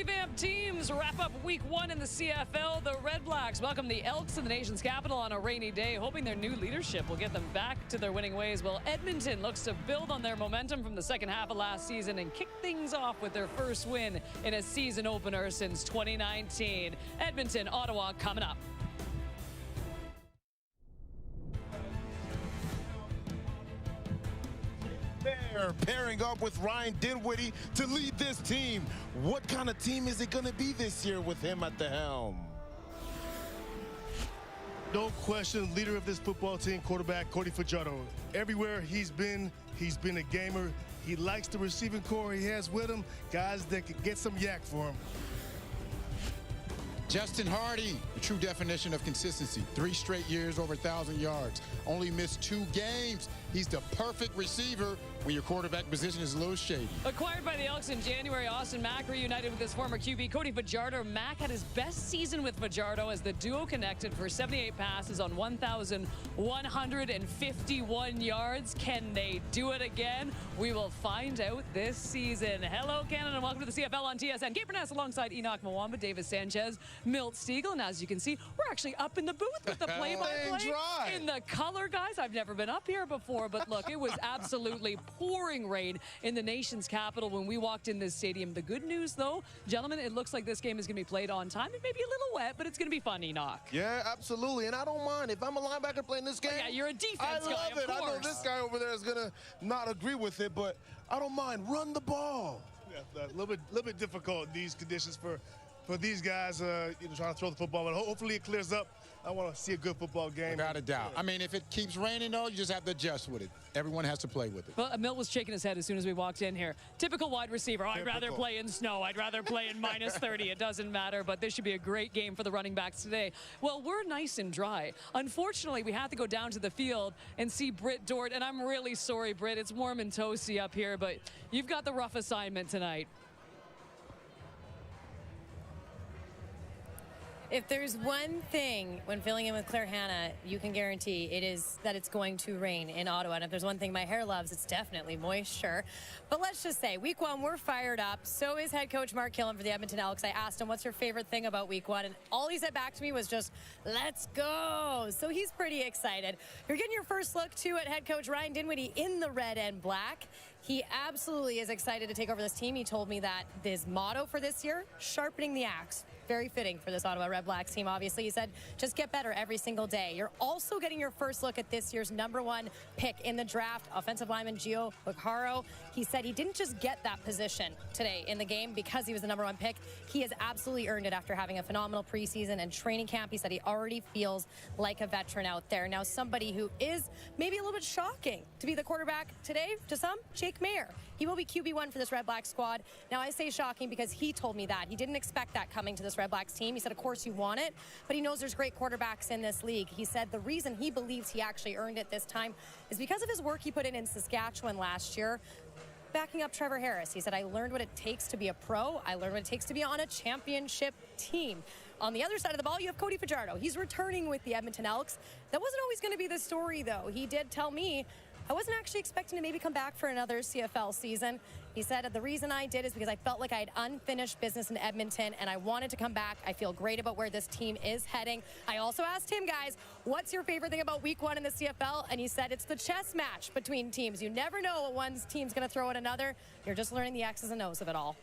revamped teams wrap up week 1 in the CFL. The Redblacks welcome the Elks to the nation's capital on a rainy day, hoping their new leadership will get them back to their winning ways. Well, Edmonton looks to build on their momentum from the second half of last season and kick things off with their first win in a season opener since 2019. Edmonton, Ottawa coming up. They're pairing up with Ryan Dinwiddie to lead this team. What kind of team is it going to be this year with him at the helm? No question, leader of this football team, quarterback Cody Fajardo. Everywhere he's been a gamer. He likes the receiving core he has with him, guys that can get some yak for him. Justin Hardy, the true definition of consistency. 3 straight years over 1,000 yards. Only missed 2 games. He's the perfect receiver when your quarterback position is a little shady. Acquired by the Elks in January, Austin Mack reunited with his former QB, Cody Fajardo. Mack had his best season with Fajardo as the duo connected for 78 passes on 1,151 yards. Can they do it again? We will find out this season. Hello, Canada, and welcome to the CFL on TSN. Kate Burness alongside Enoch Mwamba, Davis Sanchez, Milt Stiegel, and as you can see, we're actually up in the booth with the play-by-play in the color, guys. I've never been up here before, but look, it was absolutely pouring rain in the nation's capital when we walked in this stadium. The good news, though, gentlemen, it looks like this game is going to be played on time. It may be a little wet, but it's going to be fun, Enoch. Yeah, absolutely, and I don't mind. If I'm a linebacker playing this game, yeah, you're a defense I guy, love it. of course. I know this guy over there is going to not agree with it, but I don't mind. Run the ball. Yeah, a little bit difficult in these conditions for these guys, trying to throw the football, but hopefully it clears up. I want to see a good football game. Without a doubt. I mean, if it keeps raining, though, you just have to adjust with it. Everyone has to play with it. Well, Milt was shaking his head as soon as we walked in here. Typical wide receiver. I'd rather play in snow. I'd rather play in minus 30. It doesn't matter, but this should be a great game for the running backs today. Well, we're nice and dry. Unfortunately, we have to go down to the field and see Britt Dort, and I'm really sorry, Britt. It's warm and toasty up here, but you've got the rough assignment tonight. If there's one thing when filling in with Claire Hanna, you can guarantee it is that it's going to rain in Ottawa. And if there's one thing my hair loves, it's definitely moisture. But let's just say, week 1, we're fired up. So is head coach Mark Killen for the Edmonton Elks. I asked him, what's your favorite thing about week 1? And all he said back to me was just, let's go. So he's pretty excited. You're getting your first look, too, at head coach Ryan Dinwiddie in the red and black. He absolutely is excited to take over this team. He told me that his motto for this year, sharpening the axe. Very fitting for this Ottawa Redblacks team, obviously. He said, just get better every single day. You're also getting your first look at this year's #1 pick in the draft, offensive lineman Gio Vaccaro. He said he didn't just get that position today in the game because he was the #1 pick. He has absolutely earned it after having a phenomenal preseason and training camp. He said he already feels like a veteran out there. Now, somebody who is maybe a little bit shocking to be the quarterback today, to some, Jake Mayer. He will be QB1 for this Redblacks squad. Now, I say shocking because he told me that. He didn't expect that coming to this Redblacks team. He said, of course you want it, but he knows there's great quarterbacks in this league. He said the reason he believes he actually earned it this time is because of his work he put in Saskatchewan last year, backing up Trevor Harris. He said, I learned what it takes to be a pro. I learned what it takes to be on a championship team. On the other side of the ball, you have Cody Fajardo. He's returning with the Edmonton Elks. That wasn't always going to be the story, though. He did tell me, I wasn't actually expecting to maybe come back for another CFL season. He said, the reason I did is because I felt like I had unfinished business in Edmonton and I wanted to come back. I feel great about where this team is heading. I also asked him, guys, what's your favorite thing about week 1 in the CFL? And he said it's the chess match between teams. You never know what one team's going to throw at another. You're just learning the X's and O's of it all.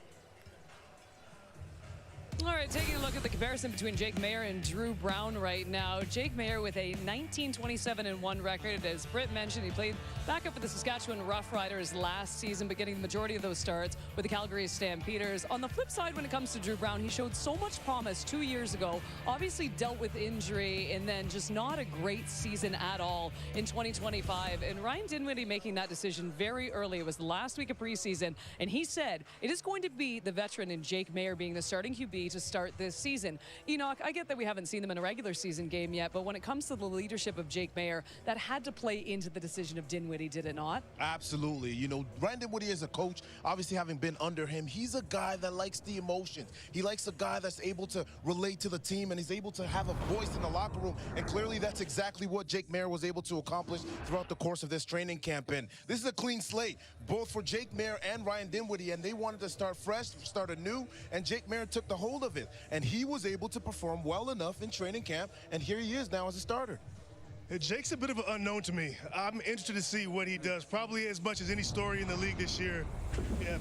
All right, taking a look at the comparison between Jake Mayer and Drew Brown right now. Jake Mayer with a 19-27-1 record. As Britt mentioned, he played backup for the Saskatchewan Roughriders last season, but getting the majority of those starts with the Calgary Stampeders. On the flip side, when it comes to Drew Brown, he showed so much promise 2 years ago, obviously dealt with injury, and then just not a great season at all in 2025. And Ryan Dinwiddie making that decision very early. It was the last week of preseason, and he said it is going to be the veteran in Jake Mayer being the starting QB to start start this season. Enoch, I get that we haven't seen them in a regular season game yet, but when it comes to the leadership of Jake Maier, that had to play into the decision of Dinwiddie, did it not? Absolutely. Ryan Dinwiddie as a coach, obviously having been under him, he's a guy that likes the emotions. He likes a guy that's able to relate to the team, and he's able to have a voice in the locker room. And clearly that's exactly what Jake Maier was able to accomplish throughout the course of this training camp. And this is a clean slate, both for Jake Maier and Ryan Dinwiddie, and they wanted to start fresh, start anew, and Jake Maier took the hold of it. And he was able to perform well enough in training camp, and here he is now as a starter. Jake's a bit of an unknown to me. I'm interested to see what he does. Probably as much as any story in the league this year,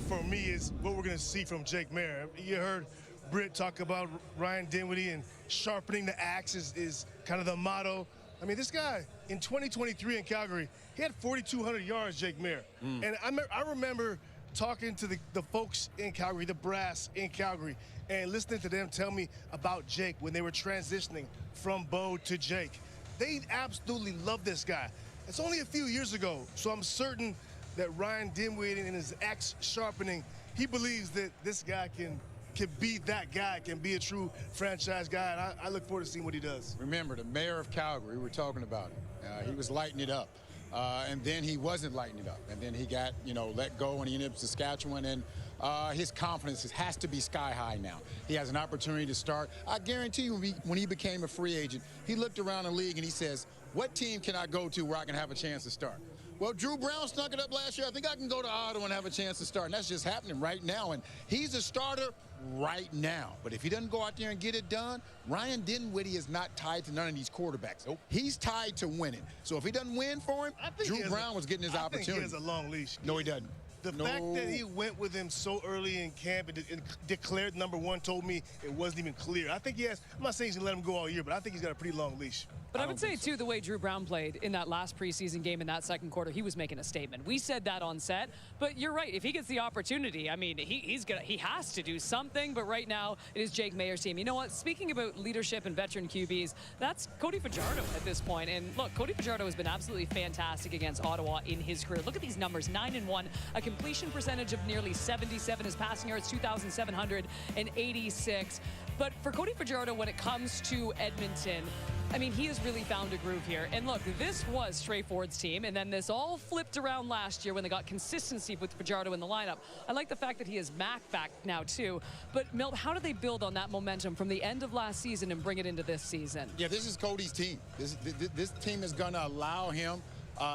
for me, is what we're going to see from Jake Maier. You heard Britt talk about Ryan Dinwiddie, and sharpening the axe is kind of the motto. I mean, this guy, in 2023 in Calgary, he had 4,200 yards, Jake Maier. And I remember talking to the folks in Calgary, the brass in Calgary, and listening to them tell me about Jake when they were transitioning from Bo to Jake. They absolutely love this guy. It's only a few years ago, so I'm certain that Ryan Dinwiddie and his axe sharpening, he believes that this guy can be that guy, can be a true franchise guy, and I look forward to seeing what he does. Remember, the mayor of Calgary, we were talking about it. He was lighting it up. And then he wasn't lighting it up. And then he got, let go, and he ended up in Saskatchewan. And his confidence has to be sky high now. He has an opportunity to start. I guarantee you, when he became a free agent, he looked around the league and he says, what team can I go to where I can have a chance to start? Well, Drew Brown snuck it up last year. I think I can go to Ottawa and have a chance to start. And that's just happening right now. And he's a starter right now. But if he doesn't go out there and get it done, Ryan Dinwiddie is not tied to none of these quarterbacks. Nope. He's tied to winning. So if he doesn't win for him, Drew Brown was getting his opportunity. I think he has a long leash. No, he doesn't. The fact that he went with him so early in camp and declared number one told me it wasn't even clear. I think he has, I'm not saying he's going to let him go all year, but I think he's got a pretty long leash. But I would say, too, the way Drew Brown played in that last preseason game in that second quarter, he was making a statement. We said that on set, but you're right. If he gets the opportunity, I mean, he has to do something, but right now it is Jake Maier's team. You know what? Speaking about leadership and veteran QBs, that's Cody Fajardo at this point. And look, Cody Fajardo has been absolutely fantastic against Ottawa in his career. Look at these numbers, 9-1, a completion percentage of nearly 77, his passing yards 2,786. But for Cody Fajardo, when it comes to Edmonton, I mean, he has really found a groove here. And look, this was Trey Ford's team, and then this all flipped around last year when they got consistency with Fajardo in the lineup. I like the fact that he has Mac back now, too. But, Milt, how do they build on that momentum from the end of last season and bring it into this season? Yeah, this is Cody's team. This team is going to allow him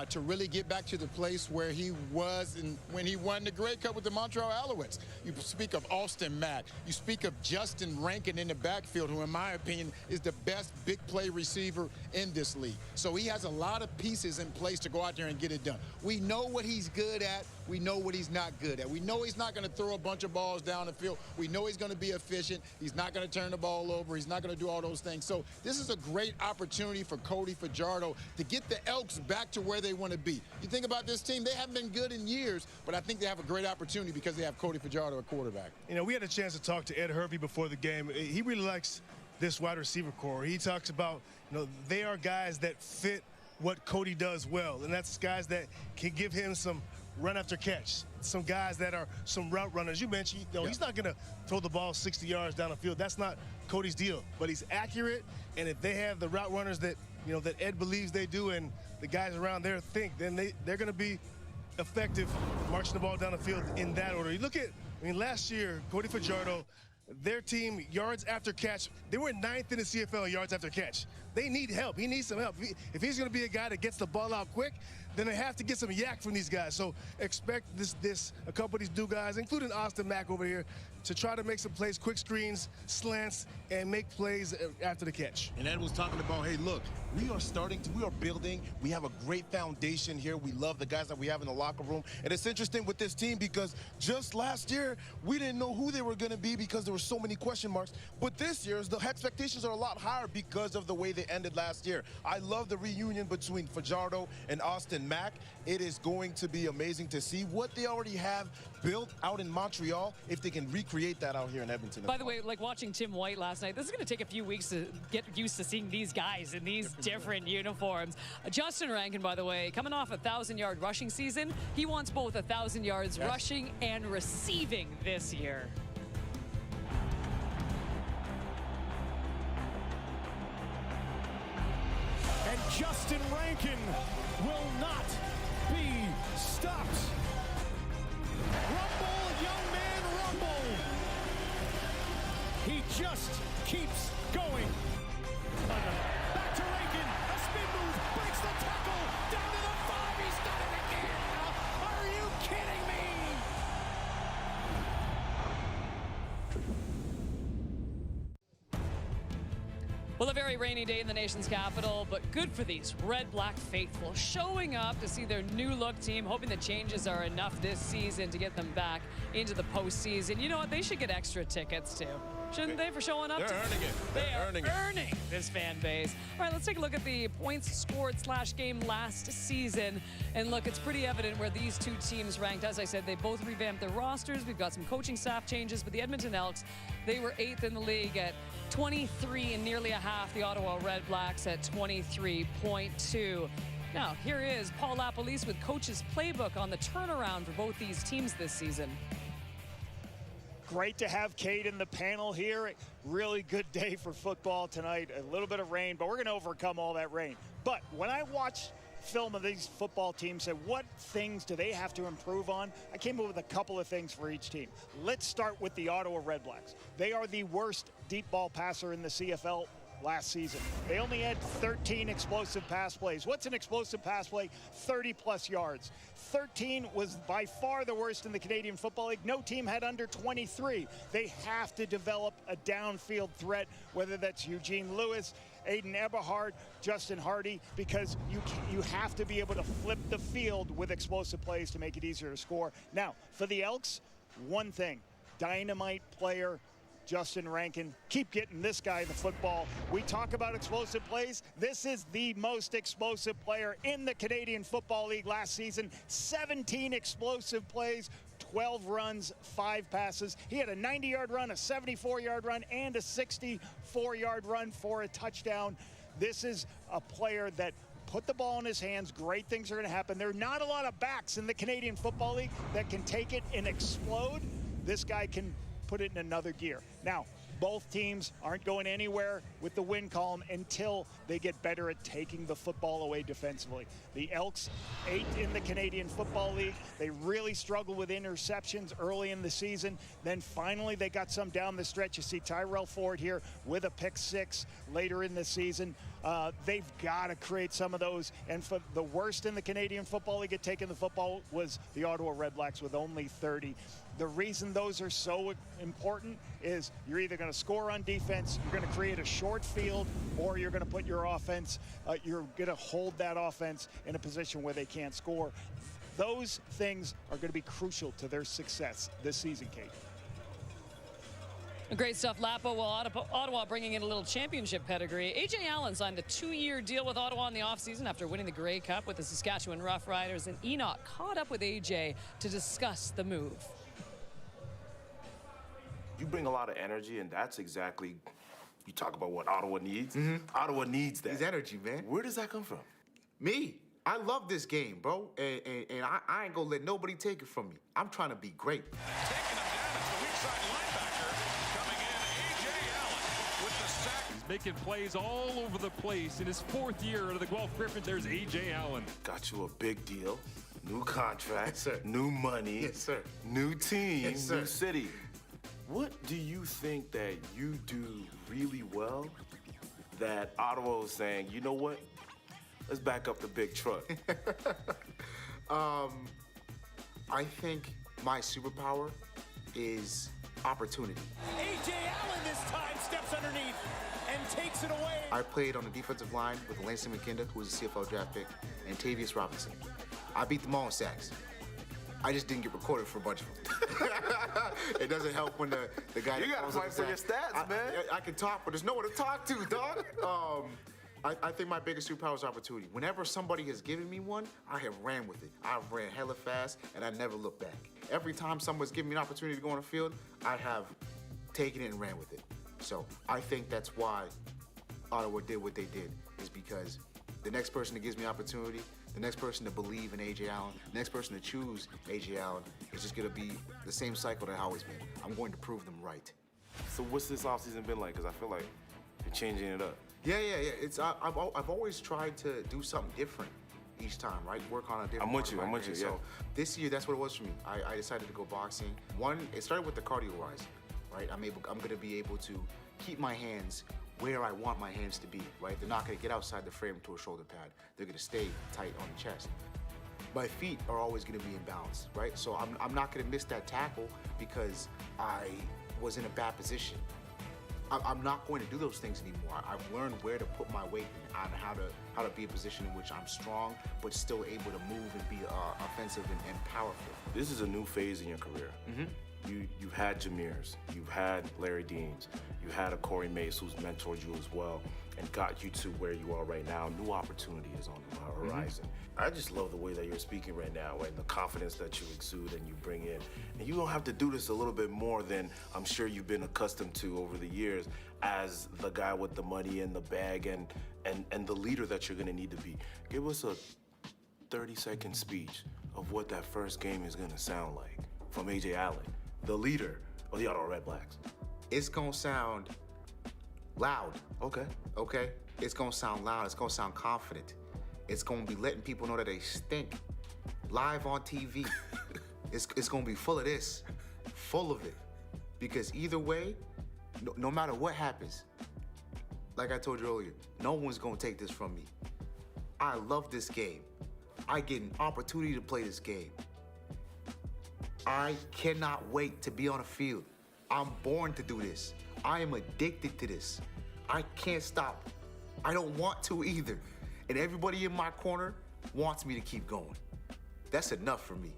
to really get back to the place where he was when he won the Grey Cup with the Montreal Alouettes. You speak of Austin Mack. You speak of Justin Rankin in the backfield, who, in my opinion, is the best big play receiver in this league. So he has a lot of pieces in place to go out there and get it done. We know what he's good at. We know what he's not good at. We know he's not going to throw a bunch of balls down the field. We know he's going to be efficient. He's not going to turn the ball over. He's not going to do all those things. So this is a great opportunity for Cody Fajardo to get the Elks back to where they want to be. You think about this team, they haven't been good in years, but I think they have a great opportunity because they have Cody Fajardo at quarterback. We had a chance to talk to Ed Hervey before the game. He really likes this wide receiver core. He talks about, they are guys that fit what Cody does well, and that's guys that can give him some run after catch, some guys that are some route runners. You mentioned, he's not going to throw the ball 60 yards down the field. That's not Cody's deal, but he's accurate, and if they have the route runners that, that Ed believes they do and the guys around there think, then they're going to be effective marching the ball down the field in that order. You look at, last year, Cody Fajardo, their team, yards after catch, they were 9th in the CFL in yards after catch. They need help. He needs some help. If he's going to be a guy that gets the ball out quick, then they have to get some yak from these guys. So expect a couple of these new guys, including Austin Mack over here, to try to make some plays, quick screens, slants, and make plays after the catch. And Ed was talking about, hey, look, we are building. We have a great foundation here. We love the guys that we have in the locker room. And it's interesting with this team because just last year, we didn't know who they were going to be because there were so many question marks. But this year, the expectations are a lot higher because of the way they ended last year. I love the reunion between Fajardo and Austin Mack. It is going to be amazing to see what they already have built out in Montreal, if they can recreate that out here in Edmonton. By the way, like watching Tim White last night, this is going to take a few weeks to get used to seeing these guys in these different uniforms. Justin Rankin, by the way, coming off a 1,000-yard rushing season, he wants both 1,000 yards rushing and receiving this year. Justin Rankin will not be stopped. Rumble, young man, rumble. He just keeps going. Back to Rankin, a spin move, breaks the tackle, down to the 5, he's done it again. Are you kidding me? Well, a very rainy day in the nation's capital, but good for these Red Black faithful, showing up to see their new look team, hoping the changes are enough this season to get them back into the postseason. You know what? They should get extra tickets too. Shouldn't they, for showing up? They're earning it. They are earning this fan base. All right, let's take a look at the points scored / game last season. And look, it's pretty evident where these two teams ranked. As I said, they both revamped their rosters. We've got some coaching staff changes, but the Edmonton Elks, they were 8th in the league at 23 and nearly a half. The Ottawa Redblacks at 23.2. Now, here is Paul Lapalisse with Coach's Playbook on the turnaround for both these teams this season. Great to have Kate in the panel here. Really good day for football tonight. A little bit of rain, but we're going to overcome all that rain. But when I watch film of these football teams, say what things do they have to improve on? I came up with a couple of things for each team. Let's start with the Ottawa Redblacks. They are the worst deep ball passer in the CFL last season. They only had 13 explosive pass plays. What's an explosive pass play? 30+ yards. 13 was by far the worst in the Canadian Football League. No team had under 23. They have to develop a downfield threat, whether that's Eugene Lewis, Aiden Eberhard, Justin Hardy, because you have to be able to flip the field with explosive plays to make it easier to score. Now, for the Elks, one thing, dynamite player, Justin Rankin. Keep getting this guy the football. We talk about explosive plays. This is the most explosive player in the Canadian Football League last season. 17 explosive plays, 12 runs, 5 passes. He had a 90-yard run, a 74-yard run, and a 64-yard run for a touchdown. This is a player that put the ball in his hands. Great things are going to happen. There are not a lot of backs in the Canadian Football League that can take it and explode. This guy can put it in another gear. Now, both teams aren't going anywhere with the win column until they get better at taking the football away defensively. The Elks, 8th in the Canadian Football League. They really struggled with interceptions early in the season. Then finally they got some down the stretch. You see Tyrell Ford here with a pick 6 later in the season. They've got to create some of those. And for the worst in the Canadian Football League at taking the football was the Ottawa Redblacks with only 30. The reason those are so important is you're either going to score on defense, you're going to create a short field, or you're going to put your offense, you're going to hold that offense in a position where they can't score. Those things are going to be crucial to their success this season, Kate. Great stuff, Lapo. Well, Ottawa bringing in a little championship pedigree. A.J. Allen signed a 2-year deal with Ottawa in the offseason after winning the Grey Cup with the Saskatchewan Roughriders, and Enoch caught up with A.J. to discuss the move. You bring a lot of energy, and that's exactly, you talk about what Ottawa needs. Ottawa needs that. It's energy, man. Where does that come from? Me. I love this game, bro. And I ain't gonna let nobody take it from me. I'm trying to be great. Taking him down is the weak side linebacker. Coming in, A.J. Allen with the sack. He's making plays all over the place. In his 4th year under the Guelph Griffins, there's A.J. Allen. Got you a big deal, new contract, Yes, sir. new money, Yes, sir. new team, Yes, sir. new city. What do you think that you do really well that Ottawa is saying, you know what? Let's back up the big truck. I think my superpower is opportunity. A.J. Allen this time steps underneath and takes it away. I played on the defensive line with Langston McKinda, who was a CFL draft pick, and Tavius Robinson. I beat them all in sacks. I just didn't get recorded for a bunch of them. It doesn't help when the guy... You gotta fight for your stats, man. I can talk, but there's no one to talk to, dog. I think my biggest superpower is opportunity. Whenever somebody has given me one, I have ran with it. I've ran hella fast, and I never look back. Every time someone's given me an opportunity to go on the field, I have taken it and ran with it. So I think that's why Ottawa did what they did, is because the next person that gives me opportunity, the next person to believe in A.J. Allen, the next person to choose A.J. Allen is just going to be the same cycle that I've always been. I'm going to prove them right. So what's this offseason been like? Because I feel like you're changing it up. Yeah. It's I've always tried to do something different each time, right? Work on a different. I'm with you. So this year, that's what it was for me. I decided to go boxing. One, it started with the cardio rise, right? I'm gonna be able to keep my hands where I want my hands to be, right? They're not gonna get outside the frame to a shoulder pad. They're gonna stay tight on the chest. My feet are always gonna be in balance, right? So I'm not gonna miss that tackle because I was in a bad position. I'm not going to do those things anymore. I've learned where to put my weight and how to be in a position in which I'm strong, but still able to move and be offensive and powerful. This is a new phase in your career. You've had Jameers, you've had Larry Deans, you had a Corey Mace who's mentored you as well and got you to where you are right now. New opportunity is on the horizon. I just love the way that you're speaking right now and the confidence that you exude and you bring in. And you don't have to do this a little bit more than I'm sure you've been accustomed to over the years as the guy with the money in the bag and the leader that you're gonna need to be. Give us a 30-second speech of what that first game is gonna sound like from A.J. Allen, the leader of the Ottawa Redblacks. It's gonna sound loud. Okay. It's gonna sound loud. It's gonna sound confident. It's gonna be letting people know that they stink. Live on TV. It's gonna be full of this, full of it. Because either way, no matter what happens, like I told you earlier, no one's gonna take this from me. I love this game. I get an opportunity to play this game. I cannot wait to be on a field. I'm born to do this. I am addicted to this. I can't stop. I don't want to either. And everybody in my corner wants me to keep going. That's enough for me.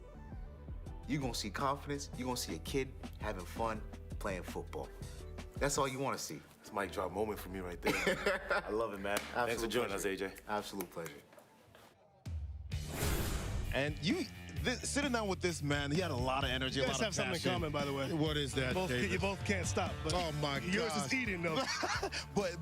You're gonna see confidence. You're gonna see a kid having fun playing football. That's all you wanna see. It's a mic drop moment for me right there. I love it, man. Thanks for joining us, AJ. Absolute pleasure. And sitting down with this man, he had a lot of energy, You a guys lot have of something in passion. common, by the way. What is that, David? You both can't stop. But Oh, my yours gosh. is eating, though. But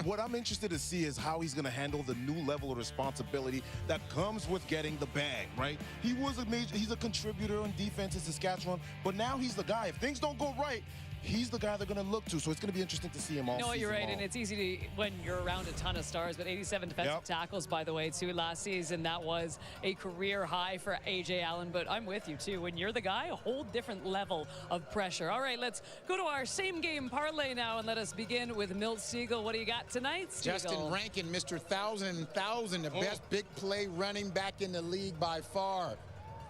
what I'm interested to see is how he's going to handle the new level of responsibility that comes with getting the bag, right? He's a contributor on defense in Saskatchewan, but now he's the guy. If things don't go right, he's the guy they're going to look to. So it's going to be interesting to see him all No, you're season right, long. and it's easy to when you're around a ton of stars. But 87 defensive tackles, by the way, too, last season. That was a career high for A.J. Allen. But I'm with you too. When you're the guy, a whole different level of pressure. All right, let's go to our same game parlay now, and let us begin with Milt Stiegel. What do you got tonight, Stiegel? Justin Rankin, Mr. 1,000, the best big play running back in the league by far.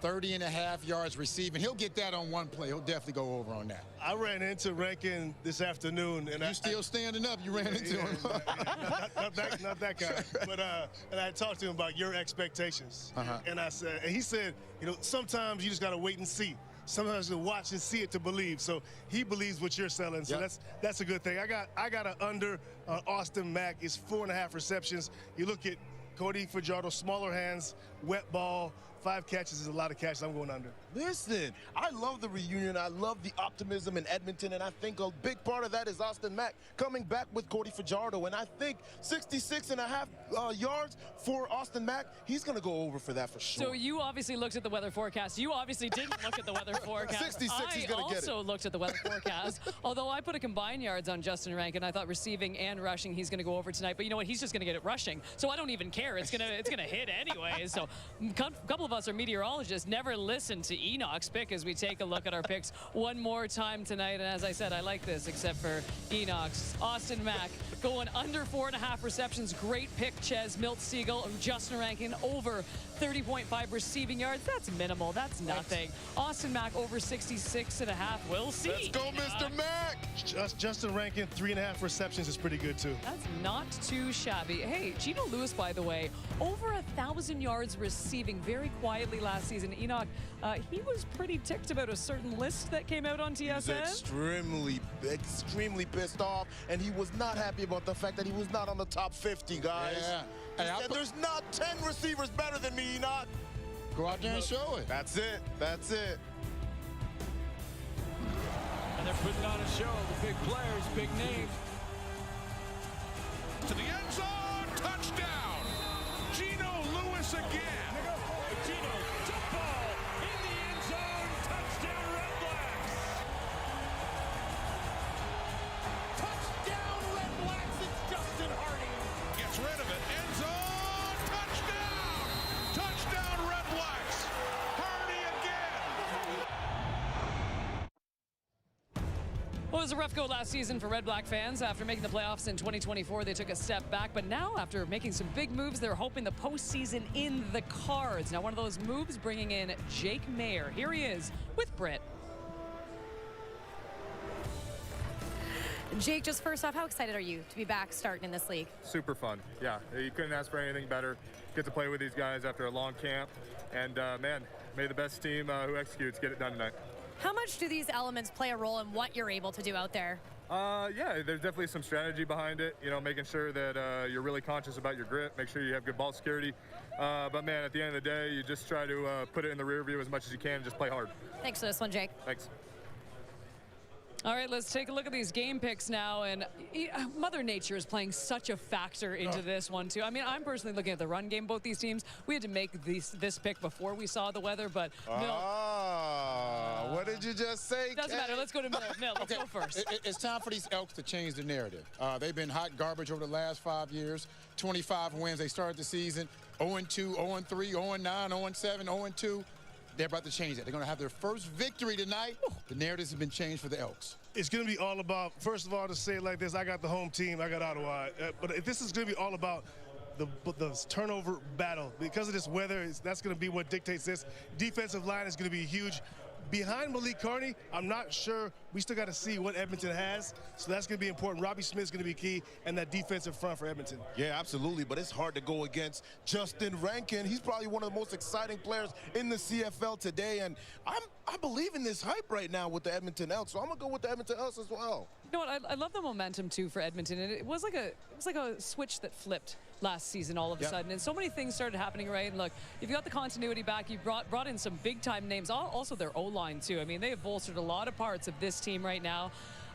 30.5 yards receiving. He'll get that on one play. He'll definitely go over on that. I ran into Rankin this afternoon. And you still standing up. You ran into him. not that guy. But and I talked to him about your expectations. And he said, sometimes you just got to wait and see. Sometimes you watch and see it to believe. So he believes what you're selling. So that's a good thing. I got an under Austin Mack. It's 4.5 receptions. You look at Cody Fajardo, smaller hands, wet ball. 5 catches is a lot of catches. I'm going under. Listen, I love the reunion. I love the optimism in Edmonton, and I think a big part of that is Austin Mack coming back with Cody Fajardo, and I think 66.5 yards for Austin Mack. He's going to go over for that for sure. So you obviously looked at the weather forecast. You obviously didn't look at the weather forecast. 66, he's going to get it. I also looked at the weather forecast. Although I put a combined yards on Justin Rankin, I thought receiving and rushing he's going to go over tonight. But you know what? He's just going to get it rushing. So I don't even care. It's gonna hit anyway. So a couple of us are meteorologists. Never listen to Enoch's pick as we take a look at our picks one more time tonight. And as I said, I like this except for Enoch's. Austin Mack going under 4.5 receptions. Great pick, Ches. Milt Stiegel, Justin Rankin over 30.5 receiving yards. That's minimal. That's nothing. Austin Mack over 66.5. We'll see. Let's go, Mr. Mack. Justin Rankin, 3.5 receptions is pretty good, too. That's not too shabby. Hey, Geno Lewis, by the way, over 1,000 yards receiving very quietly last season. Enoch, he was pretty ticked about a certain list that came out on TSN. He's extremely pissed off, and he was not happy about the fact that he was not on the top 50, guys. Yeah. He said, there's not 10 receivers better than me, Enoch. Go out there and show it. That's it. That's it. And they're putting on a show. The big players, big names. To the end zone, touchdown! Geno Lewis again. Geno, jump ball in the end zone, touchdown Redblacks. Touchdown Redblacks, it's Justin Harding. was a rough go last season for Redblack fans. After making the playoffs in 2024, they took a step back. But now, after making some big moves, they're hoping the postseason in the cards. Now, one of those moves bringing in Jake Mayer. Here he is with Britt. Jake, just first off, how excited are you to be back starting in this league? Super fun. Yeah, you couldn't ask for anything better. Get to play with these guys after a long camp. And, man, may the best team who executes get it done tonight. How much do these elements play a role in what you're able to do out there? Yeah, there's definitely some strategy behind it. You know, making sure that you're really conscious about your grip, make sure you have good ball security. But, man, at the end of the day, you just try to put it in the rear view as much as you can and just play hard. Thanks for this one, Jake. Thanks. All right, let's take a look at these game picks now. And Mother Nature is playing such a factor into this one, too. I mean, I'm personally looking at the run game, both these teams. We had to make this pick before we saw the weather, but what did you just say, doesn't matter. Let's go to Mill. Let's go first. It's time for these Elks to change the narrative. They've been hot garbage over the last 5 years. 25 wins. They started the season 0-2, 0-3, 0-9, 0-7, 0-2. They're about to change that. They're going to have their first victory tonight. The narratives have been changed for the Elks. It's going to be all about, first of all, to say it like this, I got the home team, I got Ottawa. But this is going to be all about the turnover battle. Because of this weather, that's going to be what dictates this. Defensive line is going to be huge. Behind Malik Carney, I'm not sure. We still got to see what Edmonton has, so that's going to be important. Robbie Smith's going to be key, and that defensive front for Edmonton. Yeah, absolutely, but it's hard to go against Justin Rankin. He's probably one of the most exciting players in the CFL today, and I believe in this hype right now with the Edmonton Elks, so I'm going to go with the Edmonton Elks as well. You know what? I love the momentum, too, for Edmonton, and it was like a switch that flipped last season all of a sudden, and so many things started happening, right? And look, you've got the continuity back. You brought in some big-time names, also their O-line, too. I mean, they have bolstered a lot of parts of this team right now.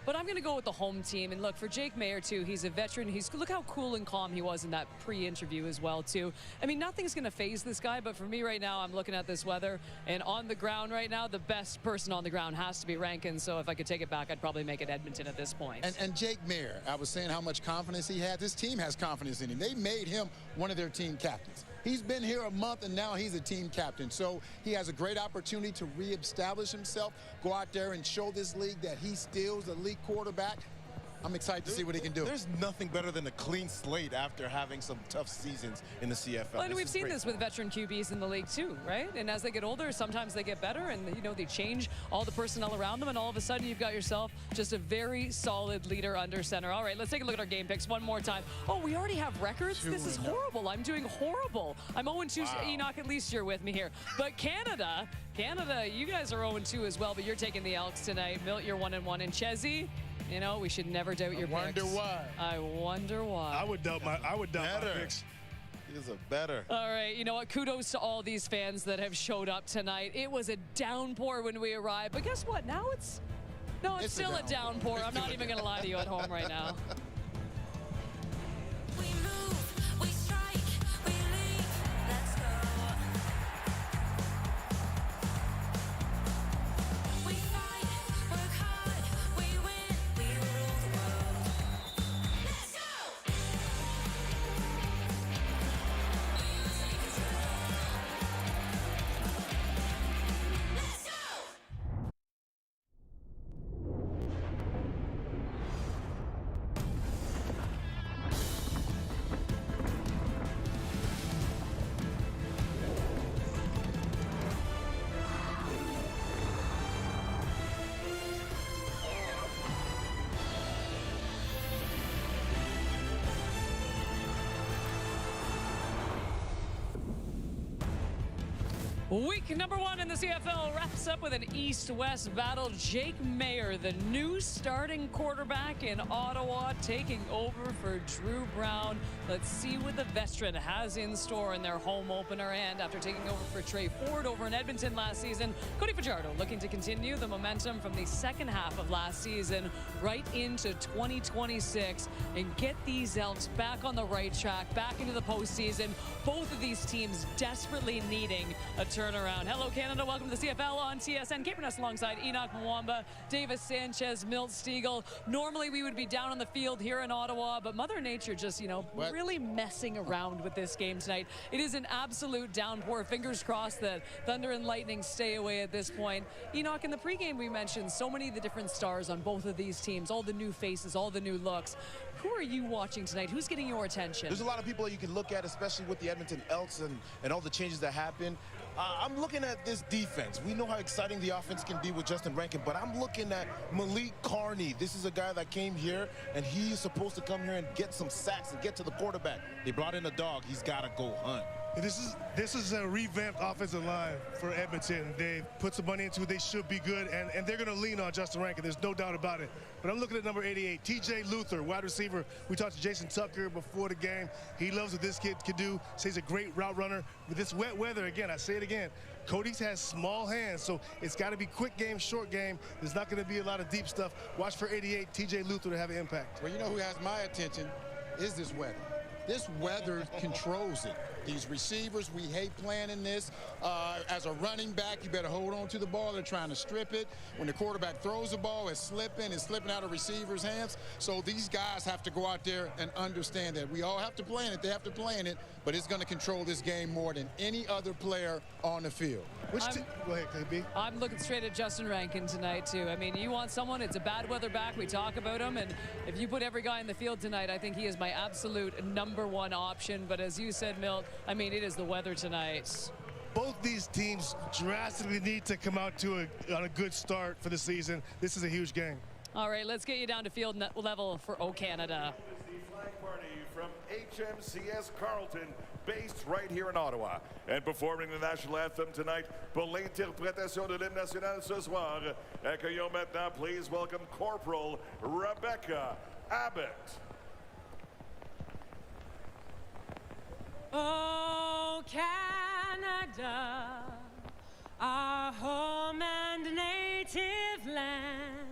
But I'm going to go with the home team. And look, for Jake Mayer, too, he's a veteran. Look how cool and calm he was in that pre-interview as well, too. I mean, nothing's going to faze this guy. But for me right now, I'm looking at this weather. And on the ground right now, the best person on the ground has to be Rankin. So if I could take it back, I'd probably make it Edmonton at this point. And Jake Mayer, I was saying how much confidence he had. This team has confidence in him. They made him one of their team captains. He's been here a month, and now he's a team captain. So he has a great opportunity to reestablish himself, go out there and show this league that he still is the elite quarterback. I'm excited to see what he can do. There's nothing better than a clean slate after having some tough seasons in the CFL. Well, and we've seen this with veteran QBs in the league too, right? And as they get older, sometimes they get better, and you know, they change all the personnel around them, and all of a sudden you've got yourself just a very solid leader under center. All right, let's take a look at our game picks one more time. Oh, we already have records? This is horrible. I'm doing horrible. I'm 0-2. Wow. Enoch, at least you're with me here. But Canada, you guys are 0-2 as well, but you're taking the Elks tonight. Milt, you're 1-1. And Chezzy, you know, we should never doubt your picks. I wonder why. I would doubt my picks. He's a better. All right, you know what? Kudos to all these fans that have showed up tonight. It was a downpour when we arrived, but guess what? Now it's still a downpour. I'm not even going to lie to you at home right now. Week number 1 in the CFL wraps up with an East-West battle. Jake Mayer, the new starting quarterback in Ottawa, taking over for Drew Brown. Let's see what the veteran has in store in their home opener. And after taking over for Trey Ford over in Edmonton last season, Cody Fajardo looking to continue the momentum from the second half of last season right into 2026 and get these Elks back on the right track, back into the postseason. Both of these teams desperately needing a turn turnaround. Hello, Canada. Welcome to the CFL on TSN. Kate Burness alongside Enoch Mwamba, Davis Sanchez, Milt Stiegel. Normally, we would be down on the field here in Ottawa, but Mother Nature just, really messing around with this game tonight. It is an absolute downpour. Fingers crossed that Thunder and Lightning stay away at this point. Enoch, in the pregame, we mentioned so many of the different stars on both of these teams, all the new faces, all the new looks. Who are you watching tonight? Who's getting your attention? There's a lot of people that you can look at, especially with the Edmonton Elks and all the changes that happened. I'm looking at this defense. We know how exciting the offense can be with Justin Rankin, but I'm looking at Malik Carney. This is a guy that came here, and he's supposed to come here and get some sacks and get to the quarterback. They brought in a dog. He's got to go hunt. This is a revamped offensive line for Edmonton. They've put some money into it. They should be good, and they're going to lean on Justin Rankin. There's no doubt about it. But I'm looking at number 88, TJ Luther, wide receiver. We talked to Jason Tucker before the game. He loves what this kid can do. So he's a great route runner. With this wet weather, again, I say it again, Cody's has small hands, so it's got to be quick game, short game. There's not going to be a lot of deep stuff. Watch for 88, TJ Luther, to have an impact. Well, you know who has my attention is this weather. This weather controls it. These receivers, we hate playing in this. As a running back, you better hold on to the ball. They're trying to strip it. When the quarterback throws the ball, it's slipping out of receivers' hands. So these guys have to go out there and understand that. We all have to play in it. They have to play in it, but it's going to control this game more than any other player on the field. Go ahead, KB. I'm looking straight at Justin Rankin tonight, too. I mean, you want someone, it's a bad weather back. We talk about him, and if you put every guy in the field tonight, I think he is my absolute #1 option. But as you said, Milt, I mean, it is the weather tonight. Both these teams drastically need to come out on a good start for the season. This is a huge game. All right, let's get you down to field level for O Canada. Flag party from HMCS Carleton, based right here in Ottawa. And performing the national anthem tonight pour l'interprétation de l'hymne national ce soir. Accueillons maintenant, please welcome Corporal Rebecca Abbott. Oh, Canada, our home and native land,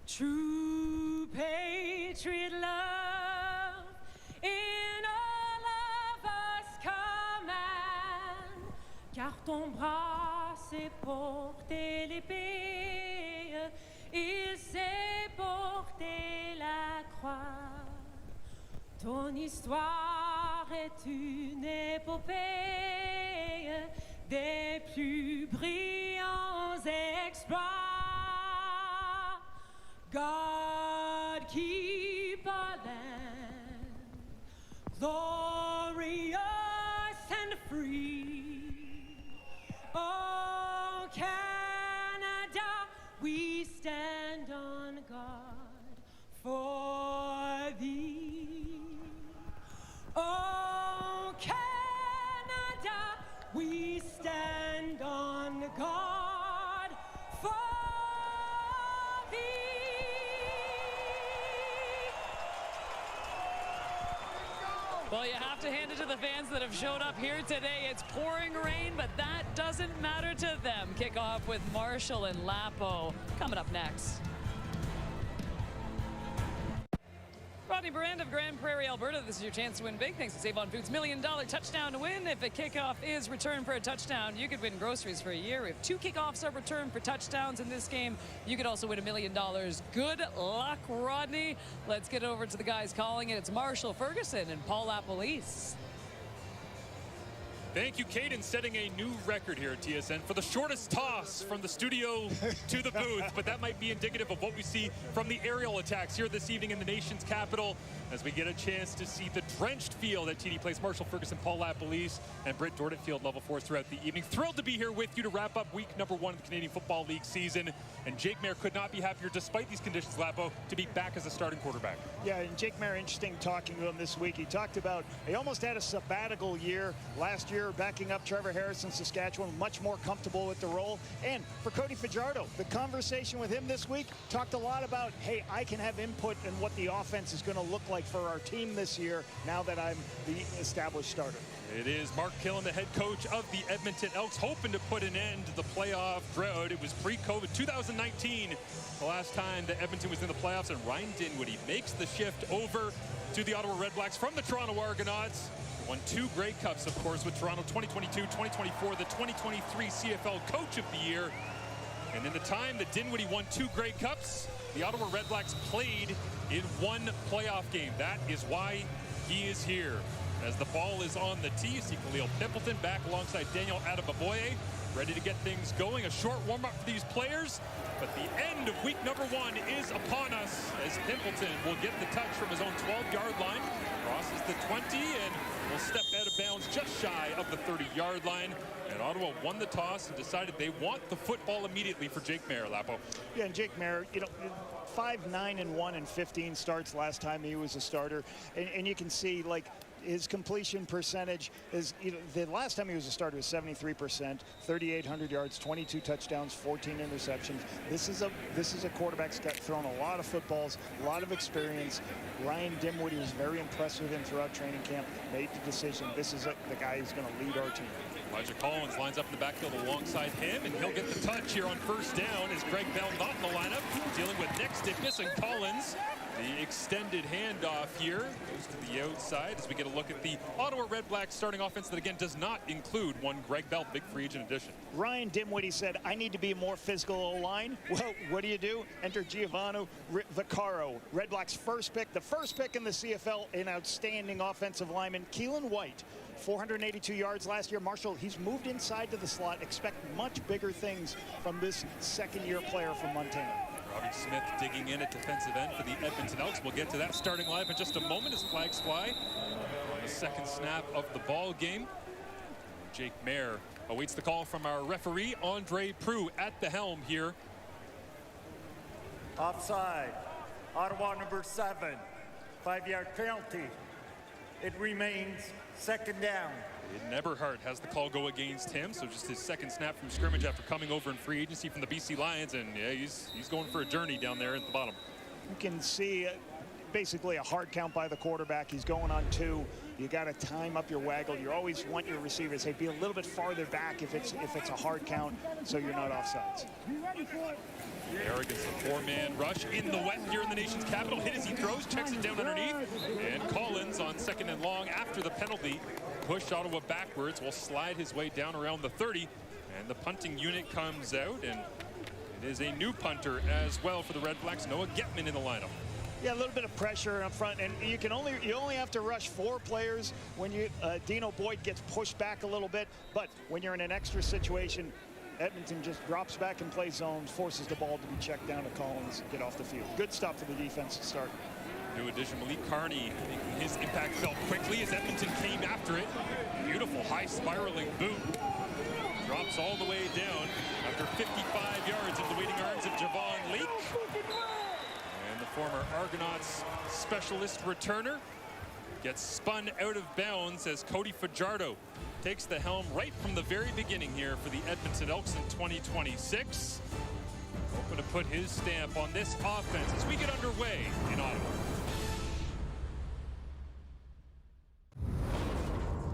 true patriot love in all of us command, car ton bras sait porter l'épée, il sait porter la croix. Ton histoire est une épopée des plus brillants exploits. God keep our land glorious and free. Oh, Canada, we stand on guard for thee. Oh, Canada, we stand on guard for thee. Well, you have to hand it to the fans that have showed up here today. It's pouring rain, but that doesn't matter to them. Kickoff with Marshall and Lapo coming up next. Rodney Brand of Grand Prairie, Alberta. This is your chance to win big. Thanks to Save On Foods' $1 million touchdown to win. If a kickoff is returned for a touchdown, you could win groceries for a year. If 2 kickoffs are returned for touchdowns in this game, you could also win $1 million. Good luck, Rodney. Let's get over to the guys calling it. It's Marshall Ferguson and Paul Lapalisse. Thank you, Caden, setting a new record here at TSN for the shortest toss from the studio to the booth, but that might be indicative of what we see from the aerial attacks here this evening in the nation's capital as we get a chance to see the drenched field at TD Place. Marshall Ferguson, Paul Lapalisse, and Britt Dordt field level 4 throughout the evening. Thrilled to be here with you to wrap up week #1 of the Canadian Football League season, and Jake Mayer could not be happier, despite these conditions, Lapo, to be back as a starting quarterback. Yeah, and Jake Mayer, interesting talking to him this week. He talked about he almost had a sabbatical year last year, backing up Trevor Harris in Saskatchewan, much more comfortable with the role. And for Cody Fajardo, the conversation with him this week talked a lot about, hey, I can have input in what the offense is going to look like for our team this year now that I'm the established starter. It is Mark Killen, the head coach of the Edmonton Elks, hoping to put an end to the playoff drought. It was pre-COVID 2019, the last time that Edmonton was in the playoffs, and Ryan Dinwiddie makes the shift over to the Ottawa Redblacks from the Toronto Argonauts. Won 2 Grey Cups, of course, with Toronto 2022, 2024, the 2023 CFL Coach of the Year. And in the time that Dinwiddie won 2 Grey Cups, the Ottawa Redblacks played in 1 playoff game. That is why he is here. As the ball is on the tee, you see Khalil Pimpleton back alongside Daniel Adeboboye, ready to get things going. A short warm-up for these players, but the end of week number 1 is upon us as Pimpleton will get the touch from his own 12-yard line, crosses the 20, and will step out of bounds just shy of the 30-yard line. And Ottawa won the toss and decided they want the football immediately for Jake Maier, Lapo. Yeah, and Jake Maier, 5-9-1 and 15 starts last time he was a starter, and you can see, like, his completion percentage is, the last time he was a starter was 73%, 3,800 yards, 22 touchdowns, 14 interceptions. This is a quarterback that's got thrown a lot of footballs, a lot of experience. Ryan Dinwiddie was very impressed with him throughout training camp, made the decision. This is the guy who's going to lead our team. Elijah Collins lines up in the backfield alongside him, and he'll get the touch here on first down as Greg Bell not in the lineup, dealing with neck stiffness, and Collins, the extended handoff here, goes to the outside as we get a look at the Ottawa Redblacks starting offense that, again, does not include one Greg Bell, big free agent addition. Ryan Dinwiddie said, I need to be a more physical O-line. Well, what do? Enter Giovanni Vaccaro, Redblacks' first pick, the first pick in the CFL, an outstanding offensive lineman. Keelan White, 482 yards last year. Marshall, he's moved inside to the slot. Expect much bigger things from this second-year player from Montana. Robbie Smith digging in at defensive end for the Edmonton Elks. We'll get to that starting lineup in just a moment as flags fly on the second snap of the ball game. Jake Maier awaits the call from our referee, Andre Proulx, at the helm here. Offside. Ottawa number 7. 5-yard penalty. It remains second down. Eberhardt has the call go against him, so just his second snap from scrimmage after coming over in free agency from the BC Lions, and yeah, he's going for a journey down there at the bottom. You can see basically a hard count by the quarterback. He's going on 2. You got to time up your waggle. You always want your receivers to be a little bit farther back if it's a hard count, so you're not offsides. Arrogance, a 4-man rush in the wet here in the nation's capital. Hit as he throws, checks it down underneath, and Collins on second and long after the penalty pushed Ottawa backwards, will slide his way down around the 30, and the punting unit comes out, and it is a new punter as well for the Redblacks. Noah Getman in the lineup. Yeah, a little bit of pressure up front, and you only have to rush 4 players when Dino Boyd gets pushed back a little bit, but when you're in an extra situation, Edmonton just drops back and plays zones, forces the ball to be checked down to Collins and get off the field. Good stuff for the defense to start. New addition, Malik Carney, making his impact felt quickly as Edmonton came after it. Beautiful high spiraling boot. Drops all the way down after 55 yards of the waiting arms of Javon Leake. And the former Argonauts specialist returner gets spun out of bounds as Cody Fajardo takes the helm right from the very beginning here for the Edmonton Elks in 2026. Hoping to put his stamp on this offense as we get underway in Ottawa.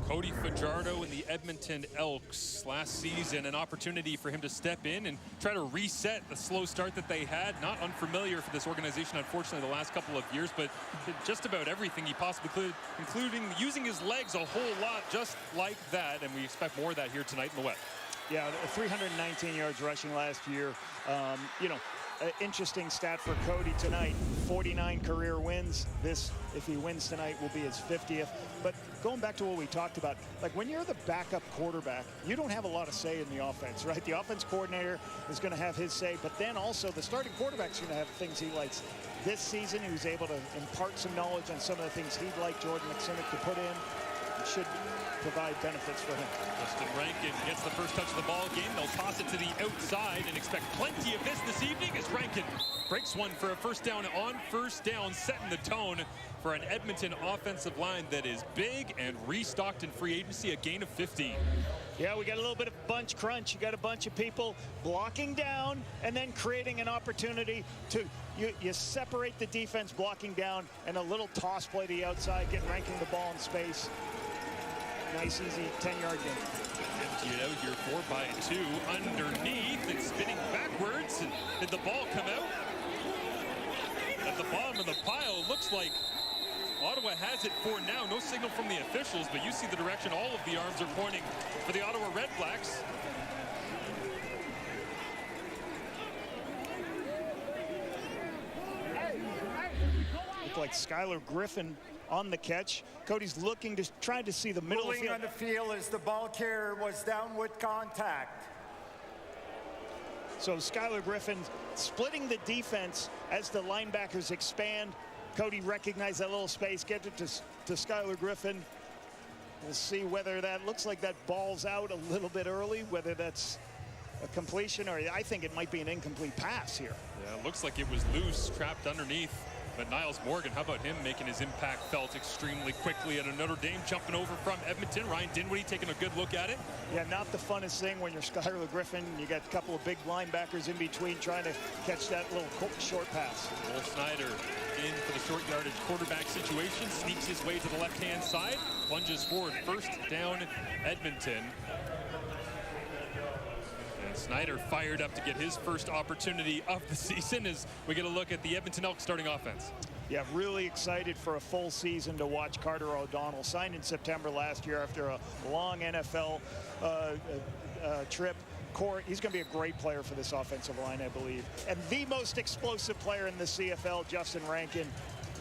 Cody Fajardo and the Edmonton Elks last season, an opportunity for him to step in and try to reset the slow start that they had. Not unfamiliar for this organization, unfortunately, the last couple of years, but did just about everything he possibly could, including using his legs a whole lot just like that, and we expect more of that here tonight in the wet. Yeah, 319 yards rushing last year. Interesting stat for Cody tonight, 49 career wins. This, if he wins tonight, will be his 50th. But going back to what we talked about, like when you're the backup quarterback, you don't have a lot of say in the offense, right? The offense coordinator is going to have his say, but then also the starting quarterback's going to have things he likes. This season, he was able to impart some knowledge on some of the things he'd like Jordan McSinnick to put in. It should provide benefits for him. Justin Rankin gets the first touch of the ball game. They'll toss it to the outside and expect plenty of this evening as Rankin breaks one for a first down on first down, setting the tone for an Edmonton offensive line that is big and restocked in free agency, a gain of 15. Yeah, we got a little bit of bunch crunch. You got a bunch of people blocking down and then creating an opportunity to, you separate the defense blocking down and a little toss play to the outside, get Rankin the ball in space. Nice, easy 10-yard gain. Empty it out here, 4-2 underneath and spinning backwards. Did the ball come out? At the bottom of the pile, looks like Ottawa has it for now. No signal from the officials, but you see the direction all of the arms are pointing for the Ottawa Redblacks. Looked like Skylar Griffin on the catch. Cody's looking to trying to see the middle of the field. On the field as the ball carrier was down with contact. So Skylar Griffin splitting the defense as the linebackers expand. Cody recognized that little space, get it to Skylar Griffin. We'll see whether that looks like that ball's out a little bit early, whether that's a completion or I think it might be an incomplete pass here. Yeah, it looks like it was loose, trapped underneath. But Niles Morgan, how about him making his impact felt extremely quickly at Notre Dame, jumping over from Edmonton. Ryan Dinwiddie taking a good look at it. Yeah, not the funnest thing when you're Skylar Griffin. You got a couple of big linebackers in between trying to catch that little short pass. Will Snyder in for the short yardage quarterback situation, sneaks his way to the left-hand side, plunges forward, first down Edmonton. And Snyder fired up to get his first opportunity of the season as we get a look at the Edmonton Elks starting offense. Yeah, really excited for a full season to watch Carter O'Donnell. Signed in September last year after a long NFL trip. He's going to be a great player for this offensive line, I believe. And the most explosive player in the CFL, Justin Rankin,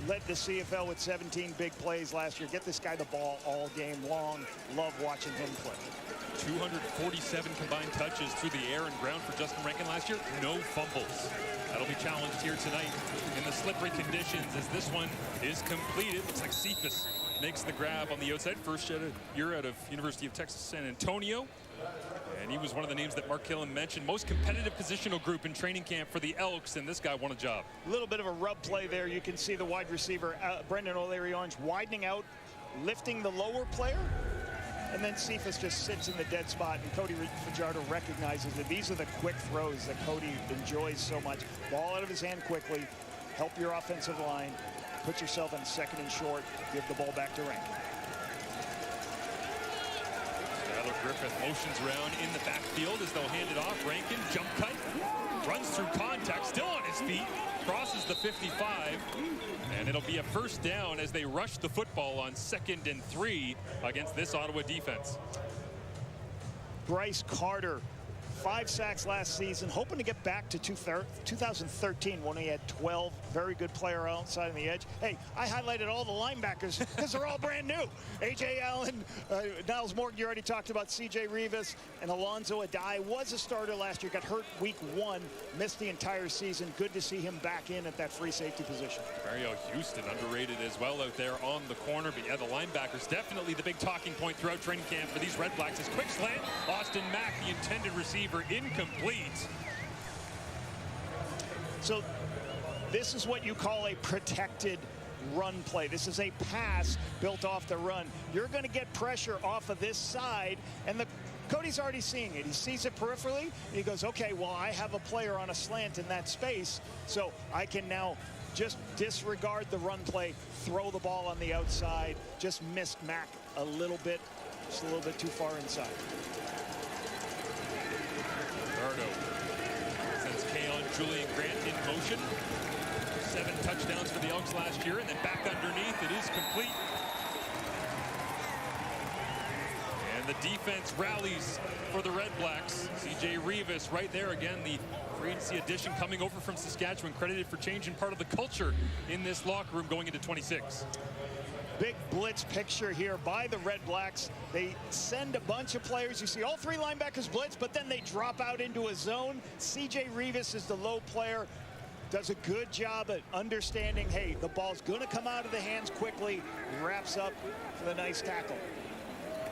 led the CFL with 17 big plays last year. Get this guy the ball all game long. Love watching him play. 247 combined touches through the air and ground for Justin Rankin last year. No fumbles. That'll be challenged here tonight in the slippery conditions as this one is completed. Looks like Cephas makes the grab on the outside. First year out of University of Texas San Antonio. And he was one of the names that Mark Killen mentioned. Most competitive positional group in training camp for the Elks, and this guy won a job. A little bit of a rub play there. You can see the wide receiver, Brendan O'Leary-Orange, widening out, lifting the lower player. And then Cephas just sits in the dead spot, and Cody Fajardo recognizes that these are the quick throws that Cody enjoys so much. Ball out of his hand quickly, help your offensive line, put yourself in second and short, give the ball back to Rankin. Skylar Griffith motions around in the backfield as they'll hand it off. Rankin, jump cut, runs through contact, still on his feet, crosses the 55, and it'll be a first down as they rush the football on 2nd and 3 against this Ottawa defense. Bryce Carter, 5 sacks last season, hoping to get back to 2013 when he had 12. Very good player outside on the edge. Hey, I highlighted all the linebackers because they're all brand new. A.J. Allen, Niles Morgan, you already talked about C.J. Rivas, and Alonzo Adai was a starter last year, got hurt week 1, missed the entire season. Good to see him back in at that free safety position. Mario Houston underrated as well out there on the corner, but yeah, the linebackers definitely the big talking point throughout training camp for these Redblacks. Is quick slant, Austin Mack, the intended receiver, incomplete. So this is what you call a protected run play. This is a pass built off the run. You're going to get pressure off of this side, and Cody's already seeing it. He sees it peripherally, and he goes, okay, well, I have a player on a slant in that space, so I can now just disregard the run play, throw the ball on the outside. Just missed Mack a little bit, just a little bit too far inside. Fajardo sends Kale and Julian Grant in motion. 7 touchdowns for the Elks last year, and then back underneath, it is complete. And the defense rallies for the Redblacks. C.J. Rivas right there again, the free agency addition coming over from Saskatchewan, credited for changing part of the culture in this locker room going into 26. Big blitz picture here by the Redblacks. They send a bunch of players. You see all 3 linebackers blitz, but then they drop out into a zone. C.J. Rivas is the low player. Does a good job at understanding, hey, the ball's going to come out of the hands quickly. Wraps up for the nice tackle.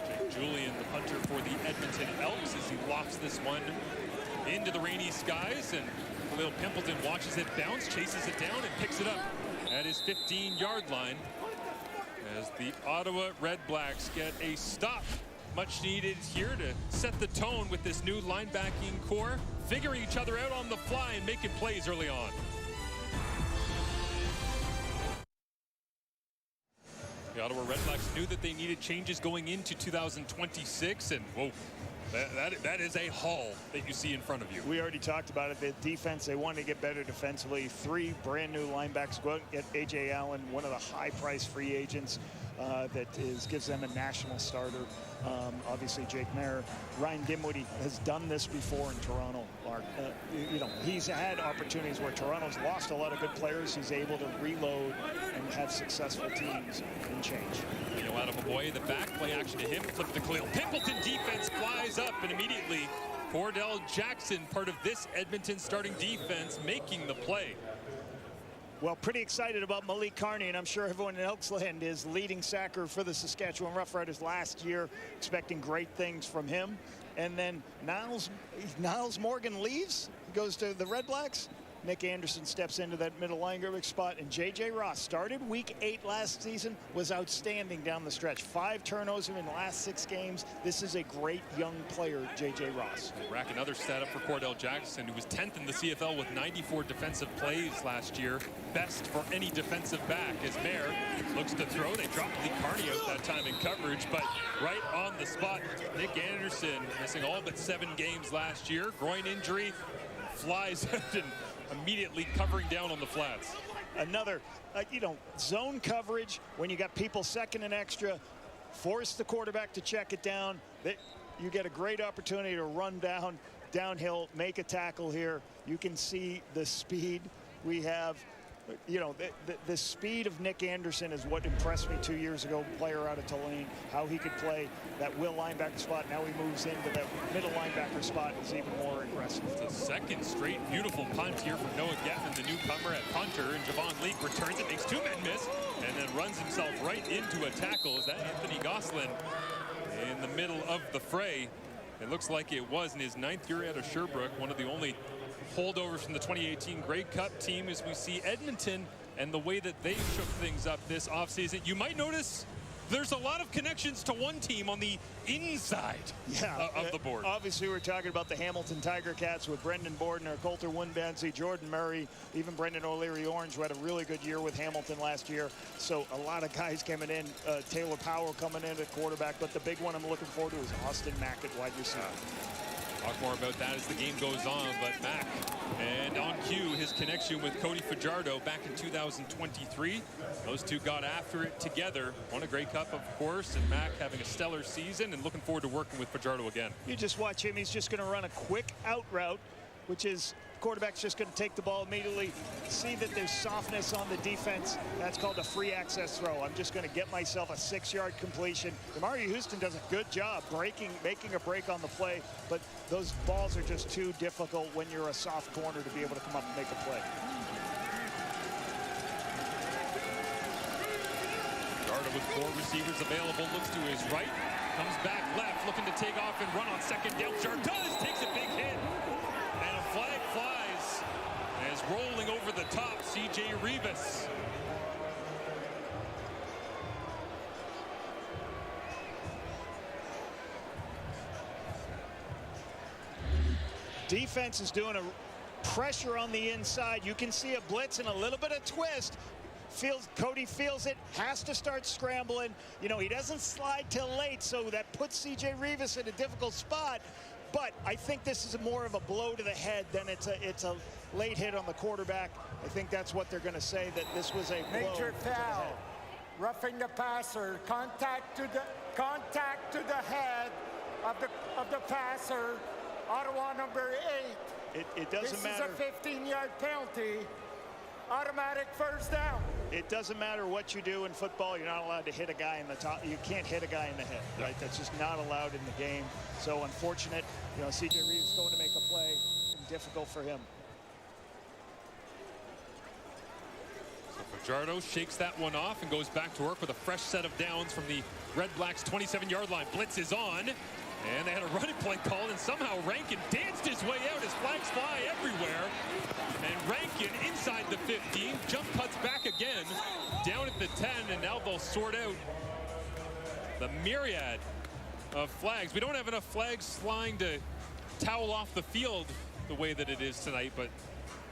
Jake Julian, the punter for the Edmonton Elks, as he lofts this one into the rainy skies, and Khalil Pimpleton watches it bounce, chases it down, and picks it up at his 15-yard line as the Ottawa Redblacks get a stop. Much needed here to set the tone with this new linebacking core, figuring each other out on the fly and making plays early on. The Ottawa Redblacks knew that they needed changes going into 2026, and whoa, That is a haul that you see in front of you. We already talked about it. The defense, they want to get better defensively. 3 brand new linebackers. Go out and get A.J. Allen, one of the high-priced free agents gives them a national starter. Obviously, Jake Mayer. Ryan Dinwiddie has done this before in Toronto, Mark. He's had opportunities where Toronto's lost a lot of good players. He's able to reload and have successful teams and change. Out of a boy, the back play action to him, flip to Khalil. Pimpleton defense flies up, and immediately Cordell Jackson, part of this Edmonton starting defense, making the play. Well, pretty excited about Malik Carney, and I'm sure everyone in Elks land is. Leading sacker for the Saskatchewan Roughriders last year, expecting great things from him. And then Niles Morgan leaves, goes to the Redblacks. Nick Anderson steps into that middle linebacker spot, and J.J. Ross started week 8 last season, was outstanding down the stretch. 5 turnovers in the last 6 games. This is a great young player, J.J. Ross. Rack another stat up for Cordell Jackson, who was 10th in the CFL with 94 defensive plays last year. Best for any defensive back as Mayer looks to throw. They dropped Lee Carney out that time in coverage, but right on the spot, Nick Anderson missing all but 7 games last year. Groin injury, flies out and immediately covering down on the flats. Another, zone coverage when you got people second and extra, force the quarterback to check it down. You get a great opportunity to run downhill, make a tackle here. You can see the speed we have. The speed of Nick Anderson is what impressed me 2 years ago, player out of Tulane, how he could play that will linebacker spot. Now he moves into that middle linebacker spot and is even more aggressive. It's a second straight beautiful punt here from Noah Geffen, the newcomer at punter, and Javon Leake returns it, makes 2 men miss, and then runs himself right into a tackle. Is that Anthony Gosselin in the middle of the fray? It looks like it was in his 9th year out of Sherbrooke, one of the only holdovers from the 2018 Grey Cup team as we see Edmonton and the way that they shook things up this offseason. You might notice there's a lot of connections to one team on the inside of the board. Obviously, we're talking about the Hamilton Tiger Cats with Brendan Bordner, Coulter Winbancy, Jordan Murray, even Brendan O'Leary-Orange, who had a really good year with Hamilton last year. So a lot of guys coming in. Taylor Powell coming in at quarterback, but the big one I'm looking forward to is Austin Mack at wide receiver. Talk more about that as the game goes on, but Mack, and on cue, his connection with Cody Fajardo back in 2023. Those two got after it together. Won a Grey Cup, of course, and Mack having a stellar season and looking forward to working with Fajardo again. You just watch him. He's just going to run a quick out route, which is quarterback's just going to take the ball immediately, see that there's softness on the defense. That's called a free access throw. I'm just going to get myself a 6-yard completion. Damari Houston does a good job making a break on the play, but those balls are just too difficult when you're a soft corner to be able to come up and make a play. Fajardo with 4 receivers available, looks to his right, comes back left, looking to take off and run on second down. Jardoz takes a big hit. And a flag flies as rolling over the top, C.J. Rivas. Defense is doing a pressure on the inside. You can see a blitz and a little bit of twist. Cody feels it, has to start scrambling. He doesn't slide till late, so that puts C.J. Rivas in a difficult spot. But I think this is more of a blow to the head than it's a late hit on the quarterback. I think that's what they're going to say, that this was a blow major to the head. foul, roughing the passer, contact to the head of the passer. Ottawa number 8. It doesn't matter. This is a 15-yard penalty. Automatic first down. It doesn't matter what you do in football. You're not allowed to hit a guy in the top. You can't hit a guy in the head, right? That's just not allowed in the game. So unfortunate. C.J. Reeves going to make a play, and difficult for him. So Fajardo shakes that one off and goes back to work with a fresh set of downs from the Redblacks 27-yard line. Blitz is on. And they had a running play called, and somehow Rankin danced his way out as flags fly everywhere. And Rankin inside the 15, jump cuts back again, down at the 10, and now they'll sort out the myriad of flags. We don't have enough flags flying to towel off the field the way that it is tonight, but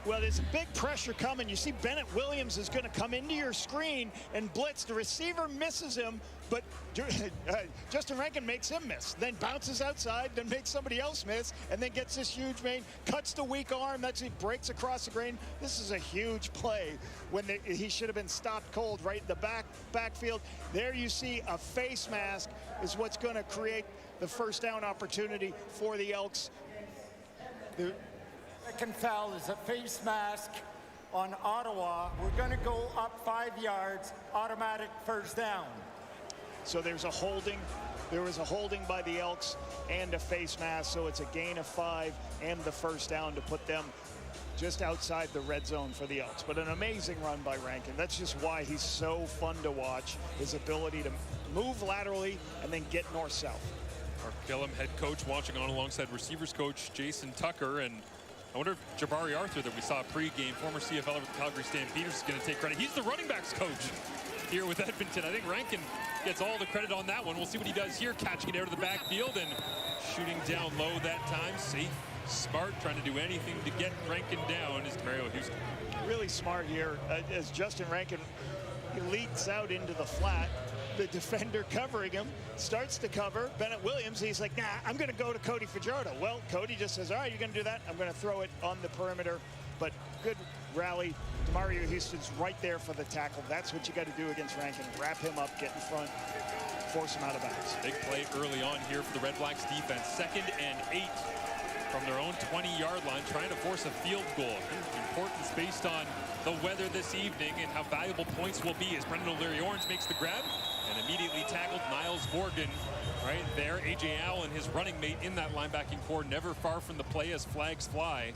Well, there's a big pressure coming. You see Bennett Williams is going to come into your screen and blitz. The receiver misses him, but Justin Rankin makes him miss. Then bounces outside, then makes somebody else miss, and then gets this huge main, cuts the weak arm, actually breaks across the grain. This is a huge play when he should have been stopped cold right in the backfield. There you see a face mask is what's going to create the first down opportunity for the Elks. The second foul is a face mask on Ottawa. We're going to go up 5 yards, automatic first down. So there's a holding. There was a holding by the Elks and a face mask, so it's a gain of 5 and the first down to put them just outside the red zone for the Elks. But an amazing run by Rankin. That's just why he's so fun to watch, his ability to move laterally and then get north-south. Mark Gillum, head coach, watching on alongside receivers coach Jason Tucker. And I wonder if Jabari Arthur, that we saw pre-game, former CFL of the Calgary Stampeders, is going to take credit. He's the running backs coach here with Edmonton. I think Rankin gets all the credit on that one. We'll see what he does here, catching it out of the backfield and shooting down low that time. Safe, smart, trying to do anything to get Rankin down is Mario Houston. Really smart here as Justin Rankin, he leaks out into the flat. The defender covering him starts to cover Bennett Williams. He's like, nah, I'm going to go to Cody Fajardo. Well, Cody just says, all right, you're going to do that. I'm going to throw it on the perimeter. But good rally. Mario Houston's right there for the tackle. That's what you got to do against Rankin. Wrap him up, get in front, force him out of bounds. Big play early on here for the Redblacks defense. 2nd and 8 from their own 20-yard line, trying to force a field goal. Importance based on the weather this evening and how valuable points will be as Brendan O'Leary-Orange makes the grab and immediately tackled Niles Morgan right there. A.J. Allen, his running mate in that linebacking core, never far from the play as flags fly.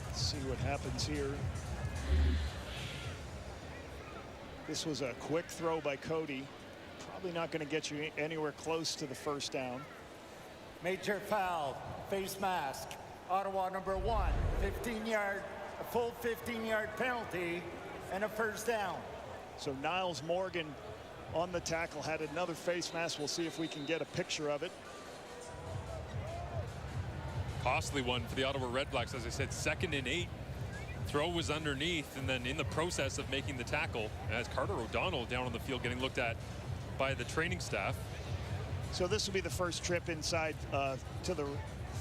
Let's see what happens here. This was a quick throw by Cody. Probably not going to get you anywhere close to the first down. Major foul, face mask. Ottawa number 1, 15-yard, a full 15-yard penalty and a first down. So Niles Morgan on the tackle had another face mask. We'll see if we can get a picture of it. Costly one for the Ottawa Redblacks. As I said, 2nd and 8. Throw was underneath, and then in the process of making the tackle, as Carter O'Donnell down on the field getting looked at by the training staff. So this will be the first trip inside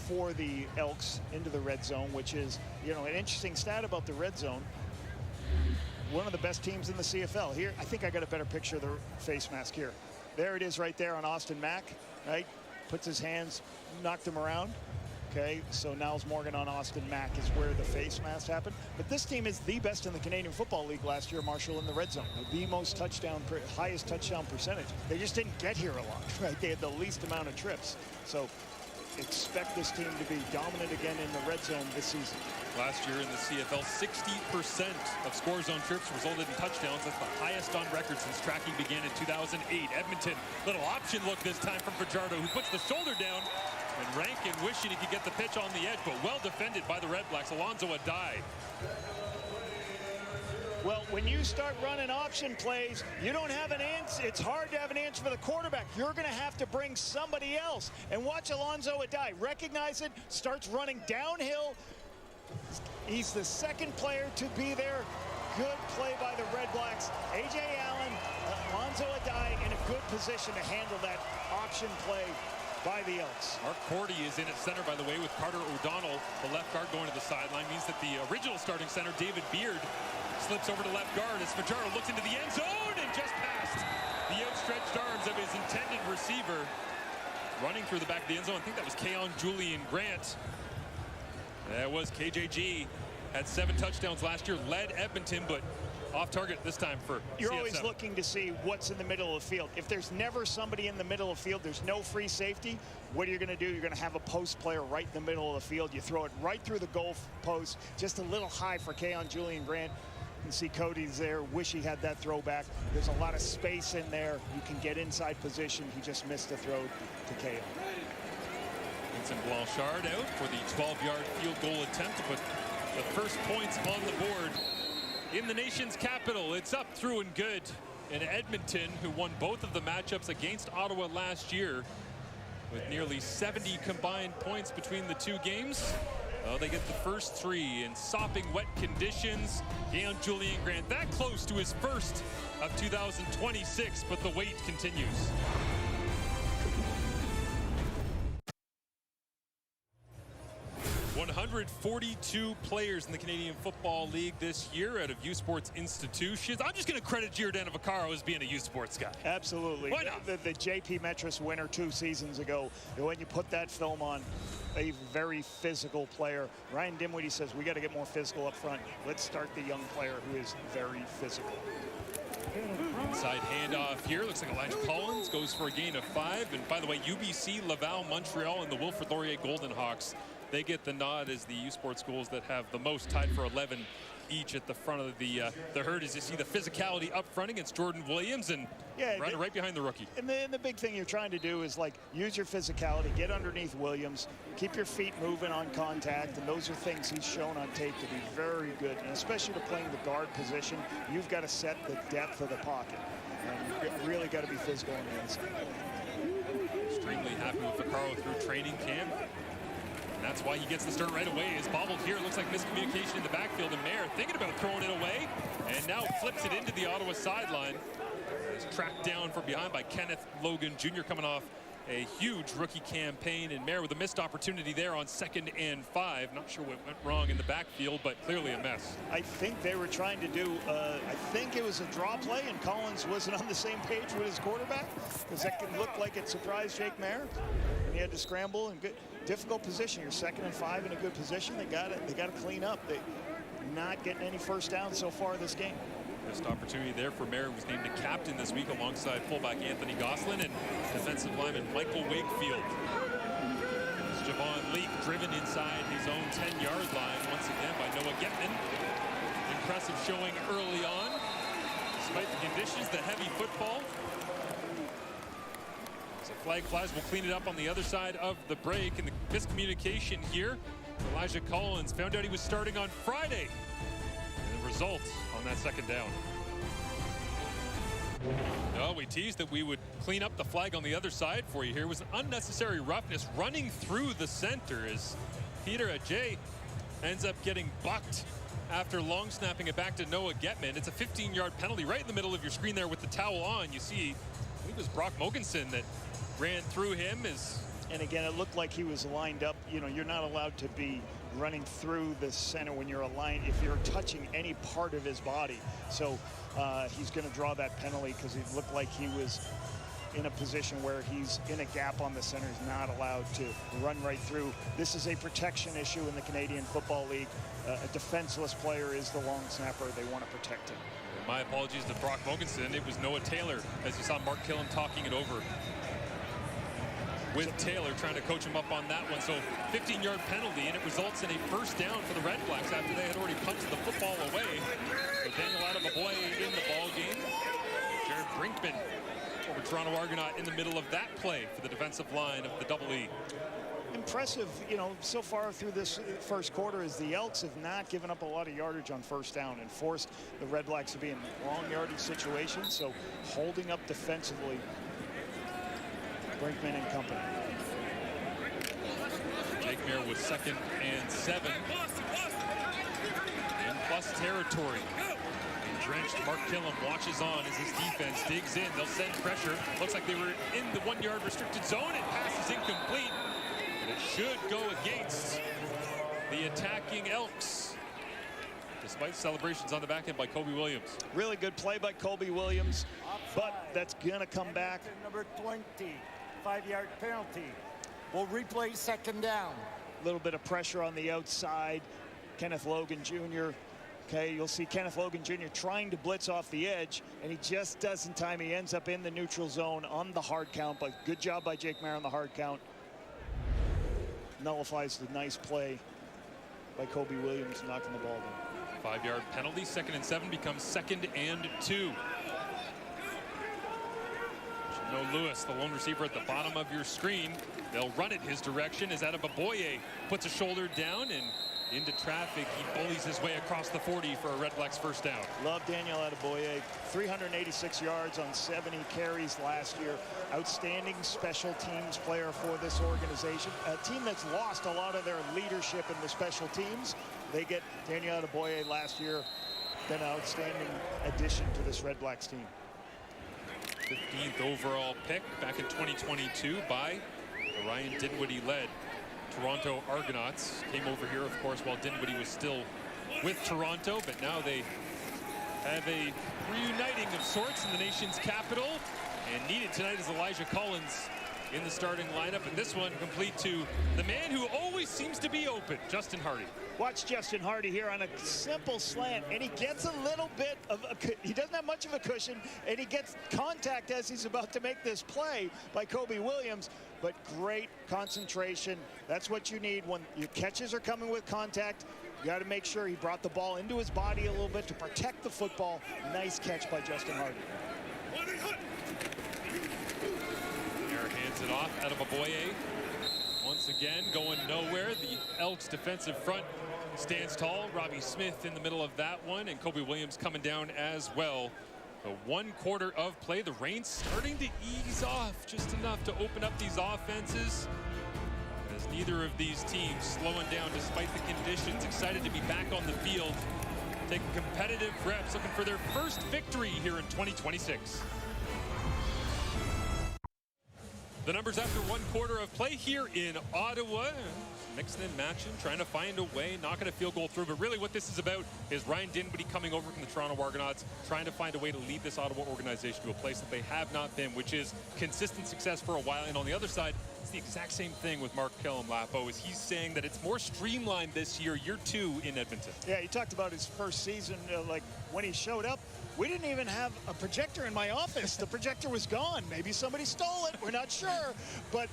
for the Elks into the red zone, which is, you know, an interesting stat about the red zone. One of the best teams in the CFL. Here, I think I got a better picture of the face mask here. There it is right there on Austin Mack, right? Puts his hands, knocked him around. Okay, so Niles Morgan on Austin Mack is where the face mask happened. But this team is the best in the Canadian Football League last year, Marshall, in the red zone. The most highest touchdown percentage. They just didn't get here a lot, right? They had the least amount of trips. So expect this team to be dominant again in the red zone this season. Last year in the CFL, 60% of score zone trips resulted in touchdowns. That's the highest on record since tracking began in 2008. Edmonton, little option look this time from Fajardo, who puts the shoulder down. And Rankin wishing he could get the pitch on the edge, but well defended by the Redblacks. Alonzo Adai. Well, when you start running option plays, you don't have an answer. It's hard to have an answer for the quarterback. You're going to have to bring somebody else. And watch Alonzo Adai. Recognize it, starts running downhill. He's the second player to be there. Good play by the Redblacks. A.J. Allen, Alonzo Adai in a good position to handle that option play by the Elks. Mark Cordy is in at center, by the way, with Carter O'Donnell, the left guard, going to the sideline. Means that the original starting center, David Beard, slips over to left guard as Fajardo looks into the end zone and just past the outstretched arms of his intended receiver. Running through the back of the end zone, I think that was Keon Julian Grant. That was KJG. Had 7 touchdowns last year, led Edmonton, but off target this time for You're CF7. Always looking to see what's in the middle of the field. If there's never somebody in the middle of the field, there's no free safety, what are you going to do? You're going to have a post player right in the middle of the field. You throw it right through the goal post, just a little high for Keon Julian Grant. You can see Cody's there. Wish he had that throw back. There's a lot of space in there. You can get inside position. He just missed the throw to Keon. Vincent Blanchard out for the 12-yard field goal attempt to put the first points on the board in the nation's capital. It's up, through and good. And Edmonton, who won both of the matchups against Ottawa last year, with nearly 70 combined points between the two games. Oh, they get the first 3 in sopping wet conditions. Gail Julian Grant that close to his first of 2026, but the wait continues. $142 players in the Canadian Football League this year out of U Sports institutions. I'm just going to credit Giordano Vaccaro as being a U Sports guy. Absolutely. Why not? The JP Metris winner 2 seasons ago, when you put that film on, a very physical player. Ryan Dimwitty says we got to get more physical up front. Let's start the young player who is very physical. Inside handoff here. Looks like Elijah Collins goes for a gain of 5. And by the way, UBC, Laval, Montreal, and the Wilfrid Laurier Golden Hawks, they get the nod as the U Sports schools that have the most, tied for 11 each at the front of the herd. As you see the physicality up front against Jordan Williams and right behind the rookie. And the big thing you're trying to do is like use your physicality, get underneath Williams, keep your feet moving on contact, and those are things he's shown on tape to be very good. And especially to playing the guard position, you've got to set the depth of the pocket. And you really got to be physical on the inside. Extremely happy with Vaccaro through training camp. And that's why he gets the start right away. Is bobbled here. It looks like miscommunication in the backfield. And Mayer thinking about throwing it away. And now flips it into the Ottawa sideline. Is tracked down from behind by Kenneth Logan Jr. coming off a huge rookie campaign. And Mayer with a missed opportunity there on 2nd and 5. Not sure what went wrong in the backfield, but clearly a mess. I think they were trying to do, I think it was a draw play, and Collins wasn't on the same page with his quarterback, because that could look like it surprised Jake Mayer. And he had to scramble and good. Difficult position. You're 2nd and 5 in a good position. They got to clean up. They not getting any first downs so far this game. Missed opportunity there for Mayer, was named a captain this week alongside fullback Anthony Gosselin and defensive lineman Michael Wakefield. As Javon Leake driven inside his own 10-yard line once again by Noah Getman. Impressive showing early on. Despite the conditions, the heavy football. Flag flies, will clean it up on the other side of the break. And the miscommunication here. Elijah Collins found out he was starting on Friday. And the result on that 2nd down. No, we teased that we would clean up the flag on the other side for you here. It was an unnecessary roughness running through the center as Peter Ajay ends up getting bucked after long snapping it back to Noah Getman. It's a 15-yard penalty right in the middle of your screen there with the towel on. You see, I think it was Brock Mogensen that ran through him. And again, it looked like he was lined up. You know, you're not allowed to be running through the center when you're aligned if you're touching any part of his body. So he's going to draw that penalty because it looked like he was in a position where he's in a gap on the center. He's not allowed to run right through. This is a protection issue in the Canadian Football League. A defenseless player is the long snapper. They want to protect him. My apologies to Brock Mogensen. It was Noah Taylor, as you saw Mark Killam talking it over with Taylor, trying to coach him up on that one. So 15-yard penalty, and it results in a first down for the Redblacks after they had already punted the football away. So Daniel Adeboboye in the ball game. Jared Brinkman, former Toronto Argonaut, in the middle of that play for the defensive line of the Double E. Impressive, you know, so far through this first quarter is the Elks have not given up a lot of yardage on first down and forced the Redblacks to be in long yardage situations. So holding up defensively, Brinkman and company. Jake Mayer with 2nd and 7. In plus territory. Drenched, Mark Killam watches on as his defense digs in. They'll send pressure. Looks like they were in the 1-yard restricted zone, and pass is incomplete. But it should go against the attacking Elks, despite celebrations on the back end by Kobe Williams. Really good play by Kobe Williams, but that's going to come back. Number 20, 5-yard penalty. We'll replay 2nd down. A little bit of pressure on the outside. Kenneth Logan Jr. Okay, you'll see Kenneth Logan Jr. trying to blitz off the edge, and he just doesn't time. He ends up in the neutral zone on the hard count, but good job by Jake Mayer on the hard count. Nullifies the nice play by Kobe Williams knocking the ball down. 5-yard penalty, 2nd and 7 becomes 2nd and 2. No Lewis, the lone receiver at the bottom of your screen. They'll run it his direction as Adeboboye puts a shoulder down, and into traffic. He bullies his way across the 40 for a Redblacks first down. Love Daniel Adeboye. 386 yards on 70 carries last year. Outstanding special teams player for this organization. A team that's lost a lot of their leadership in the special teams. They get Daniel Adeboye last year. Been an outstanding addition to this Redblacks team. 15th overall pick back in 2022 by the Ryan Dinwiddie-led Toronto Argonauts. Came over here, of course, while Dinwiddie was still with Toronto, but now they have a reuniting of sorts in the nation's capital. And needed tonight is Elijah Collins in the starting lineup, and this one complete to the man who always seems to be open, Justin Hardy. Watch Justin Hardy here on a simple slant, and he gets a little bit of he doesn't have much of a cushion, and he gets contact as he's about to make this play by Kobe Williams, but great concentration. That's what you need when your catches are coming with contact. You got to make sure he brought the ball into his body a little bit to protect the football. Nice catch by Justin Hardy. Hands it off. Adeboye once again going nowhere. The Elks defensive front stands tall. Robbie Smith in the middle of that one, and Kobe Williams coming down as well. The 1 quarter of play. The rain starting to ease off just enough to open up these offenses, as neither of these teams slowing down despite the conditions. Excited to be back on the field, taking competitive reps, looking for their first victory here in 2026. The numbers after 1 quarter of play here in Ottawa. Mixing and matching, trying to find a way, knocking a field goal through. But really what this is about is Ryan Dinwiddie coming over from the Toronto Argonauts, trying to find a way to lead this Ottawa organization to a place that they have not been, which is consistent success for a while. And on the other side, it's the exact same thing with Mark Lapo, is he's saying that it's more streamlined this year 2 in Edmonton. Yeah, he talked about his first season, like when he showed up. We didn't even have a projector in my office. The projector was gone. Maybe somebody stole it. We're not sure. But,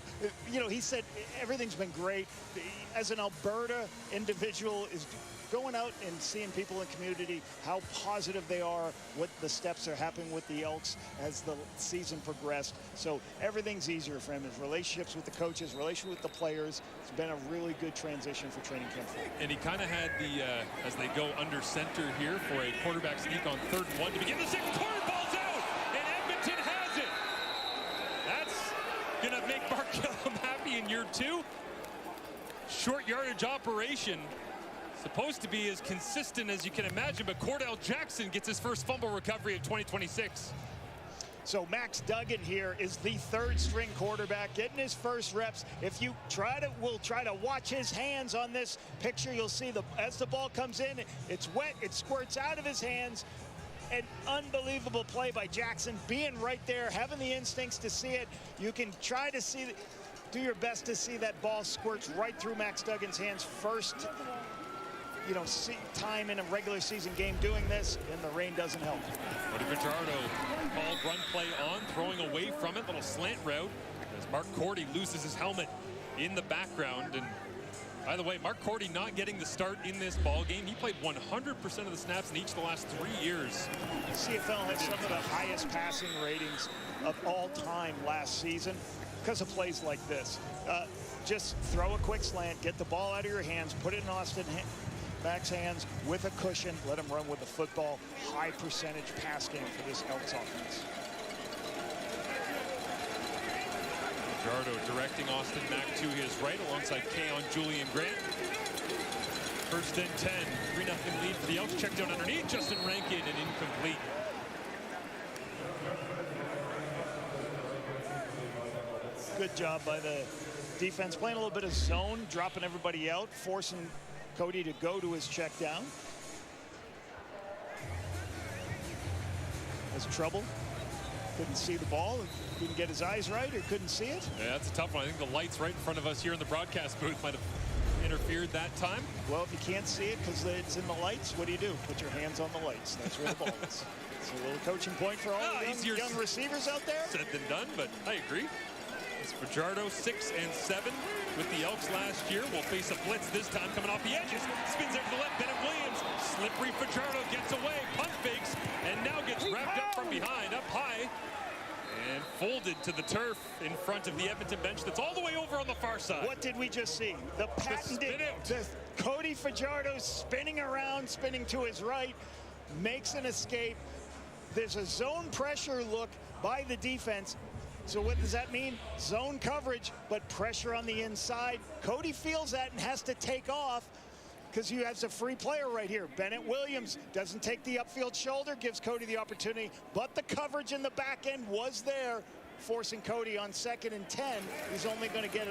you know, he said everything's been great. As an Alberta individual, is going out and seeing people in community, how positive they are, what the steps are happening with the Elks as the season progressed. So everything's easier for him. His relationships with the coaches, relationship with the players. It's been a really good transition for training camp. And he kind of had the, as they go under center here for a quarterback sneak on 3rd and 1 to begin the second quarter. Ball's out, and Edmonton has it. That's going to make Mark Kellum happy in year 2. Short yardage operation. Supposed to be as consistent as you can imagine, but Cordell Jackson gets his first fumble recovery of 2026. So Max Duggan here is the 3rd string quarterback, getting his first reps. If you we'll try to watch his hands on this picture. You'll see as the ball comes in, it's wet, it squirts out of his hands. An unbelievable play by Jackson, being right there, having the instincts to see it. You can try to do your best to see that ball squirts right through Max Duggan's hands. First, you know, time in a regular season game doing this, and the rain doesn't help. Cody Fajardo called run play on, throwing away from it, little slant route as Mark Cordy loses his helmet in the background. And by the way, Mark Cordy not getting the start in this ball game. He played 100% of the snaps in each of the last 3 years. CFL had some of the highest passing ratings of all time last season because of plays like this. Just throw a quick slant, get the ball out of your hands, put it in Austin Mack's hands with a cushion, let him run with the football. High percentage pass game for this Elks offense. Fajardo directing Austin Mack to his right alongside Keon Julian Grant. 1st and 10, 3-0 lead for the Elks. Check down underneath, Justin Rankin, and incomplete. Good job by the defense, playing a little bit of zone, dropping everybody out, forcing Cody to go to his check down. Has trouble. Couldn't see the ball. Couldn't get his eyes right, or couldn't see it. Yeah, that's a tough one. I think the lights right in front of us here in the broadcast booth might have interfered that time. Well, if you can't see it because it's in the lights, what do you do? Put your hands on the lights. That's where the ball is. It's a little coaching point for all the young receivers out there. Said than done, but I agree. It's Fajardo 6 and 7 with the Elks last year. Will face a blitz this time coming off the edges. Spins out to the left. Bennett Williams. Slippery Fajardo gets away. Pump fakes and now gets wrapped up from behind, up high, and folded to the turf in front of the Edmonton bench that's all the way over on the far side. What did we just see? The patented Cody Fajardo spinning around, spinning to his right, makes an escape. There's a zone pressure look by the defense. So what does that mean? Zone coverage, but pressure on the inside. Cody feels that and has to take off because he has a free player right here. Bennett Williams doesn't take the upfield shoulder, gives Cody the opportunity, but the coverage in the back end was there, forcing Cody on 2nd and 10. He's only going to get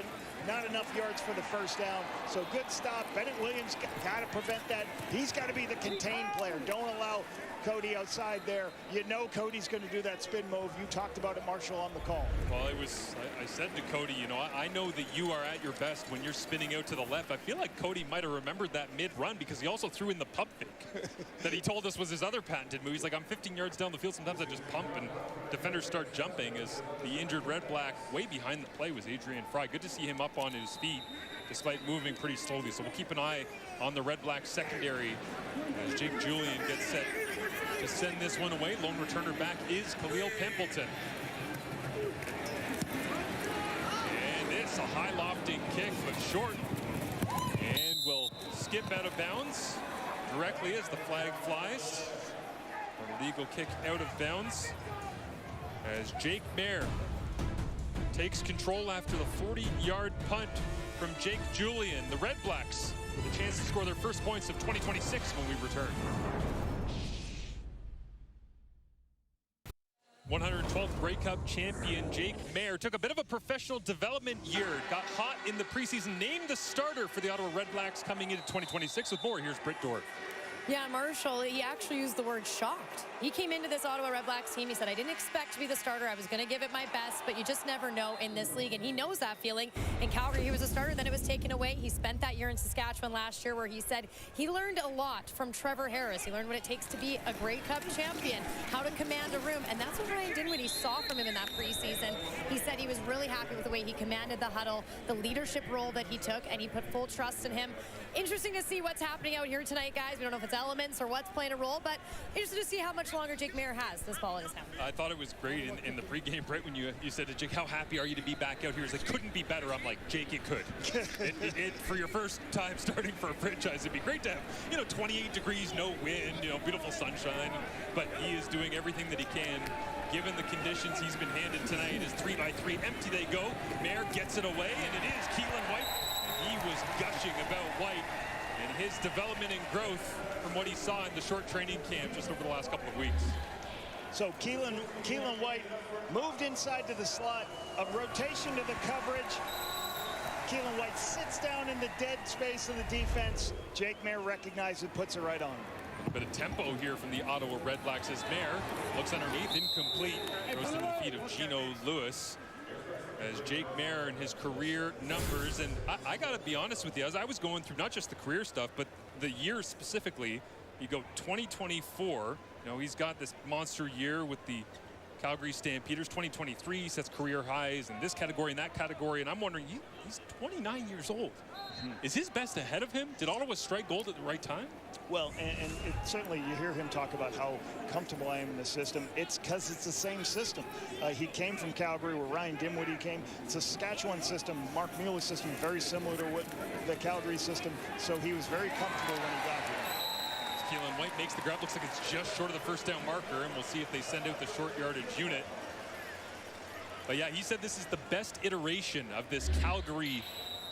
not enough yards for the first down. So good stop. Bennett Williams got to prevent that. He's got to be the contained player. Don't allow Cody outside there. You know Cody's going to do that spin move. You talked about it, Marshall, on the call. Well, I said to Cody, you know, I know that you are at your best when you're spinning out to the left. I feel like Cody might have remembered that mid-run because he also threw in the pump fake that he told us was his other patented move. He's like, I'm 15 yards down the field. Sometimes I just pump and defenders start jumping. As the injured Red Black way behind the play was Adrian Fry. Good to see him up on his feet despite moving pretty slowly. So we'll keep an eye on the Red Black secondary as Jake Julian gets set to send this one away. Lone returner back is Khalil Pimpleton. And it's a high lofting kick, but short. And will skip out of bounds directly as the flag flies. An illegal kick out of bounds as Jake Mayer takes control after the 40-yard punt from Jake Julian. The Red Blacks with a chance to score their first points of 2026 when we return. 112th Grey Cup champion Jake Mayer took a bit of a professional development year. Got hot in the preseason, named the starter for the Ottawa Redblacks coming into 2026. With more, here's Britt Dorff. Yeah, Marshall, he actually used the word shocked. He came into this Ottawa Redblacks team. He said, I didn't expect to be the starter. I was going to give it my best, but you just never know in this league. And he knows that feeling. In Calgary, he was a starter. Then it was taken away. He spent that year in Saskatchewan last year where he said he learned a lot from Trevor Harris. He learned what it takes to be a Grey Cup champion, how to command a room. And that's what Ryan Dinwiddie saw from him in that preseason. He said he was really happy with the way he commanded the huddle, the leadership role that he took, and he put full trust in him. Interesting to see what's happening out here tonight, guys. We don't know if it's elements or what's playing a role, but interested to see how much longer Jake Mayer has this ball in his hand. I thought it was great in the pregame, Brett, when you said to Jake, how happy are you to be back out here? He's like, couldn't be better. I'm like, Jake, it could. For your first time starting for a franchise, it'd be great to have, 28 degrees, no wind, beautiful sunshine. But he is doing everything that he can. Given the conditions he's been handed tonight, is 3-by-3 empty they go. Mayer gets it away, and it is Keelan White. And he was gushing about White and his development and growth from what he saw in the short training camp just over the last couple of weeks. So Keelan White moved inside to the slot, a rotation to the coverage. Keelan White sits down in the dead space of the defense. Jake Mayer recognizes it, puts it right on him. A little bit of tempo here from the Ottawa Redblacks as Mayer looks underneath, incomplete. Goes to the feet of Gino Lewis. As Jake Mayer and his career numbers, and I gotta be honest with you, as I was going through not just the career stuff, but the year specifically, you go 2024, he's got this monster year with the Calgary Stampeders. 2023 sets career highs in this category and that category, and I'm wondering, he's 29 years old. Is his best ahead of him? Did Ottawa strike gold at the right time? Well, and certainly you hear him talk about how comfortable I am in the system. It's because it's the same system. He came from Calgary where Ryan Dinwiddie came. It's a Saskatchewan system. Mark Mueller's system, very similar to what the Calgary system. So he was very comfortable when he got here. Keelan White makes the grab. Looks like it's just short of the first down marker, and we'll see if they send out the short yardage unit. But yeah, he said this is the best iteration of this Calgary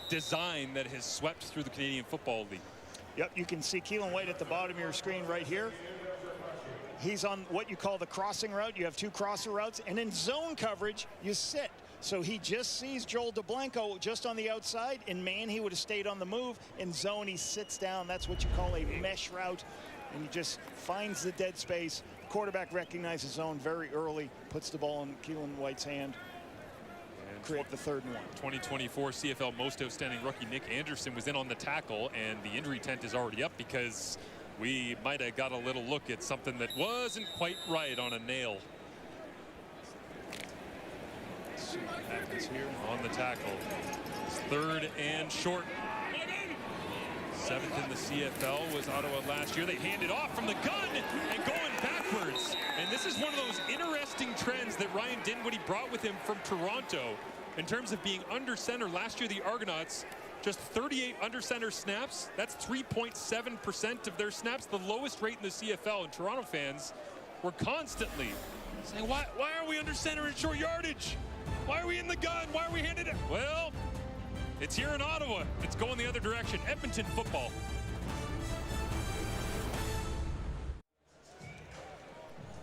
design that has swept through the Canadian Football League. Yep, you can see Keelan White at the bottom of your screen right here. He's on what you call the crossing route. You have two crosser routes, and in zone coverage, you sit. So he just sees Joel DeBlanco just on the outside. In man, he would have stayed on the move. In zone, he sits down. That's what you call a mesh route, and he just finds the dead space. Quarterback recognizes zone very early, puts the ball in Keelan White's hand. Create the 3rd and 1. 2024 CFL Most Outstanding rookie Nick Anderson was in on the tackle, and the injury tent is already up because we might have got a little look at something that wasn't quite right on a nail. Let's see what happens here on the tackle. It's 3rd and short. 7th in the CFL was Ottawa last year. They handed off from the gun and going backwards. And this is one of those interesting trends that Ryan Dinwiddie brought with him from Toronto in terms of being under center. Last year, the Argonauts just 38 under center snaps. That's 3.7% of their snaps, the lowest rate in the CFL. And Toronto fans were constantly saying, why are we under center in short yardage? Why are we in the gun? Why are we handed it? Well, it's here in Ottawa. It's going the other direction. Edmonton football.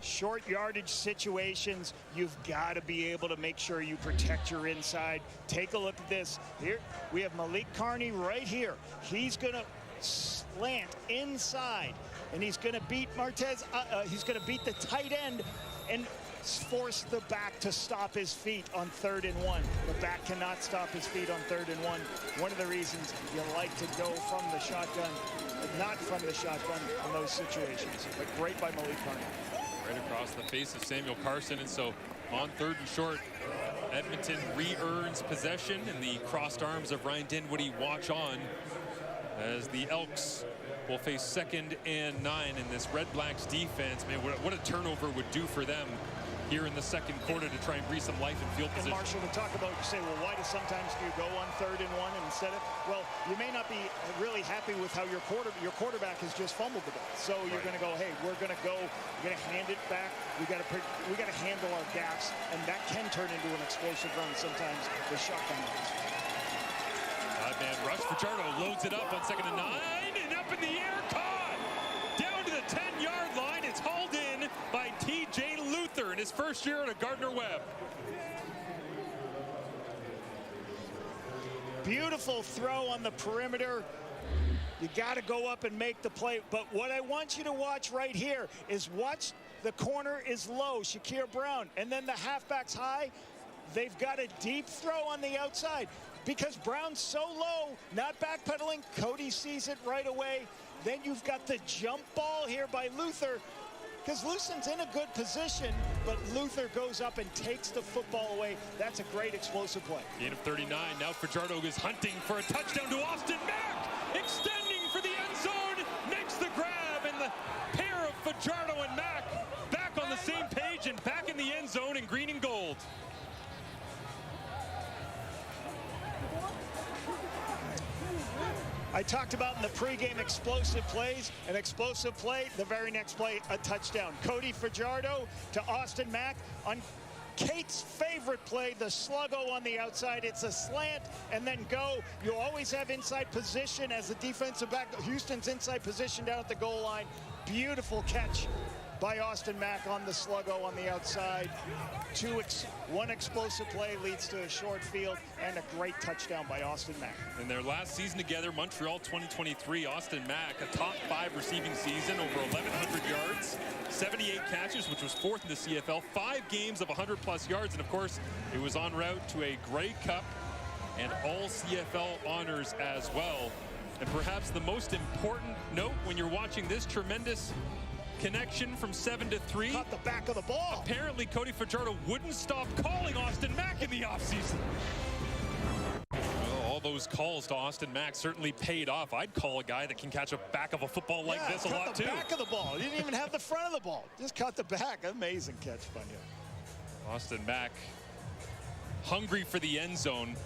Short yardage situations, you've got to be able to make sure you protect your inside. Take a look at this. Here we have Malik Carney right here. He's going to slant inside, and he's going to beat Martez. He's going to beat the tight end and force the back to stop his feet on 3rd and 1. The back cannot stop his feet on 3rd and 1. One of the reasons you like to go from the shotgun, not from the shotgun in those situations. But great by Malik Carney. Right across the face of Samuel Carson, and so on 3rd and short, Edmonton re-earns possession, and the crossed arms of Ryan Dinwiddie watch on as the Elks will face 2nd and 9 in this Redblacks defense. Man, what a turnover would do for them here in the 2nd quarter to try and breathe some life in field position. And Marshall, we talk about, you say, well, why do sometimes you go on 3rd and 1 and instead of, well, you may not be really happy with how your quarterback has just fumbled the ball. So you're going to go, hey, we're going to go, we're going to hand it back. We got to handle our gaps, and that can turn into an explosive run sometimes. The shotgun runs. Man rush. Fajardo loads it up on 2nd and 9, and up in the air, caught down to the 10-yard line. It's hauled in by T.J. Luther in his first year at a Gardner-Webb. Beautiful throw on the perimeter. You got to go up and make the play. But what I want you to watch right here is watch the corner is low, Shakir Brown, and then the halfback's high. They've got a deep throw on the outside. Because Brown's so low, not backpedaling, Cody sees it right away. Then you've got the jump ball here by Luther, because Lucent's in a good position, but Luther goes up and takes the football away. That's a great explosive play. Gain of 39. Now Fajardo is hunting for a touchdown to Austin Mack, extending for the end zone, makes the grab, and the pair of Fajardo and Mack back on the same page and back in the end zone in green and gold. I talked about in the pregame explosive plays, an explosive play, the very next play, a touchdown. Cody Fajardo to Austin Mack on Kate's favorite play, the sluggo on the outside. It's a slant and then go. You always have inside position as a defensive back. Houston's inside position down at the goal line. Beautiful catch by Austin Mack on the sluggo on the outside. One explosive play leads to a short field and a great touchdown by Austin Mack. In their last season together, Montreal 2023, Austin Mack, a top 5 receiving season, over 1,100 yards, 78 catches, which was 4th in the CFL, 5 games of 100-plus yards, and of course, it was en route to a Grey Cup and all CFL honors as well. And perhaps the most important note when you're watching this tremendous connection from 7 to 3. Caught the back of the ball. Apparently, Cody Fajardo wouldn't stop calling Austin Mack in the offseason. Well, all those calls to Austin Mack certainly paid off. I'd call a guy that can catch a back of a football like this a lot, too. Caught the back of the ball. He didn't even have the front of the ball. Just caught the back. Amazing catch by him. Austin Mack hungry for the end zone.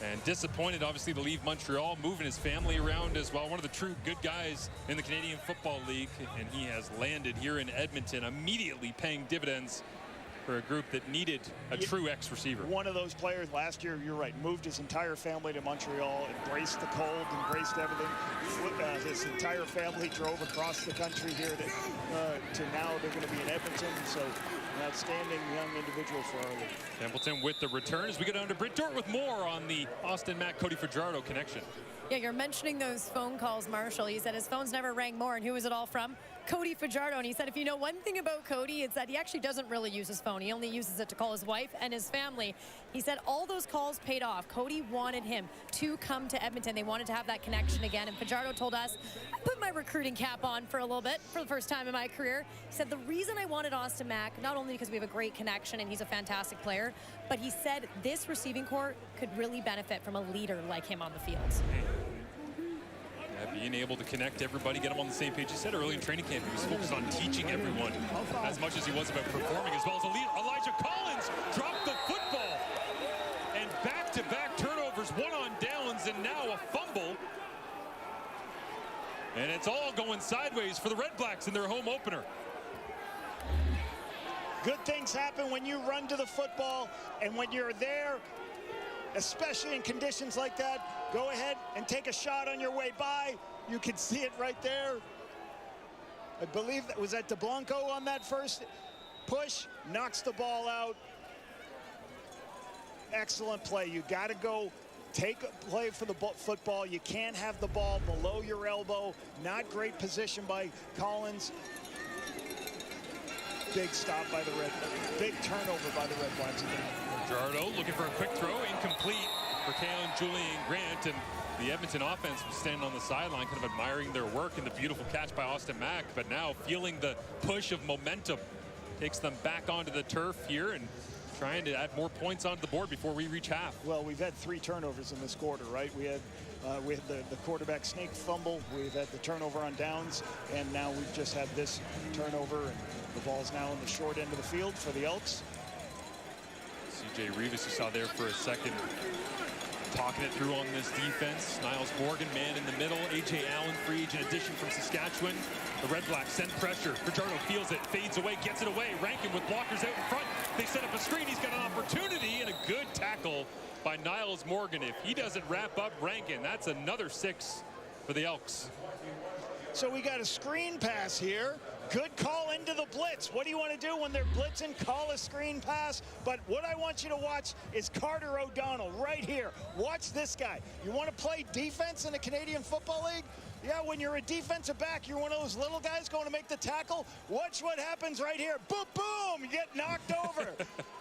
And disappointed, obviously, to leave Montreal, moving his family around as well. One of the true good guys in the Canadian Football League, and he has landed here in Edmonton, immediately paying dividends for a group that needed a true X-receiver. One of those players last year, you're right, moved his entire family to Montreal, embraced the cold, embraced everything. His entire family drove across the country here to now they're going to be in Edmonton. So an outstanding young individual for our league. Templeton with the return as we go down to Britt Dort with more on the Austin Mack Cody Fajardo connection. Yeah, you're mentioning those phone calls, Marshall. He said his phones never rang more, and who was it all from? Cody Fajardo. And he said if you know one thing about Cody, it's that he actually doesn't really use his phone. He only uses it to call his wife and his family. He said all those calls paid off. Cody wanted him to come to Edmonton. They wanted to have that connection again. And Fajardo told us, I put my recruiting cap on for a little bit for the first time in my career. He said the reason I wanted Austin Mack, not only because we have a great connection and he's a fantastic player, but he said this receiving corps could really benefit from a leader like him on the field. Being able to connect everybody, get them on the same page. He said early in training camp he was focused on teaching everyone as much as he was about performing, as well as Elijah Collins dropped the football. And back-to-back turnovers, one on downs, and now a it's all going sideways for the Redblacks in their home opener. Good things happen when you run to the football, and when you're there, especially in conditions like that, go ahead and take a shot on your way by. You can see it right there. I believe that was at DeBlanco on that first push, knocks the ball out. Excellent play. You got to go take a play for the football. You can't have the ball below your elbow. Not great position by Collins. Big stop by the big turnover by the Redblacks again. Fajardo looking for a quick throw, incomplete for Kale Julian Grant, and the Edmonton offense was standing on the sideline kind of admiring their work and the beautiful catch by Austin Mack, but now feeling the push of momentum. Takes them back onto the turf here and trying to add more points onto the board before we reach half. Well, we've had 3 turnovers in this quarter, right? We had the quarterback sneak fumble, we've had the turnover on downs, and now we've just had this turnover, and the ball's now in the short end of the field for the Elks. CJ Rivas, you saw there for a second, talking it through on this defense. Niles Morgan, man in the middle. A.J. Allen, free agent addition from Saskatchewan. The Redblacks send pressure. Fajardo feels it, fades away, gets it away. Rankin with blockers out in front. They set up a screen. He's got an opportunity and a good tackle by Niles Morgan. If he doesn't wrap up Rankin, that's another 6 for the Elks. So we got a screen pass here. Good call into the blitz. What do you want to do when they're blitzing? Call a screen pass. But what I want you to watch is Carter O'Donnell right here. Watch this guy. You want to play defense in the Canadian Football League? Yeah, when you're a defensive back, you're one of those little guys going to make the tackle. Watch what happens right here. Boom, boom, you get knocked over.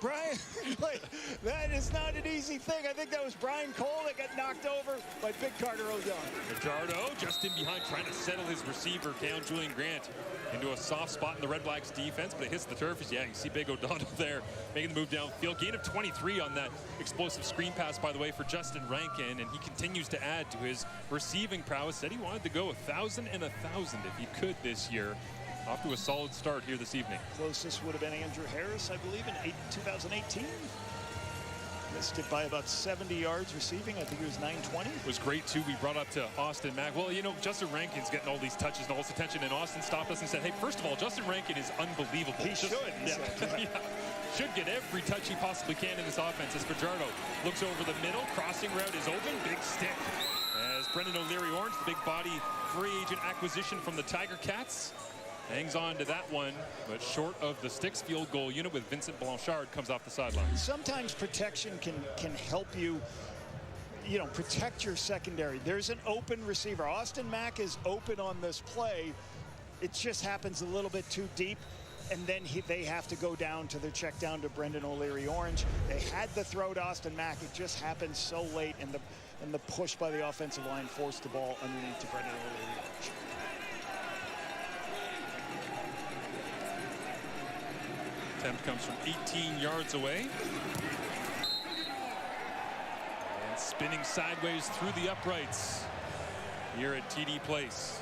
Brian, like, that is not an easy thing. I think that was Brian Cole that got knocked over by big Carter O'Donnell. Fajardo just in behind, trying to settle his receiver, Kale Julian Grant, into a soft spot in the Redblacks defense, but it hits the turf. Yeah, you see big O'Donnell there making the move downfield. Gain of 23 on that explosive screen pass, by the way, for Justin Rankin, and he continues to add to his receiving prowess. Said he wanted to go 1,000 and 1,000 if he could this year. Off to a solid start here this evening. Closest would have been Andrew Harris, I believe, in 2018. Missed it by about 70 yards receiving. I think it was 920. It was great, too. We brought up to Austin Mack. Well, you know, Justin Rankin's getting all these touches and all this attention, and Austin stopped us and said, hey, first of all, Justin Rankin is unbelievable. He should. Yeah. Yeah. Should get every touch he possibly can in this offense. As Fajardo looks over the middle, crossing route is open, big stick. As Brendan O'Leary-Orange, the big body free agent acquisition from the Tiger Cats, hangs on to that one, but short of the Sticks field goal unit with Vincent Blanchard comes off the sideline. Sometimes protection can help you, you know, protect your secondary. There's an open receiver. Austin Mack is open on this play. It just happens a little bit too deep, and then they have to go down to their check down to Brendan O'Leary-Orange. They had the throw to Austin Mack. It just happened so late, and the push by the offensive line forced the ball underneath to Brendan O'Leary-Orange. Attempt comes from 18 yards away. And spinning sideways through the uprights here at TD Place.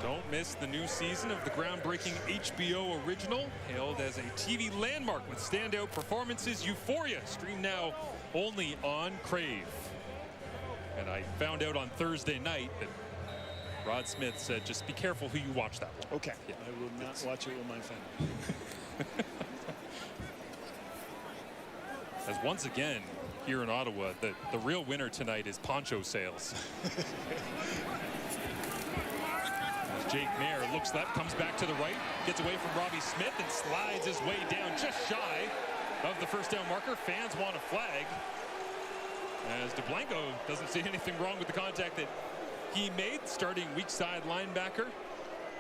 Don't miss the new season of the groundbreaking HBO original, hailed as a TV landmark with standout performances. Euphoria, streamed now only on Crave. And I found out on Thursday night that Rod Smith said, just be careful who you watch that one. Okay. Yeah. I will not watch it with my family. As once again, here in Ottawa, the real winner tonight is poncho sales. As Jake Mayer looks left, comes back to the right, gets away from Robbie Smith and slides his way down just shy of the first down marker. Fans want a flag, as DeBlanco doesn't see anything wrong with the contact that he made, starting weak side linebacker.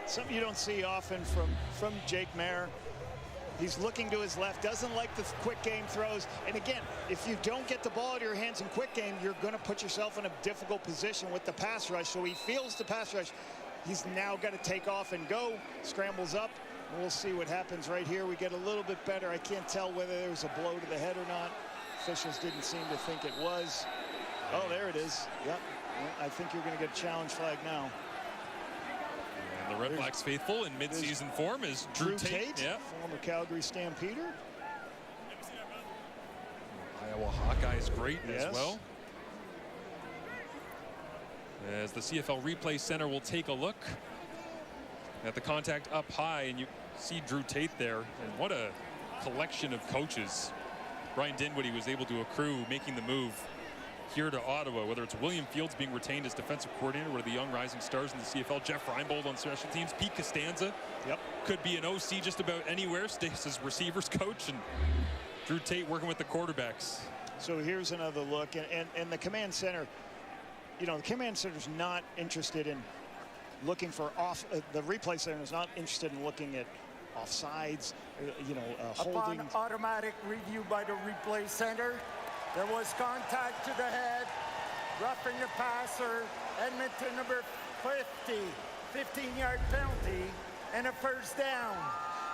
Something you don't see often from Jake Mayer. He's looking to his left, doesn't like the quick game throws. And again, if you don't get the ball out of your hands in quick game, you're going to put yourself in a difficult position with the pass rush. So he feels the pass rush. He's now got to take off and go. Scrambles up. We'll see what happens right here. We get a little bit better. I can't tell whether there was a blow to the head or not. Officials didn't seem to think it was. Oh, there it is. Yep. I think you're going to get a challenge flag now. And the Redblacks faithful in mid-season form is Drew Tate. Yeah. Former Calgary Stampeder. Ottawa Hawkeyes great as well. As the CFL Replay Center will take a look at the contact up high, and you see Drew Tate there. And what a collection of coaches Brian Dinwiddie was able to accrue making the move here to Ottawa, whether it's William Fields being retained as defensive coordinator, one of the young rising stars in the CFL, Jeff Reinbold on special teams, Pete Costanza could be an OC just about anywhere, stays as receivers coach, and Drew Tate working with the quarterbacks. So here's another look, and the command center, you know, the command center is not interested in looking for the replay center is not interested in looking at offsides, you know, holding. Upon automatic review by the replay center, there was contact to the head, roughing the passer, Edmonton number 50, 15-yard penalty, and a first down.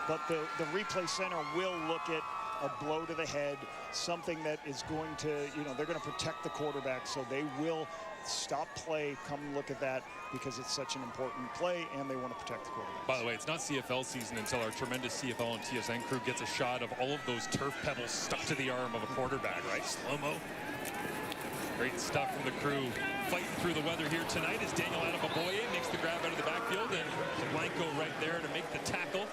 But the replay center will look at a blow to the head, something that is going to, you know, they're going to protect the quarterback, so they will stop play, come look at that, because it's such an important play, and they want to protect the quarterback. By the way, it's not CFL season until our tremendous CFL and TSN crew gets a shot of all of those turf pebbles stuck to the arm of a quarterback, right? Slow-mo. Great stuff from the crew. Fighting through the weather here tonight as Daniel Adebaboye makes the grab out of the backfield, and Blanco right there to make the tackle.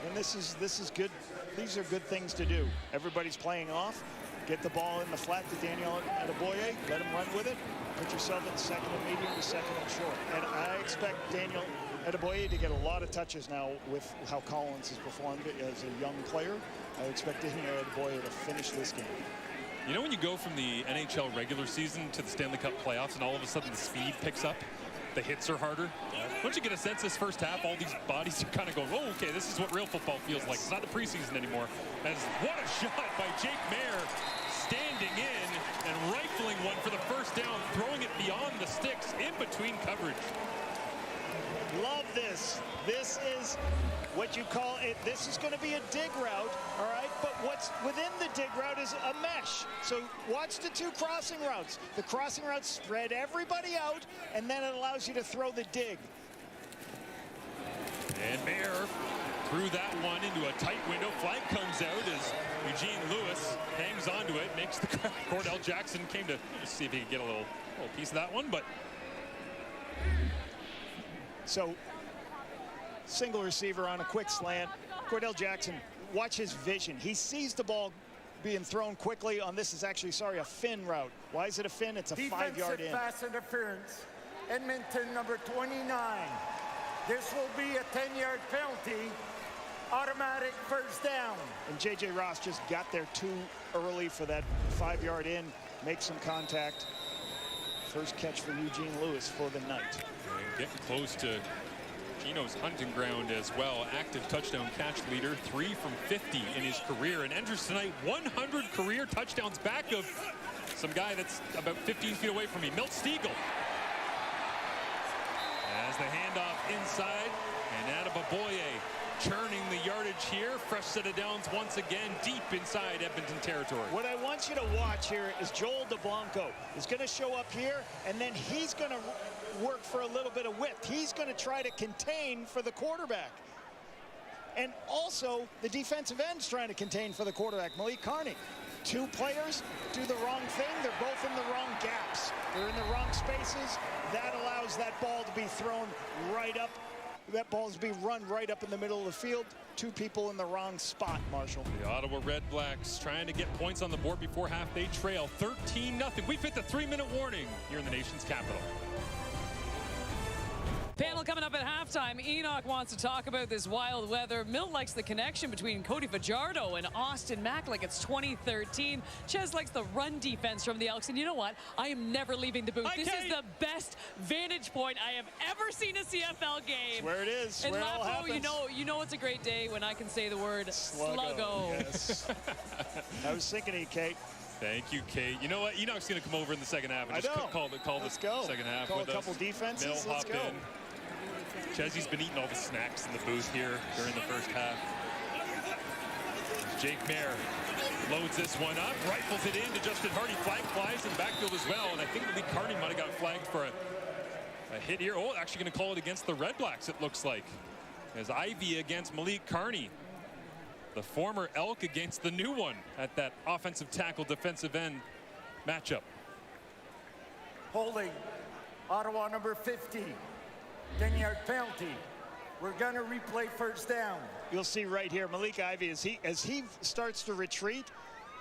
And this is good. These are good things to do. Everybody's playing off. Get the ball in the flat to Daniel Adebaboye. Let him run with it. Put yourself in second and medium to second and short. And I expect Daniel Adebaboye to get a lot of touches now with how Collins has performed as a young player. I expect Daniel Adebaboye to finish this game. You know, when you go from the NHL regular season to the Stanley Cup playoffs and all of a sudden the speed picks up, the hits are harder. Don't you get a sense this first half, all these bodies are kind of going, oh, okay, this is what real football feels like. It's not the preseason anymore. As what a shot by Jake Mayer, standing in and rifling one for the first down, throwing it beyond the sticks in between coverage. Love this. This is what you call it. This is going to be a dig route, all right? But what's within the dig route is a mesh. So watch the two crossing routes. The crossing routes spread everybody out, and then it allows you to throw the dig. And Mayer threw that one into a tight window. Flag comes out as Eugene Lewis hangs onto it, makes the grab. Cordell Jackson came to see if he could get a little piece of that one, but. So, single receiver on a quick slant. Cordell Jackson, watch his vision. He sees the ball being thrown quickly on this is actually, a fin route. Why is it a fin? It's a 5-yard in. Defensive pass interference. Edmonton number 29. This will be a 10-yard penalty. Automatic first down. And J.J. Ross just got there too early for that 5-yard in. Make some contact. First catch for Eugene Lewis for the night. And getting close to Gino's hunting ground as well. Active touchdown catch leader, 3 from 50 in his career, and enters tonight 100 career touchdowns, back of some guy that's about 15 feet away from me, Milt Stegall. As the handoff inside, and Adebaboye churning the yardage here. Fresh set of downs once again, deep inside Edmonton territory. What I want you to watch here is Joel DeBlanco is going to show up here, and then he's going to work for a little bit of width. He's going to try to contain for the quarterback. And also, the defensive end's trying to contain for the quarterback, Malik Carney. Two players do the wrong thing. They're both in the wrong gaps. They're in the wrong spaces. That allows that ball to be thrown right up. That ball's be run right up in the middle of the field. Two people in the wrong spot, Marshall. The Ottawa Redblacks trying to get points on the board before half. They trail 13-0. We've hit the 3-minute warning here in the nation's capital. Panel coming up at halftime. Enoch wants to talk about this wild weather. Milt likes the connection between Cody Fajardo and Austin Mack like it's 2013. Ches likes the run defense from the Elks. And you know what? I am never leaving the booth. This is the best vantage point I have ever seen a CFL game. That's where it is. And where it all Lapo, happens. you know it's a great day when I can say the word sluggo. Yes. I was thinking of you, Kate. Thank you, Kate. You know what? Enoch's going to come over in the second half and just call the second half. Call with a couple us. defenses. They'll Let's hop go. in. Chesy's been eating all the snacks in the booth here during the first half. Jake Mayer loads this one up, rifles it in to Justin Hardy. Flag flies in the backfield as well, and I think Malik Carney might have got flagged for a hit here. Oh, actually going to call it against the Redblacks, it looks like. As Ivy against Malik Carney. The former Elk against the new one at that offensive tackle defensive end matchup. Holding, Ottawa number 50, 10-yard penalty. We're gonna replay first down. You'll see right here, Malik Ivy, as he starts to retreat,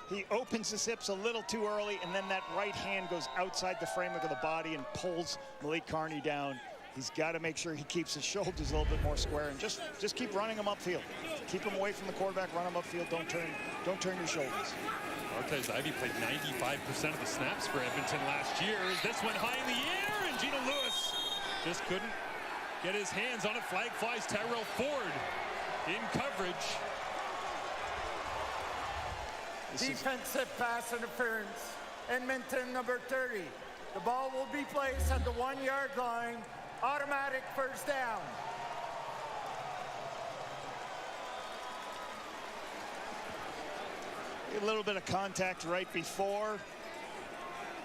he opens his hips a little too early, and then that right hand goes outside the framework of the body and pulls Malik Carney down. He's got to make sure he keeps his shoulders a little bit more square and just keep running him upfield. Keep him away from the quarterback, run him upfield, don't turn your shoulders. Marquez Ivy played 95% of the snaps for Edmonton last year. This went high in the air, and Gino Lewis just couldn't get his hands on it. Flag flies. Tyrell Ford in coverage. Defensive pass interference. Edmonton number 30. The ball will be placed at the 1-yard line. Automatic first down. A little bit of contact right before.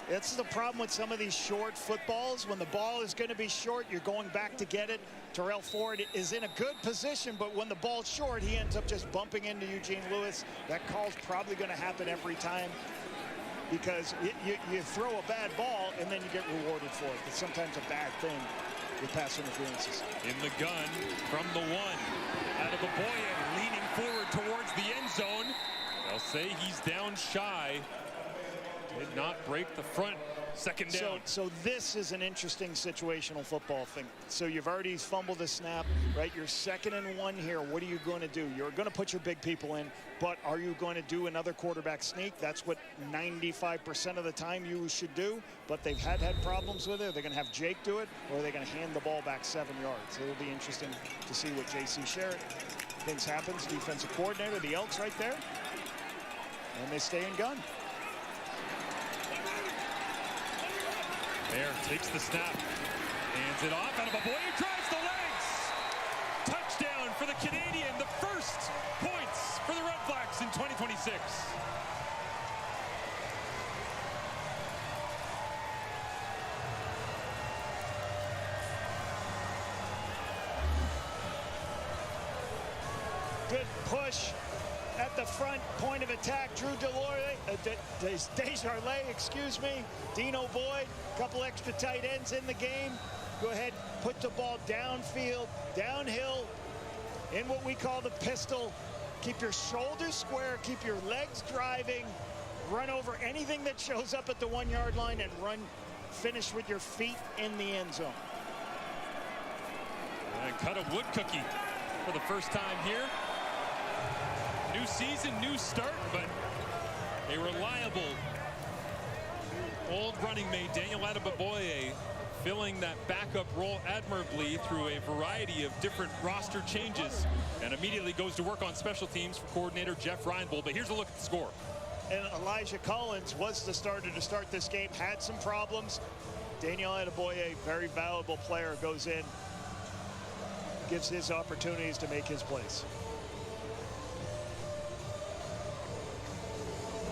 That's the problem with some of these short footballs. When the ball is going to be short, you're going back to get it. Terrell Ford is in a good position, but when the ball's short, he ends up just bumping into Eugene Lewis. That call's probably going to happen every time, because you throw a bad ball and then you get rewarded for it. It's sometimes a bad thing with pass interferences. In the gun from the one. Adeboboye leaning forward towards the end zone. They'll say he's down shy. Did not break the front. Second down. So this is an interesting situational football thing. So you've already fumbled a snap, right? You're 2nd and 1 here. What are you going to do? You're going to put your big people in, but are you going to do another quarterback sneak? That's what 95% of the time you should do, but they've had problems with it. They're going to have Jake do it, or are they going to hand the ball back 7 yards? It'll be interesting to see what J.C. Sherritt thinks happens. Defensive coordinator, the Elks right there. And they stay in gun. Bear takes the snap, hands it off, Adeboboye drives the legs. Touchdown for the Canadian, the first points for the Redblacks in 2026. Good push at the front, point of attack. Drew Desjardins, excuse me. Dino Boyd, a couple extra tight ends in the game. Go ahead, put the ball downfield, downhill, in what we call the pistol. Keep your shoulders square, keep your legs driving, run over anything that shows up at the 1-yard line, and finish with your feet in the end zone. And cut a wood cookie for the first time here. New season, new start, but a reliable old running mate, Daniel Adeboboye, filling that backup role admirably through a variety of different roster changes, and immediately goes to work on special teams for coordinator Jeff Reinbold. But here's a look at the score. And Elijah Collins was the starter to start this game, had some problems. Daniel Adeboboye, very valuable player, goes in, gives his opportunities to make his plays.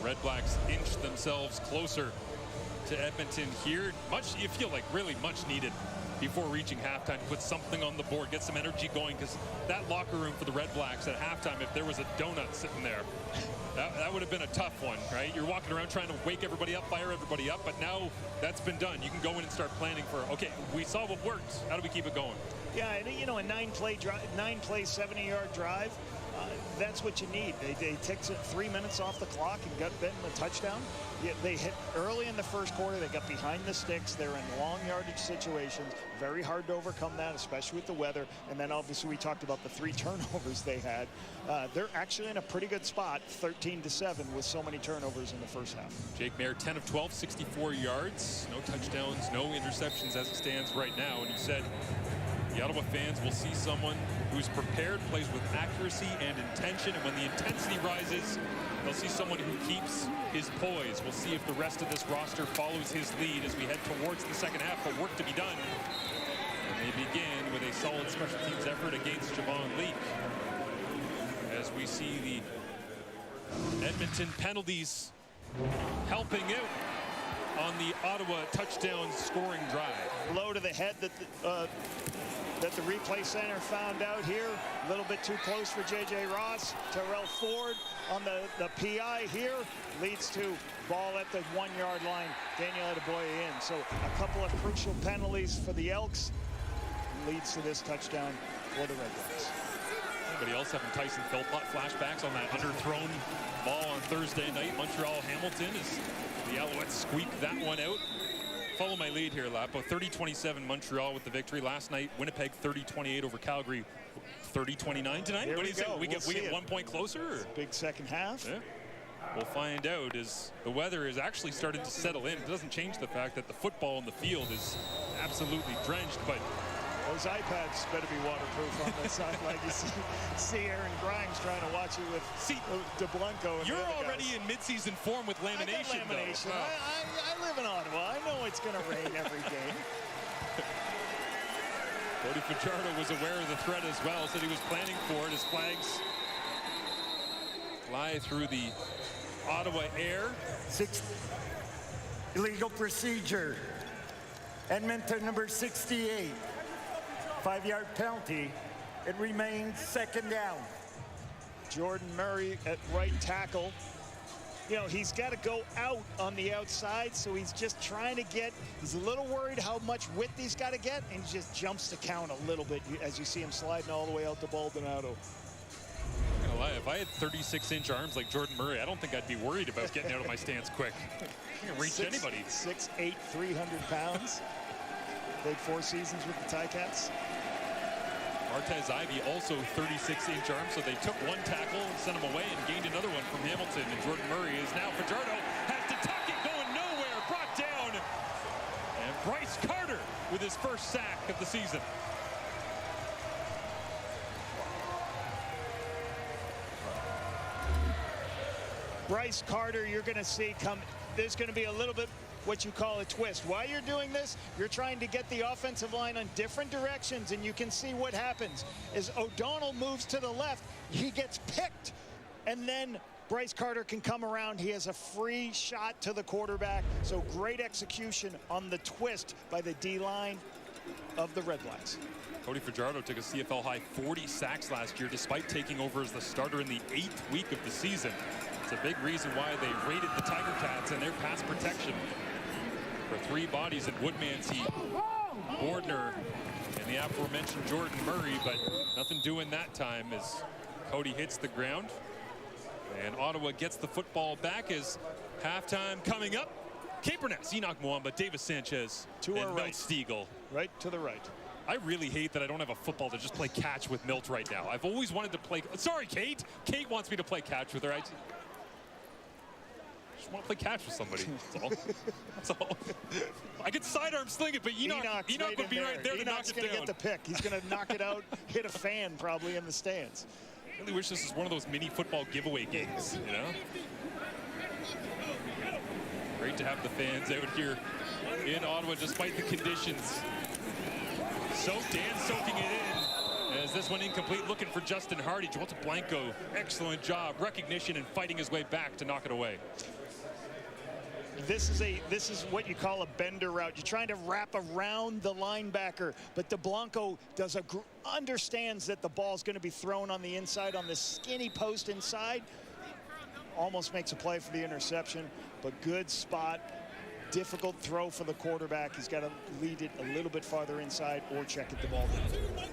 Redblacks inch themselves closer to Edmonton here. You feel like really much needed before reaching halftime. Put something on the board, get some energy going, because that locker room for the Redblacks at halftime, if there was a donut sitting there, that would have been a tough one, right? You're walking around trying to wake everybody up, fire everybody up, but now that's been done. You can go in and start planning for, okay, we saw what worked. How do we keep it going? Yeah, and a 9-play, 70-yard drive. That's what you need. They took 3 minutes off the clock and got them a touchdown. Yeah, they hit early in the first quarter. They got behind the sticks. They're in long yardage situations. Very hard to overcome that, especially with the weather. And then obviously we talked about the 3 turnovers they had. They're actually in a pretty good spot, 13-7, with so many turnovers in the first half. Jake Mayer, 10 of 12, 64 yards, no touchdowns, no interceptions as it stands right now. And he said the Ottawa fans will see someone who's prepared, plays with accuracy and intention, and when the intensity rises, they'll see someone who keeps his poise. We'll see if the rest of this roster follows his lead as we head towards the second half, but work to be done. And they begin with a solid special teams effort against Javon Leake, as we see the Edmonton penalties helping out on the Ottawa touchdown scoring drive. Low go to the head that the replay center found out here. A little bit too close for J.J. Ross. Terrell Ford on the PI here leads to ball at the 1-yard line. Daniel Adeboye in. So a couple of crucial penalties for the Elks leads to this touchdown for the Redblacks. Anybody else having Tyson Philpott flashbacks on that underthrown ball on Thursday night? Montreal-Hamilton as the Alouettes squeak that one out. Follow my lead here, Lapo. 30-27 Montreal with the victory. Last night, Winnipeg 30-28 over Calgary. 30-29 tonight? Here What do you think? We get 1 point closer? Or? Big second half. Yeah. We'll find out as the weather is actually starting to settle in. It doesn't change the fact that the football on the field is absolutely drenched, but those iPads better be waterproof on the sideline. You see Aaron Grimes trying to watch you with DeBlanco. You're already in midseason form with lamination. I got lamination. I live in Ottawa. I know it's going to rain every game. Cody Fajardo was aware of the threat as well, said he was planning for it as flags fly through the Ottawa air. 6 illegal procedure. Edmonton number 68. 5-yard penalty. It remains second down. Jordan Murray at right tackle. You know, he's got to go out on the outside, so he's just trying to get, he's a little worried how much width he's got to get, and he just jumps the count a little bit as you see him sliding all the way out to Baldonado. I'm gonna lie, if I had 36-inch arms like Jordan Murray, I don't think I'd be worried about getting out of my stance quick. I can reach anybody. 6'8", 300 pounds. Played 4 seasons with the Ticats. Martez Ivey also 36-inch arms, so they took one tackle and sent him away and gained another one from Hamilton. And Jordan Murray is now, Fajardo has to tuck it, going nowhere, brought down. And Bryce Carter with his first sack of the season. Bryce Carter, you're going to see there's going to be a little bit what you call a twist. While you're doing this, you're trying to get the offensive line on different directions, and you can see what happens. As O'Donnell moves to the left, he gets picked, and then Bryce Carter can come around. He has a free shot to the quarterback, so great execution on the twist by the D-line of the Redblacks. Cody Fajardo took a CFL high 40 sacks last year, despite taking over as the starter in the 8th week of the season. It's a big reason why they raided the Tiger Cats and their pass protection for 3 bodies at Woodmansey, Bordner, and the aforementioned Jordan Murray, but nothing doing that time as Cody hits the ground. And Ottawa gets the football back as halftime coming up. Caperness, Enoch Mwamba, Davis Sanchez, to and our Milt right. Stiegel. Right to the right. I really hate that I don't have a football to just play catch with Milt right now. I've always wanted to play. Sorry, Kate. Kate wants me to play catch with her. I just want to play catch with somebody. That's all. That's all. I could sidearm sling it, but Enoch would be right there to knock it down. Enoch's going to get the pick. He's going to knock it out, hit a fan probably in the stands. I really wish this was one of those mini football giveaway games, you know? Great to have the fans out here in Ottawa despite the conditions. Soaked and soaking it in as this one incomplete, looking for Justin Hardy. Jolta Blanco, excellent job, recognition, and fighting his way back to knock it away. This is what you call a bender route. You're trying to wrap around the linebacker, but DeBlanco understands that the ball's going to be thrown on the inside, on the skinny post inside. Almost makes a play for the interception, but good spot. Difficult throw for the quarterback. He's got to lead it a little bit farther inside or check it the ball down.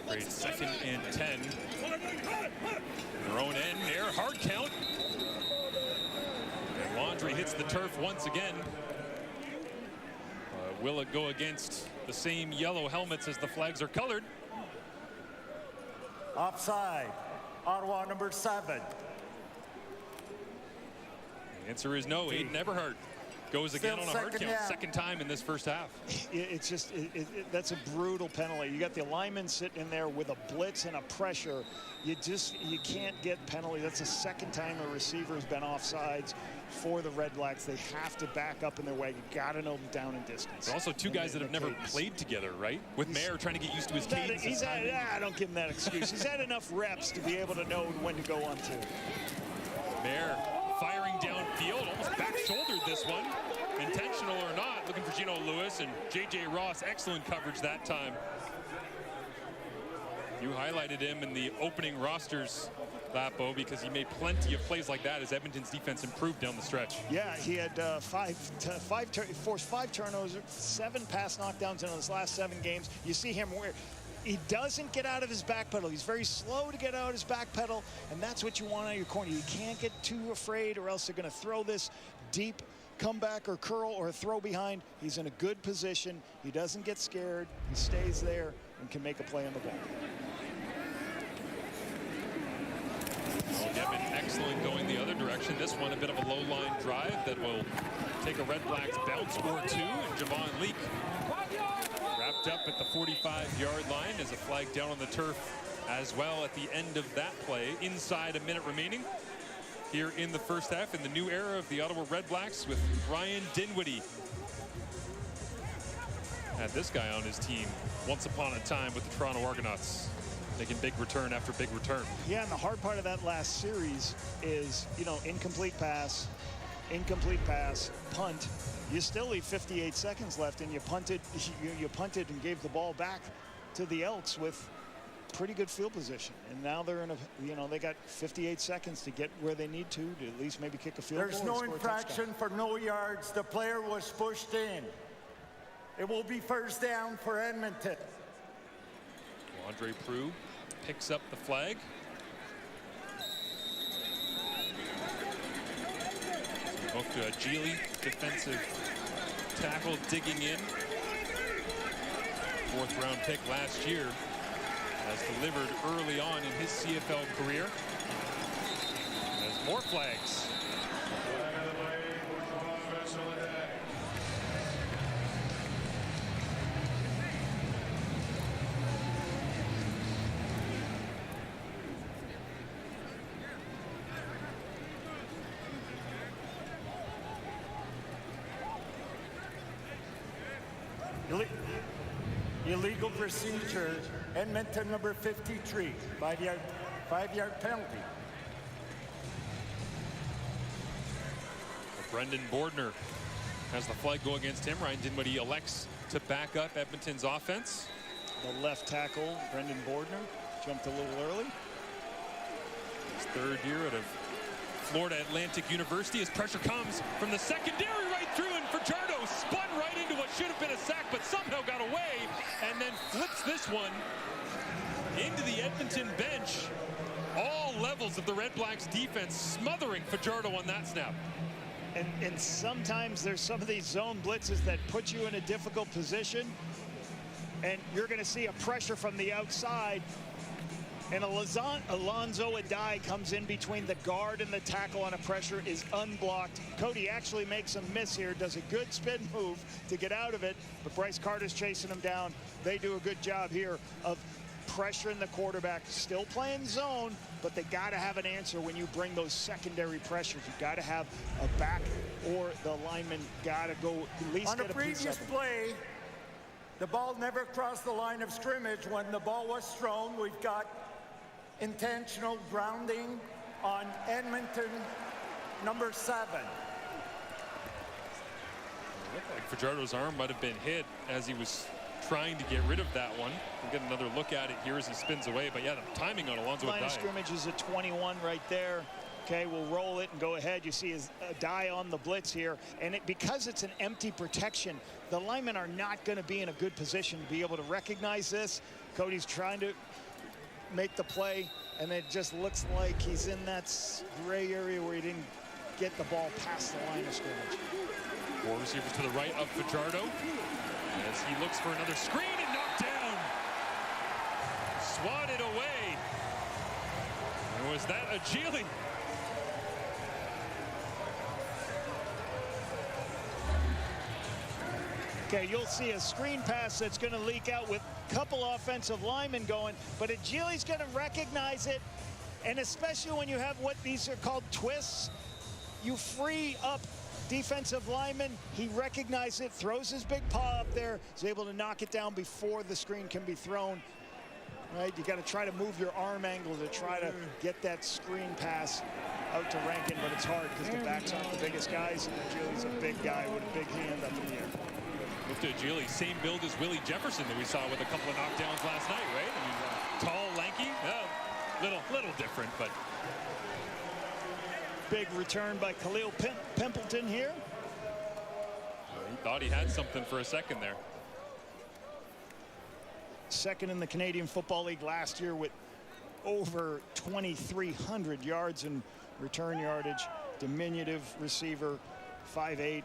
Great 2nd and 10. Their own end there, hard count. And Laundry hits the turf once again. Will it go against the same yellow helmets as the flags are colored? Offside. Ottawa number 7. The answer is no. Aiden Everhart goes again on a hard count, second time in this first half. It's just, that's a brutal penalty. You got the lineman sitting in there with a blitz and a pressure. You can't get penalty. That's the second time a receiver has been offsides for the Redblacks. They have to back up in their way. You got to know them down in distance. There's also 2 guys that have never played together, right? With Mayer trying to get used to his cadence. I don't give him that excuse. He's had enough reps to be able to know when to go on to. Mayer firing downfield, almost back-shouldered this one. Intentional or not, looking for Gino Lewis and J.J. Ross. Excellent coverage that time. You highlighted him in the opening rosters, Lapo, because he made plenty of plays like that as Edmonton's defense improved down the stretch. Yeah, he had forced 5 turnovers, 7 pass knockdowns in his last 7 games. You see him where he doesn't get out of his back pedal. He's very slow to get out of his back pedal, and that's what you want out of your corner. You can't get too afraid, or else they're going to throw this deep comeback or curl or throw behind. He's in a good position. He doesn't get scared. He stays there and can make a play on the ball. Well, Devin, excellent going the other direction. This one a bit of a low line drive that will take a Redblacks bounce or 2, and Javon Leake wrapped up at the 45-yard line as a flag down on the turf as well at the end of that play. Inside a minute remaining here in the first half in the new era of the Ottawa Redblacks with Ryan Dinwiddie. Had this guy on his team once upon a time with the Toronto Argonauts, making big return after big return. Yeah, and the hard part of that last series is, you know, incomplete pass, punt. You still leave 58 seconds left, and you punted and gave the ball back to the Elks with pretty good field position. And now they're in a, you know, they got 58 seconds to get where they need to at least maybe kick a field goal. There's no infraction for no yards. The player was pushed in. It will be first down for Edmonton. Andre Prue picks up the flag. Off to a Geely defensive tackle digging in. 4th round pick last year. Has delivered early on in his CFL career. There's more flags. Illegal procedure, Edmonton number 53, 5-yard penalty. Brendan Bordner has the flag go against him. Ryan Dinwiddie elects to back up Edmonton's offense. The left tackle, Brendan Bordner, jumped a little early. His 3rd year out of Florida Atlantic University as pressure comes from the secondary right through, and Fajardo spun right into what should have been a sack but somehow got away and then flips this one into the Edmonton bench. All levels of the Redblacks defense smothering Fajardo on that snap. And sometimes there's some of these zone blitzes that put you in a difficult position, and you're going to see a pressure from the outside. And Alonzo Adai comes in between the guard and the tackle on a pressure, is unblocked. Cody actually makes a miss here, does a good spin move to get out of it, but Bryce Carter's chasing him down. They do a good job here of pressuring the quarterback, still playing zone, but they got to have an answer when you bring those secondary pressures. You got to have a back, or the lineman got to go at least get a piece of it. On a previous play, the ball never crossed the line of scrimmage. When the ball was thrown, we've got intentional grounding on Edmonton number 7. It looked like Fajardo's arm might have been hit as he was trying to get rid of that one. We'll get another look at it here as he spins away, but yeah, the timing on Alonzo Adai. Line of scrimmage is a 21 right there. Okay, we'll roll it and go ahead. You see his Adai on the blitz here, and because it's an empty protection, the linemen are not going to be in a good position to be able to recognize this. Cody's trying to make the play, and it just looks like he's in that gray area where he didn't get the ball past the line of scrimmage. 4 receivers to the right of Fajardo as he looks for another screen and knocked down. Swatted away. And was that a Geely? Okay, you'll see a screen pass that's going to leak out with a couple offensive linemen going, but Geely's going to recognize it, and especially when you have what these are called twists, you free up defensive lineman. He recognizes it, throws his big paw up there, is able to knock it down before the screen can be thrown. Right, you got to try to move your arm angle to try to get that screen pass out to Rankin, but it's hard because the backs aren't the biggest guys, and Geely's a big guy with a big hand up in the air. Mufta same build as Willie Jefferson that we saw with a couple of knockdowns last night, right? I mean, tall, lanky, little different, but. Big return by Khalil Pimpleton here. He thought he had something for a second there. Second in the Canadian Football League last year with over 2,300 yards in return yardage. Diminutive receiver, 5'8",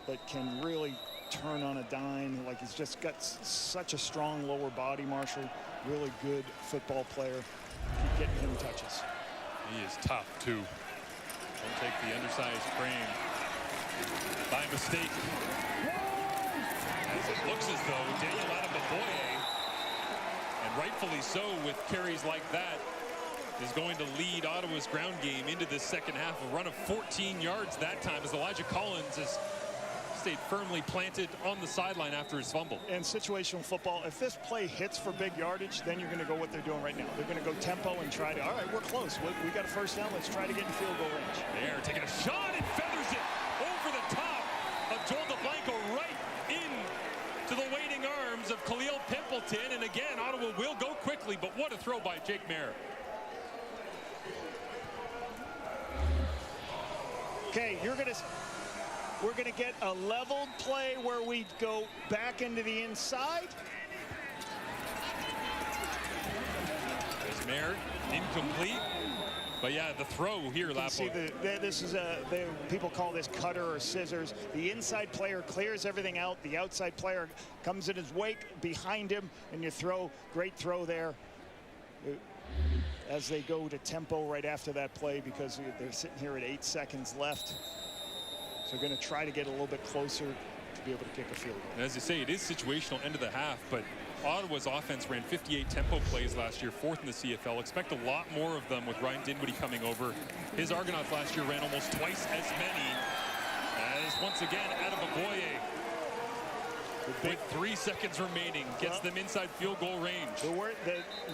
but can really turn on a dime. Like, he's just got such a strong lower body, Marshall. Really good football player. Keep getting him touches. He is tough, too. Don't take the undersized frame by mistake. As it looks as though Daniel Adeboboye, and rightfully so with carries like that, is going to lead Ottawa's ground game into this second half. A run of 14 yards that time as Elijah Collins has stayed firmly planted on the sideline after his fumble. And situational football, if this play hits for big yardage, then you're going to go what they're doing right now. They're going to go tempo and try to, all right, we're close. We got a first down. Let's try to get in field goal range. They're taking a shot and feathers it over the top of Joel DeBlanco right in to the waiting arms of Khalil Pimpleton. And again, Ottawa will go quickly, but what a throw by Jake Mayer. Okay, we're gonna get a leveled play where we go back into the inside. There's Mayer, incomplete. But yeah, the throw here, Lapo. See, this is people call this cutter or scissors. The inside player clears everything out. The outside player comes in his wake behind him, and you throw. Great throw there. As they go to tempo right after that play, because they're sitting here at 8 seconds left. So they're going to try to get a little bit closer to be able to kick a field goal. As you say, it is situational end of the half, but Ottawa's offense ran 58 tempo plays last year, 4th in the CFL. Expect a lot more of them with Ryan Dinwiddie coming over. His Argonauts last year ran almost twice as many as, once again, Adeboboye, with 3 seconds remaining, gets them inside field goal range.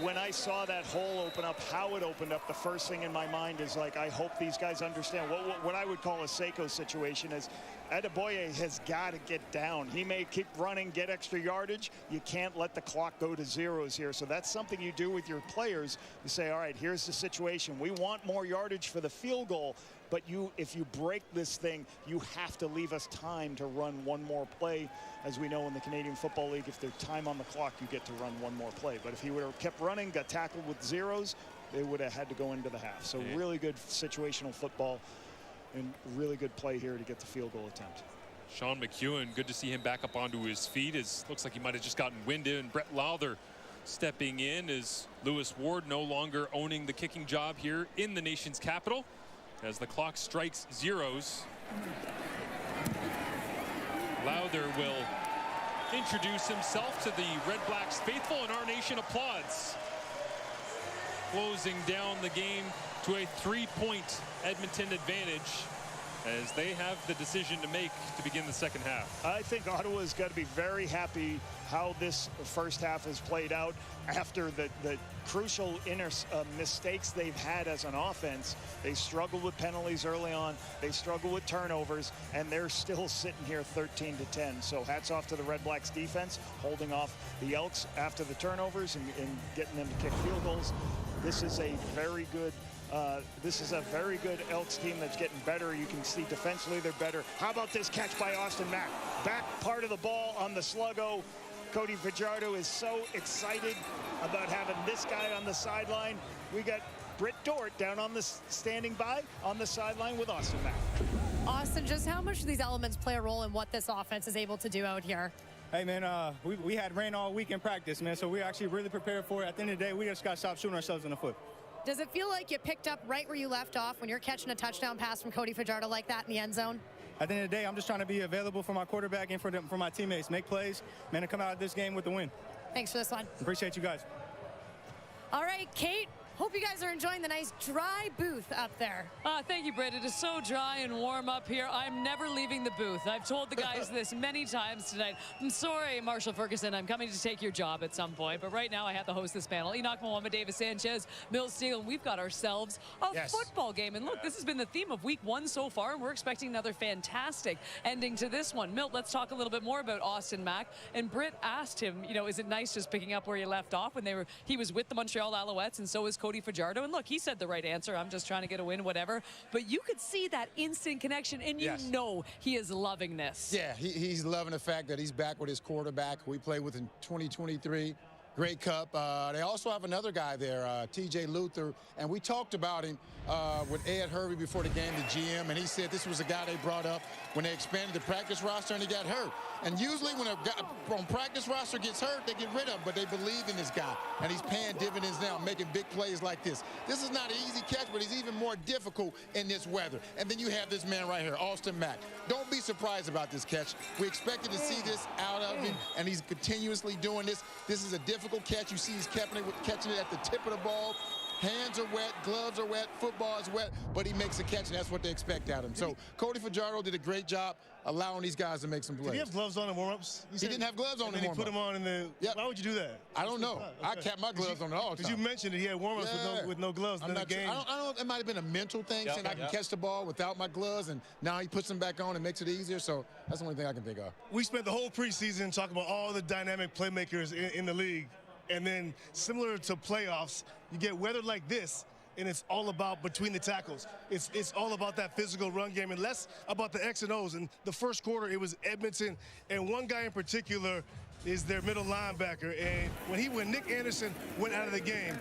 When I saw that hole open up, how it opened up, the first thing in my mind is like, I hope these guys understand what I would call a Seiko situation is Adeboboye has got to get down. He may keep running, get extra yardage. You can't let the clock go to zeros here. So that's something you do with your players. You say, all right, here's the situation. We want more yardage for the field goal. But if you break this thing, you have to leave us time to run one more play. As we know in the Canadian Football League, if there's time on the clock, you get to run one more play. But if he would have kept running, got tackled with zeros, they would have had to go into the half. So really good situational football and really good play here to get the field goal attempt. Sean McEwen, good to see him back up onto his feet. Looks like he might have just gotten winded. And Brett Lowther stepping in as Lewis Ward no longer owning the kicking job here in the nation's capital. As the clock strikes zeros, Lowther will introduce himself to the Redblacks faithful, and our nation applauds. Closing down the game to a 3-point Edmonton advantage as they have the decision to make to begin the second half. I think Ottawa's got to be very happy how this first half has played out after the crucial mistakes they've had as an offense. They struggled with penalties early on. They struggled with turnovers, and they're still sitting here 13-10. So hats off to the Redblacks defense, holding off the Elks after the turnovers and getting them to kick field goals. This is a very good Elks team that's getting better. You can see defensively they're better. How about this catch by Austin Mack? Back part of the ball on the sluggo. Cody Fajardo is so excited about having this guy on the sideline. We got Britt Dort down on the standing by on the sideline with Austin Mack. Austin, just how much do these elements play a role in what this offense is able to do out here? Hey, man, we had rain all week in practice, man, so we're actually really prepared for it. At the end of the day, we just got to stop shooting ourselves in the foot. Does it feel like you picked up right where you left off when you're catching a touchdown pass from Cody Fajardo like that in the end zone? At the end of the day, I'm just trying to be available for my quarterback and for my teammates. Make plays, man, to come out of this game with the win. Thanks for this one. Appreciate you guys. All right, Kate, Hope you guys are enjoying the nice dry booth up there. Thank you, Britt. It is so dry and warm up here. I'm never leaving the booth. I've told the guys this many times tonight. I'm sorry, Marshall Ferguson. I'm coming to take your job at some point. But right now, I have to host this panel. Enoch Mwamba, Davis Sanchez, Milt Stegall. We've got ourselves a football game. And look, this has been the theme of week 1 so far. And we're expecting another fantastic ending to this one. Milt, let's talk a little bit more about Austin Mack. And Britt asked him, you know, is it nice just picking up where he left off when he was with the Montreal Alouettes, and so was Cody Fajardo. And look, he said the right answer. I'm just trying to get a win, whatever. But you could see that instant connection, and you know he is loving this. Yeah, he's loving the fact that he's back with his quarterback who he played with in 2023. Grey Cup. They also have another guy there, TJ Luther, and we talked about him with Ed Hervey before the game, the GM, and he said this was a guy they brought up when they expanded the practice roster and he got hurt. And usually when a guy from practice roster gets hurt, they get rid of him, but they believe in this guy, and he's paying dividends now, making big plays like this. This is not an easy catch, but he's even more difficult in this weather. And then you have this man right here, Austin Mack. Don't be surprised about this catch. We expected to see this out of him, and he's continuously doing this. This is a difficult catch. You see he's catching it at the tip of the ball. Hands are wet, gloves are wet, football is wet, but he makes a catch, and that's what they expect out of him. So Cody Fajardo did a great job allowing these guys to make some plays. Did he have gloves on in warm-ups? He didn't have gloves on in warm-ups. He put them on in the... Yep. Why would you do that? I don't know. I kept my gloves on all the time. Because you mentioned that he had warm-ups with no gloves in the game. I don't know. It might have been a mental thing, saying I can catch the ball without my gloves, and now he puts them back on and makes it easier. So that's the only thing I can think of. We spent the whole preseason talking about all the dynamic playmakers in the league. And then similar to playoffs, you get weather like this, and it's all about between the tackles. It's all about that physical run game and less about the X and O's. In the first quarter, it was Edmonton, and one guy in particular is their middle linebacker. And when Nick Anderson went out of the game,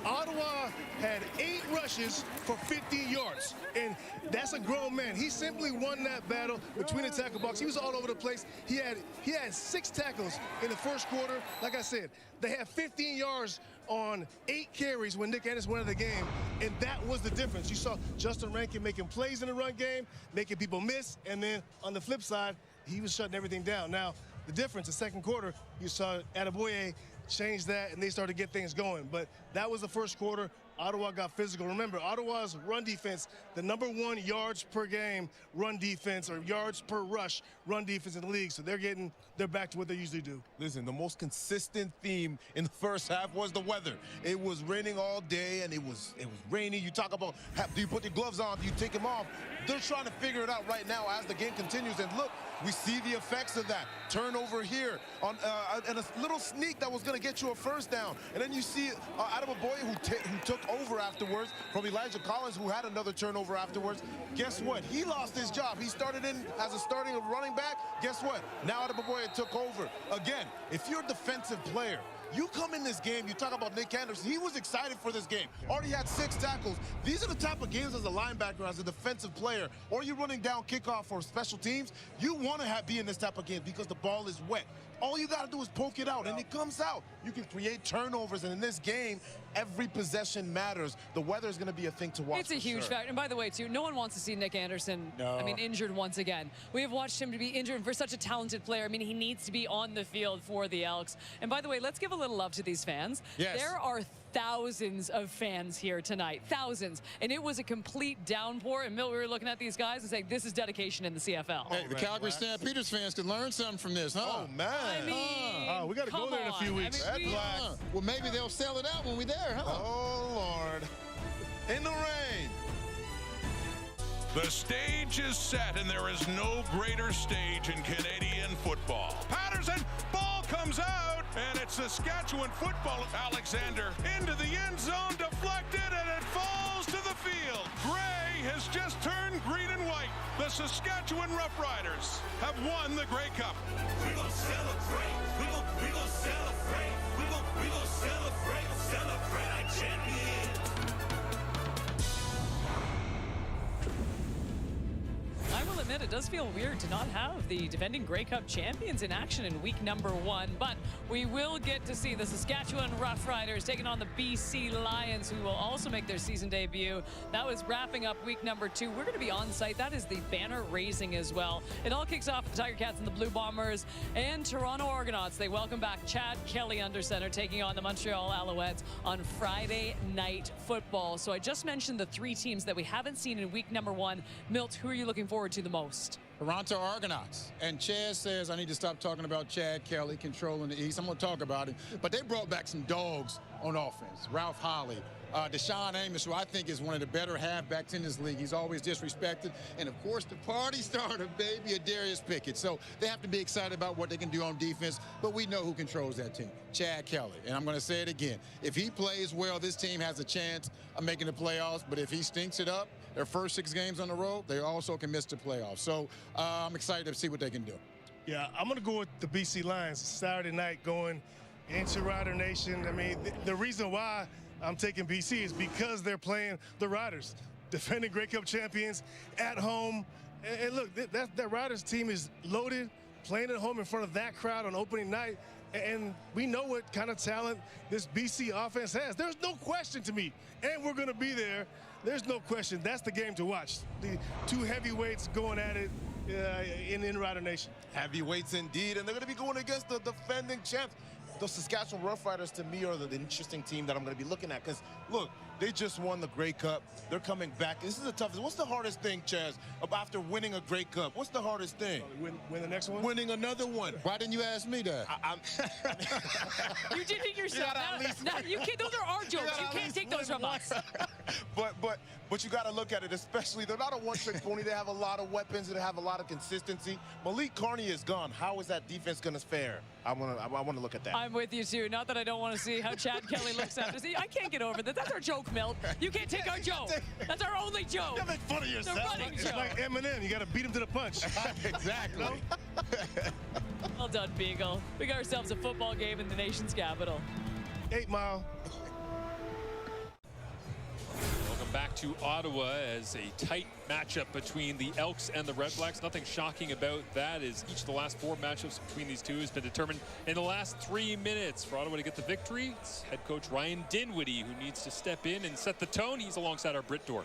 Ottawa had 8 rushes for 15 yards. And that's a grown man. He simply won that battle between the tackle box. He was all over the place. He had 6 tackles in the first quarter. Like I said, they had 15 yards on 8 carries when Nick Anderson went out of the game, and that was the difference. You saw Justin Rankin making plays in the run game, making people miss, and then on the flip side, he was shutting everything down. Now, the difference, the second quarter, you saw Adeboye change that, and they started to get things going. But that was the first quarter. Ottawa got physical. Remember, Ottawa's run defense, the #1 yards per game run defense, or yards per rush run defense in the league. So they're back to what they usually do. Listen, the most consistent theme in the first half was the weather. It was raining all day, and it was rainy. You talk about, do you put your gloves on? Do you take them off? They're trying to figure it out right now as the game continues. And look, we see the effects of that. Turnover here on and a little sneak that was going to get you a first down. And then you see Adeboye who took over afterwards from Elijah Collins, who had another turnover afterwards. Guess what? He lost his job. He started in as a starting running back. Guess what? Now Adeboye took over. Again, if you're a defensive player, you come in this game, you talk about Nick Anderson, he was excited for this game. Already had 6 tackles. These are the type of games as a linebacker, as a defensive player, or you're running down kickoff for special teams, you want to be in this type of game because the ball is wet. All you got to do is poke it out, and it comes out. You can create turnovers, and in this game, every possession matters. The weather is going to be a thing to watch. It's a huge factor. And by the way, too, no one wants to see Nick Anderson, injured once again. We have watched him to be injured for such a talented player. I mean, he needs to be on the field for the Elks. And by the way, let's give a little love to these fans. Yes. There are thousands of fans here tonight. Thousands. And it was a complete downpour. And Milt, we were looking at these guys and saying, this is dedication in the CFL. Hey, the Calgary Stampeders fans could learn something from this, huh? Oh, man. I mean, we got to go there in a few weeks. Redblacks. Well, maybe they'll sell it out when we're there, huh? Oh, Lord. In the rain. The stage is set, and there is no greater stage in Canadian football. Patterson, ball comes out, and it's Saskatchewan football. Alexander into the end zone, deflected, and it falls to the field. Gray has just turned green and white. The Saskatchewan Roughriders have won the Grey Cup. We're gonna celebrate. We're gonna celebrate. We're gonna celebrate our champion. I will admit, admit, it does feel weird to not have the defending Grey Cup champions in action in week number 1, but we will get to see the Saskatchewan Roughriders taking on the BC Lions, who will also make their season debut. That was wrapping up week number 2. We're going to be on site. That is the banner raising as well. It all kicks off with the Tiger Cats and the Blue Bombers and Toronto Argonauts. They welcome back Chad Kelly under center, taking on the Montreal Alouettes on Friday Night Football. So I just mentioned the 3 teams that we haven't seen in week number 1. Milt, who are you looking forward to the most? Toronto Argonauts. And Chad says I need to stop talking about Chad Kelly controlling the East. I'm going to talk about it. But they brought back some dogs on offense. Ralph Holly, Deshaun Amos, who I think is one of the better halfbacks in this league. He's always disrespected. And, of course, the party starter, baby, Darius Pickett. So they have to be excited about what they can do on defense. But we know who controls that team, Chad Kelly. And I'm going to say it again. If he plays well, this team has a chance of making the playoffs. But if he stinks it up, their first 6 games on the road, they also can miss the playoffs. So I'm excited to see what they can do. Yeah, I'm going to go with the BC Lions Saturday night going into Rider Nation. I mean, the reason why I'm taking BC is because they're playing the Riders, defending Grey Cup champions at home. And look, that Riders team is loaded, playing at home in front of that crowd on opening night. And we know what kind of talent this BC offense has. There's no question to me. And we're going to be there. There's no question. That's the game to watch. The 2 heavyweights going at it in Rider Nation. Heavyweights indeed, and they're going to be going against the defending champs. The Saskatchewan Roughriders, to me, are the interesting team that I'm going to be looking at. Because, look, they just won the Grey Cup. They're coming back. This is the toughest. What's the hardest thing, Chaz, after winning a Grey Cup? What's the hardest thing? Win the next one? Winning another one. Why didn't you ask me that? You did it yourself. You can't, those are our jokes. You can't take those from us. But you got to look at it, especially they're not a one-trick pony. They have a lot of weapons and they have a lot of consistency. Malik Carney is gone. How is that defense going to fare? I want to look at that. I'm with you too. Not that I don't want to see how Chad Kelly looks after. See, I can't get over that. That's our joke, Milt. You can't take our joke. That's our only joke. You make fun of yourself. The running It's joke. like Eminem. You got to beat him to the punch. Exactly. Well done, Beagle. We got ourselves a football game in the nation's capital. 8 Mile. Welcome back to Ottawa as a tight matchup between the Elks and the Redblacks. Nothing shocking about that, as each of the last 4 matchups between these two has been determined in the last 3 minutes. For Ottawa to get the victory, it's head coach Ryan Dinwiddie who needs to step in and set the tone. He's alongside our Britt Dorr.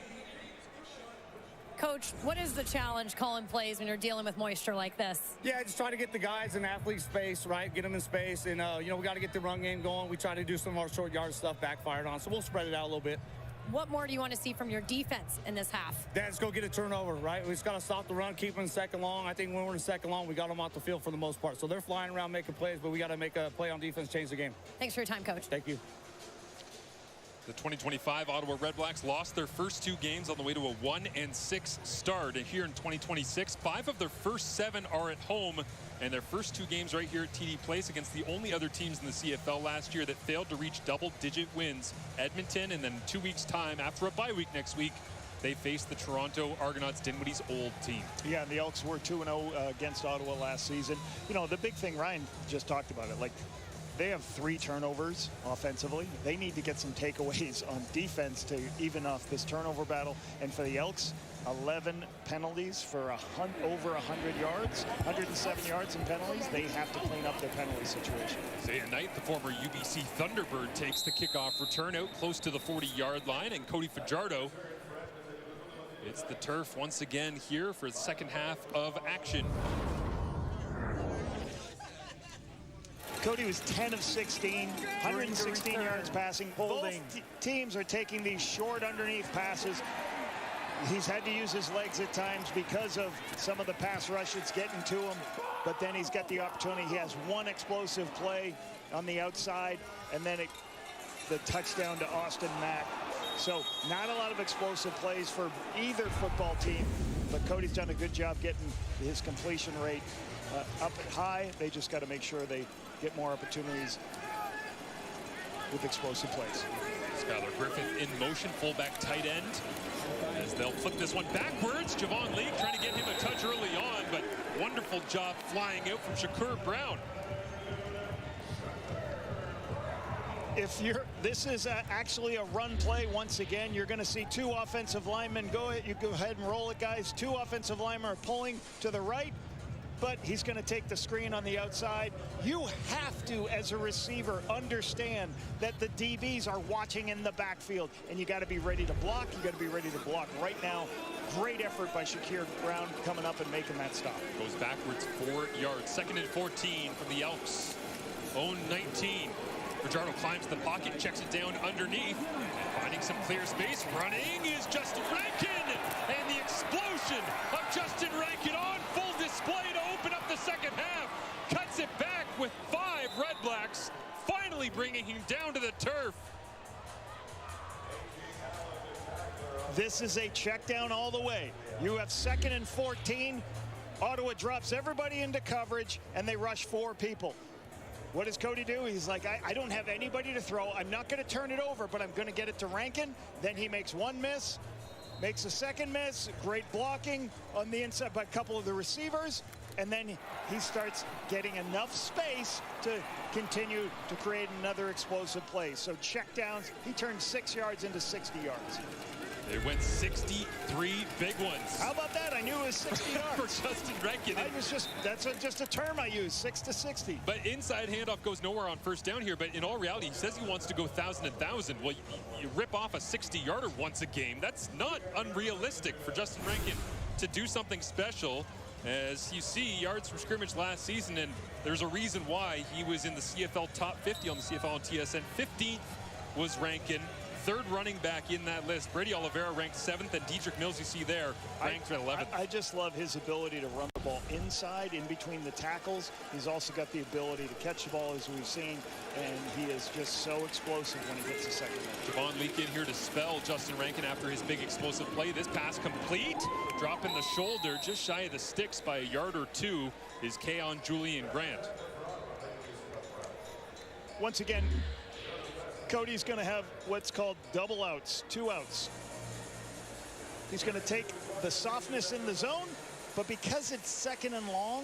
Coach, what is the challenge calling plays when you're dealing with moisture like this? Yeah, just try to get the guys in athlete space, right? Get them in space. And, we got to get the run game going. We try to do some of our short yard stuff backfired on. So we'll spread it out a little bit. What more do you want to see from your defense in this half? Let's go get a turnover, right? We just got to stop the run, keep them in second long. I think when we're in second long, we got them off the field for the most part. So they're flying around making plays, but we got to make a play on defense, change the game. Thanks for your time, Coach. Thank you. The 2025 Ottawa Redblacks lost their first 2 games on the way to a 1-6 start. And here in 2026, 5 of their first 7 are at home. And their first 2 games right here at TD Place against the only other teams in the CFL last year that failed to reach double-digit wins. Edmonton, and then 2 weeks' time, after a bye week next week, they face the Toronto Argonauts, Dinwiddie's old team. Yeah, and the Elks were 2-0 against Ottawa last season. You know, the big thing, Ryan just talked about it, like, they have 3 turnovers offensively. They need to get some takeaways on defense to even off this turnover battle. And for the Elks, 11 penalties for over 100 yards, 107 yards in penalties. They have to clean up their penalty situation. Isaiah Knight, the former UBC Thunderbird, takes the kickoff return out close to the 40-yard line, and Cody Fajardo hits the turf once again here for the second half of action. Cody was 10 of 16, 116 yards passing. Both teams are taking these short underneath passes. He's had to use his legs at times because of some of the pass rush that's getting to him, but then he's got the opportunity. He has one explosive play on the outside, and then the touchdown to Austin Mack. So not a lot of explosive plays for either football team, but Cody's done a good job getting his completion rate up high. They just got to make sure they get more opportunities with explosive plays. Skylar Griffith in motion, fullback tight end, as they'll flip this one backwards. Javon League trying to get him a touch early on, but wonderful job flying out from Shakur Brown. This is actually a run play. Once again, you're going to see two offensive linemen go ahead. You go ahead and roll it, guys. Two offensive linemen are pulling to the right, but he's going to take the screen on the outside. You have to, as a receiver, understand that the DBs are watching in the backfield, and you got to be ready to block. You got to be ready to block right now. Great effort by Shakir Brown coming up and making that stop. Goes backwards 4 yards. 2nd and 14 from the Elks. Own 19. Fajardo climbs the pocket, checks it down underneath. Finding some clear space. Running is Justin Rankin. And the explosion of Justin Rankin on full display to open up the second half. Cuts it back with 5 Redblacks. Finally bringing him down to the turf. This is a check down all the way. You have 2nd and 14. Ottawa drops everybody into coverage, and they rush 4 people. What does Cody do? He's like, I don't have anybody to throw. I'm not going to turn it over, but I'm going to get it to Rankin. Then he makes 1 miss, makes a 2nd miss. Great blocking on the inside by a couple of the receivers. And then he starts getting enough space to continue to create another explosive play. So check downs, he turned 6 yards into 60 yards. They went 63 big ones. How about that? I knew it was 60 yards. For Justin Rankin. That's just a term I use, 6 to 60. But inside handoff goes nowhere on first down here. But in all reality, he says he wants to go 1,000 and 1,000. Well, you rip off a 60-yarder once a game. That's not unrealistic for Justin Rankin to do something special. As you see, yards from scrimmage last season, and there's a reason why he was in the CFL top 50 on the CFL and TSN. 15th was Rankin. 3rd running back in that list. Brady Oliveira ranked 7th, and Dedrick Mills, you see there, ranked 11th. I just love his ability to run the ball inside, in between the tackles. He's also got the ability to catch the ball, as we've seen, and he is just so explosive when he gets the second one. Javon Leake in here to spell Justin Rankin after his big explosive play. This pass complete. Dropping the shoulder just shy of the sticks by a yard or 2 is Keon Julian Grant. Once again, Cody's going to have what's called double outs, 2 outs. He's going to take the softness in the zone, but because it's 2nd and long,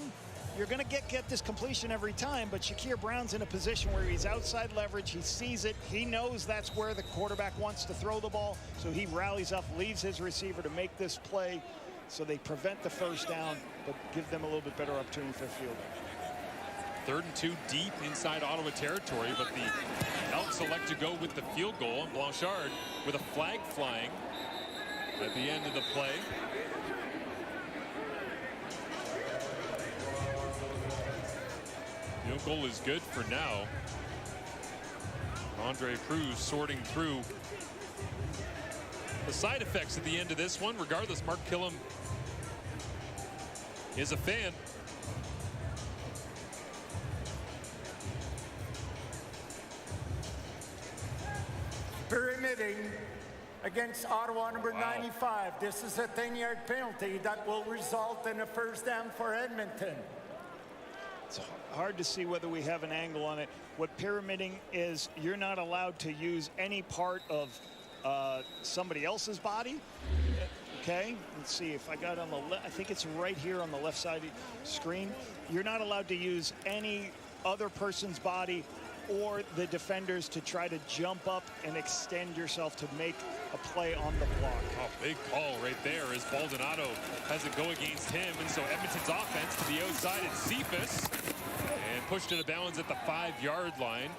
you're going to get this completion every time. But Shakir Brown's in a position where he's outside leverage. He sees it. He knows that's where the quarterback wants to throw the ball. So he rallies up, leaves his receiver to make this play. So they prevent the first down, but give them a little bit better opportunity for field. 3rd and 2 deep inside Ottawa territory, but the Elks elect to go with the field goal, and Blanchard with a flag flying at the end of the play. Field goal is good for now. Andre Cruz sorting through the side effects at the end of this one. Regardless, Mark Killam is a fan. Permitting against Ottawa number 95. This is a 10-yard penalty that will result in a first down for Edmonton. It's hard to see whether we have an angle on it. What pyramiding is, you're not allowed to use any part of somebody else's body. Okay, let's see if I got on the left. I think it's right here on the left side of the screen. You're not allowed to use any other person's body or the defenders to try to jump up and extend yourself to make a play on the block. Oh, big call right there as Baldonado has it go against him. And so Edmonton's offense to the outside, it's Cephas, and pushed it out of bounds at the 5-yard line.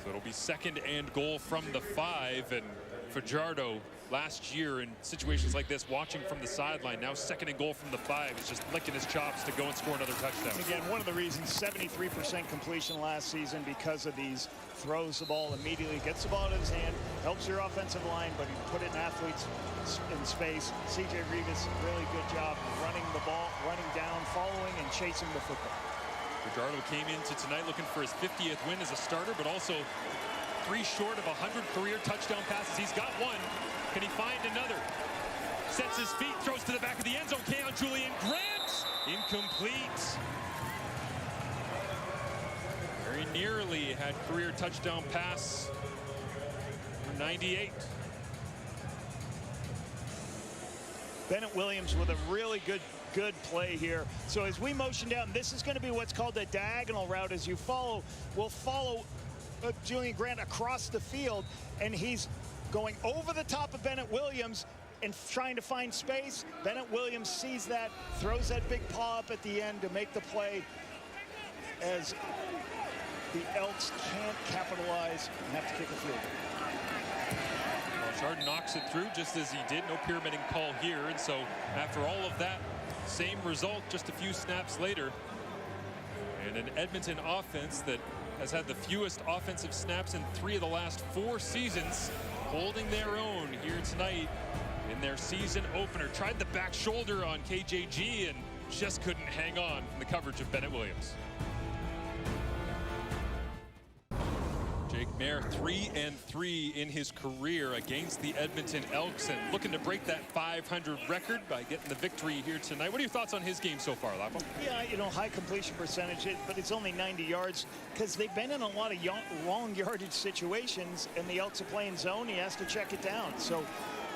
So it'll be 2nd and goal from the 5, and Fajardo last year in situations like this, watching from the sideline, now 2nd and goal from the 5, is just licking his chops to go and score another touchdown. Again, one of the reasons 73% completion last season because of these throws the ball immediately, gets the ball out of his hand, helps your offensive line, but he put it in athletes in space. CJ Rivas, really good job running the ball, running down, following and chasing the football. Fajardo came into tonight looking for his 50th win as a starter, but also 3 short of 100 career touchdown passes. He's got 1. Can he find another? Sets his feet, throws to the back of the end zone. Keon Julian Grant, incomplete. Very nearly had career touchdown pass for 98. Bennett Williams with a really good good play here. So as we motion down, this is going to be what's called a diagonal route. As you follow, we'll follow Julian Grant across the field, and he's going over the top of Bennett Williams and trying to find space. Bennett Williams sees that, throws that big paw up at the end to make the play, as the Elks can't capitalize and have to kick a field goal. Well, Chardon knocks it through just as he did. No pyramiding call here. And so after all of that, same result just a few snaps later. And an Edmonton offense that has had the fewest offensive snaps in 3 of the last 4 seasons, holding their own here tonight in their season opener. Tried the back shoulder on KJG and just couldn't hang on from the coverage of Bennett Williams. Jake Maier 3-3 in his career against the Edmonton Elks, and looking to break that 500 record by getting the victory here tonight. What are your thoughts on his game so far, Lapo? Yeah, you know, high completion percentage, but it's only 90 yards because they've been in a lot of long yardage situations, and the Elks are playing zone. He has to check it down. So,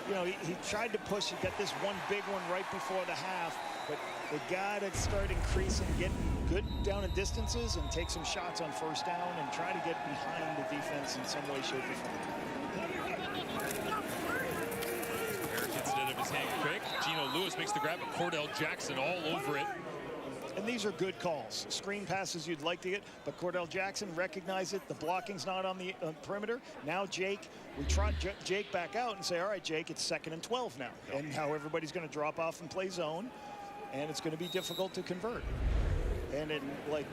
you know, he tried to push. He got this one big one right before the half, but they got to start increasing, getting good down in distances and take some shots on first down and try to get behind the defense in some way, shape, or form. Eric gets it out of his hand quick. Geno Lewis makes the grab, but Cordell Jackson all over it. And these are good calls. Screen passes you'd like to get, but Cordell Jackson recognized it. The blocking's not on the perimeter. Now Jake, we trot Jake back out and say, all right, Jake, it's 2nd and 12 now. And how everybody's going to drop off and play zone, and it's going to be difficult to convert. And it, like,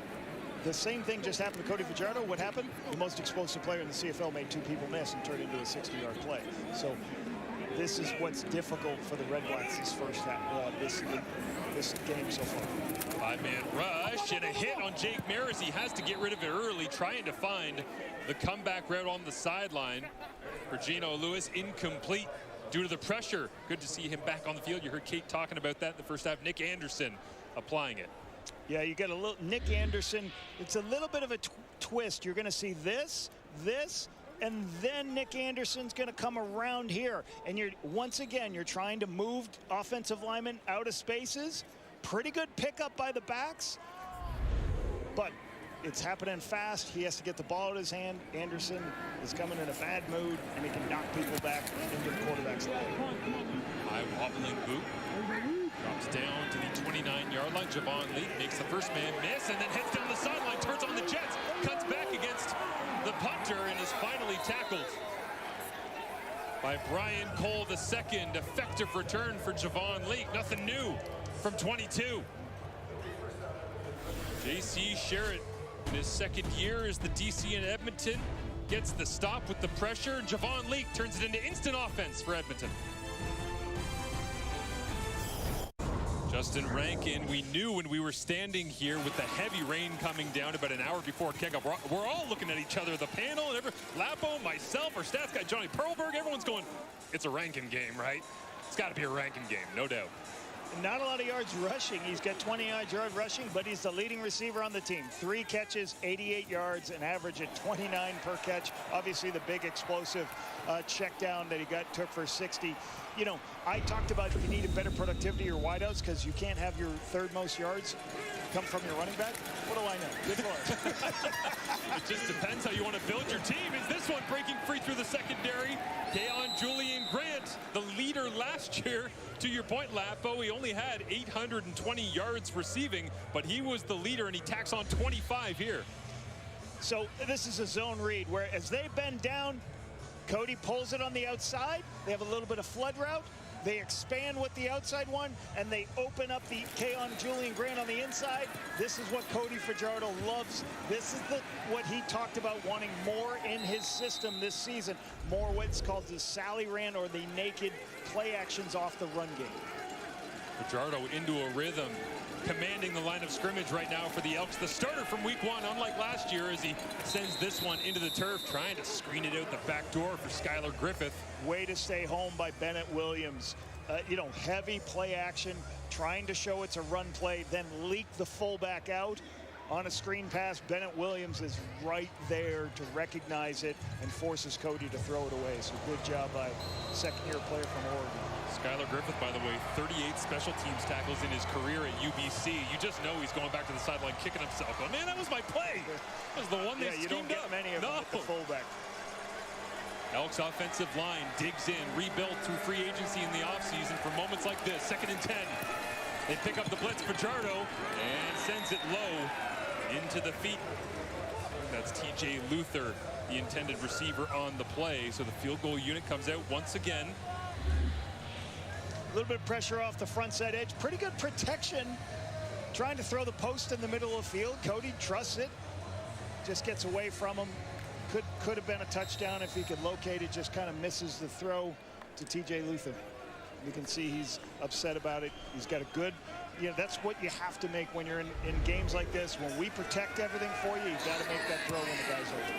the same thing just happened to Cody Fajardo. What happened? The most explosive player in the CFL made 2 people miss and turned into a 60-yard play. So this is what's difficult for the Redblacks this first half, this game so far. 5-man rush and a hit on Jake Maier as he has to get rid of it early, trying to find the comeback route on the sideline for Geno Lewis. Incomplete due to the pressure. Good to see him back on the field. You heard Kate talking about that in the first half. Nick Anderson applying it. Yeah, you got a little Nick Anderson. It's a little bit of a twist. You're going to see this, and then Nick Anderson's going to come around here. And once again, you're trying to move offensive linemen out of spaces. Pretty good pickup by the backs, but it's happening fast. He has to get the ball out of his hand. Anderson is coming in a bad mood, and he can knock people back into the quarterback's leg. High wobbling boot. Drops down to the 29-yard line. Javon Leak makes the first man miss and then heads down the sideline, turns on the Jets, cuts back against the punter, and is finally tackled by Brian Cole II. Effective return for Javon Leak. Nothing new from 22. J.C. Sherritt in his 2nd year as the DC in Edmonton gets the stop with the pressure. Javon Leak turns it into instant offense for Edmonton. Justin Rankin, we knew when we were standing here with the heavy rain coming down about an hour before kickoff, we're all looking at each other, the panel, and Lapo, myself, our stats guy Johnny Perlberg, everyone's going, it's a Rankin game, right? It's got to be a Rankin game, no doubt. Not a lot of yards rushing. He's got 20-yard rushing, but he's the leading receiver on the team. 3 catches, 88 yards, an average at 29 per catch. Obviously, the big explosive check down that he took for 60. You know, I talked about you needed better productivity or wideouts because you can't have your 3rd most yards come from your running back. What do I know? Good Lord. It just depends how you want to build your team. Is this one breaking free through the secondary? Keon Julian Grant, the leader last year. To your point, Lapo, he only had 820 yards receiving, but he was the leader, and he tacks on 25 here. So this is a zone read where as they bend down, Cody pulls it on the outside. They have a little bit of flood route. They expand with the outside one, and they open up the Keon Julian Grant on the inside. This is what Cody Fajardo loves. This is what he talked about wanting more in his system this season. More what's called the Sally Rand or the naked play actions off the run game. Fajardo into a rhythm, commanding the line of scrimmage right now for the Elks. The starter from week 1, unlike last year, as he sends this one into the turf, trying to screen it out the back door for Skylar Griffith. Way to stay home by Bennett Williams. You know, heavy play action, trying to show it's a run play, then leak the fullback out on a screen pass. Bennett Williams is right there to recognize it and forces Cody to throw it away. So good job by 2nd-year player from Oregon. Skylar Griffith, by the way, 38 special teams tackles in his career at UBC. You just know he's going back to the sideline kicking himself. Oh, man, that was my play. That was the one they you don't schemed get up. many of them at the fullback. Elks offensive line digs in, rebuilt through free agency in the offseason for moments like this. 2nd and 10. They pick up the blitz, Fajardo, and sends it low into the feet. That's TJ Luther, the intended receiver on the play. So the field goal unit comes out once again. A little bit of pressure off the front side edge. Pretty good protection. Trying to throw the post in the middle of the field. Cody trusts it. Just gets away from him. Could have been a touchdown if he could locate it. Just kind of misses the throw to TJ Luther. You can see he's upset about it. He's got a good, that's what you have to make when you're in games like this. When we protect everything for you, you've got to make that throw when the guy's open.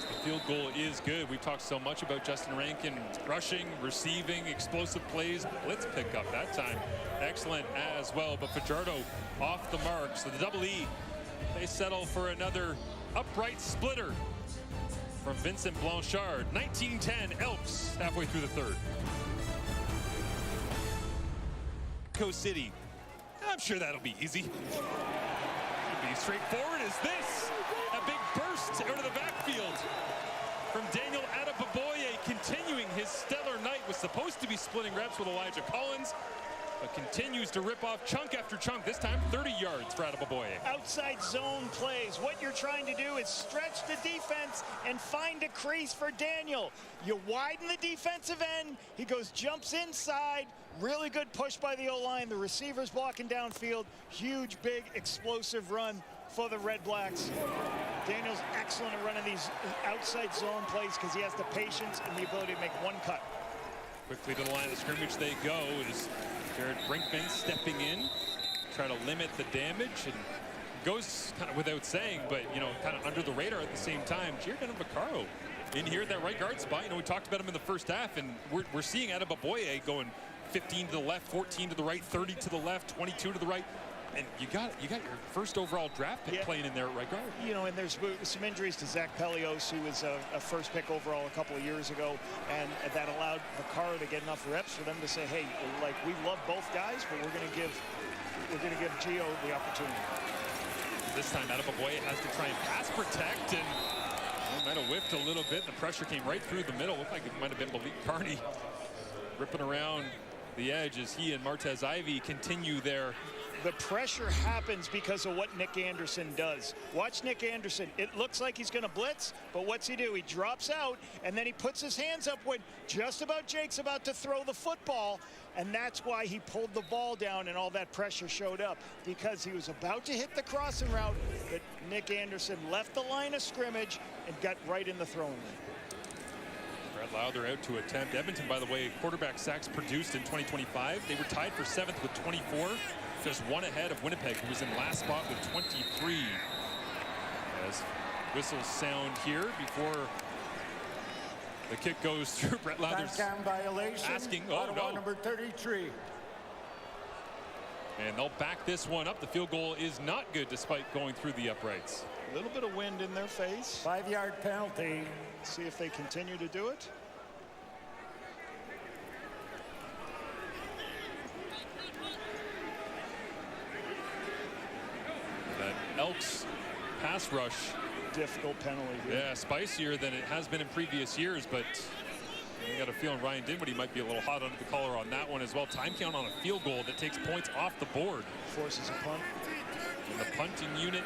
The field goal is good. We've talked so much about Justin Rankin rushing, receiving, explosive plays. Blitz pickup that time. Excellent as well. But Fajardo off the mark. So the double E, they settle for another upright splitter from Vincent Blanchard. 19-10 Elks halfway through the third. Coast City. I'm sure that'll be easy. It'll be straightforward as this. A big burst out of the backfield from Daniel Adebaboye, continuing his stellar night. Was supposed to be splitting reps with Elijah Collins, but continues to rip off chunk after chunk. This time 30 yards for Adebaboye. Outside zone plays. What you're trying to do is stretch the defense and find a crease for Daniel. You widen the defensive end. He jumps inside. Really good push by the O-line. The receiver's blocking downfield. Huge, big, explosive run for the Redblacks. Daniel's excellent at running these outside zone plays because he has the patience and the ability to make one cut. Quickly to the line of scrimmage they go. Is Jared Brinkman stepping in, trying to limit the damage, and goes kind of without saying, but kind of under the radar at the same time. Giordano Vaccaro in here at that right guard spot. We talked about him in the first half, and we're seeing Adebaboye going 15 to the left, 14 to the right, 30 to the left, 22 to the right. And you got your first overall draft pick playing in there at right guard. And there's some injuries to Zach Pelios, who was a first pick overall a couple of years ago, and that allowed Vaccaro to get enough reps for them to say, hey, we love both guys, but we're going to give Gio the opportunity. This time Adebaboye has to try and pass protect, and he might have whiffed a little bit. The pressure came right through the middle. Looked like it might have been Malik Carney ripping around the edge as he and Martez Ivey continue their. The pressure happens because of what Nick Anderson does. Watch Nick Anderson. It looks like he's going to blitz, but what's he do? He drops out, and then he puts his hands up when just about Jake's about to throw the football, and that's why he pulled the ball down and all that pressure showed up, because he was about to hit the crossing route, but Nick Anderson left the line of scrimmage and got right in the throwing lane. Brett Lowther out to attempt. Edmonton, by the way, quarterback sacks produced in 2025. They were tied for 7th with 24. Just one ahead of Winnipeg, who was in last spot with 23. As whistles sound here before the kick goes through. Brett Lowther's asking, Ottawa number 33. And they'll back this one up. The field goal is not good despite going through the uprights. A little bit of wind in their face. 5-yard penalty. See if they continue to do it. Elks pass rush. Difficult penalty here. Yeah, spicier than it has been in previous years, but I got a feeling Ryan Dinwiddie might be a little hot under the collar on that one as well. Time count on a field goal that takes points off the board. Forces a punt. And the punting unit.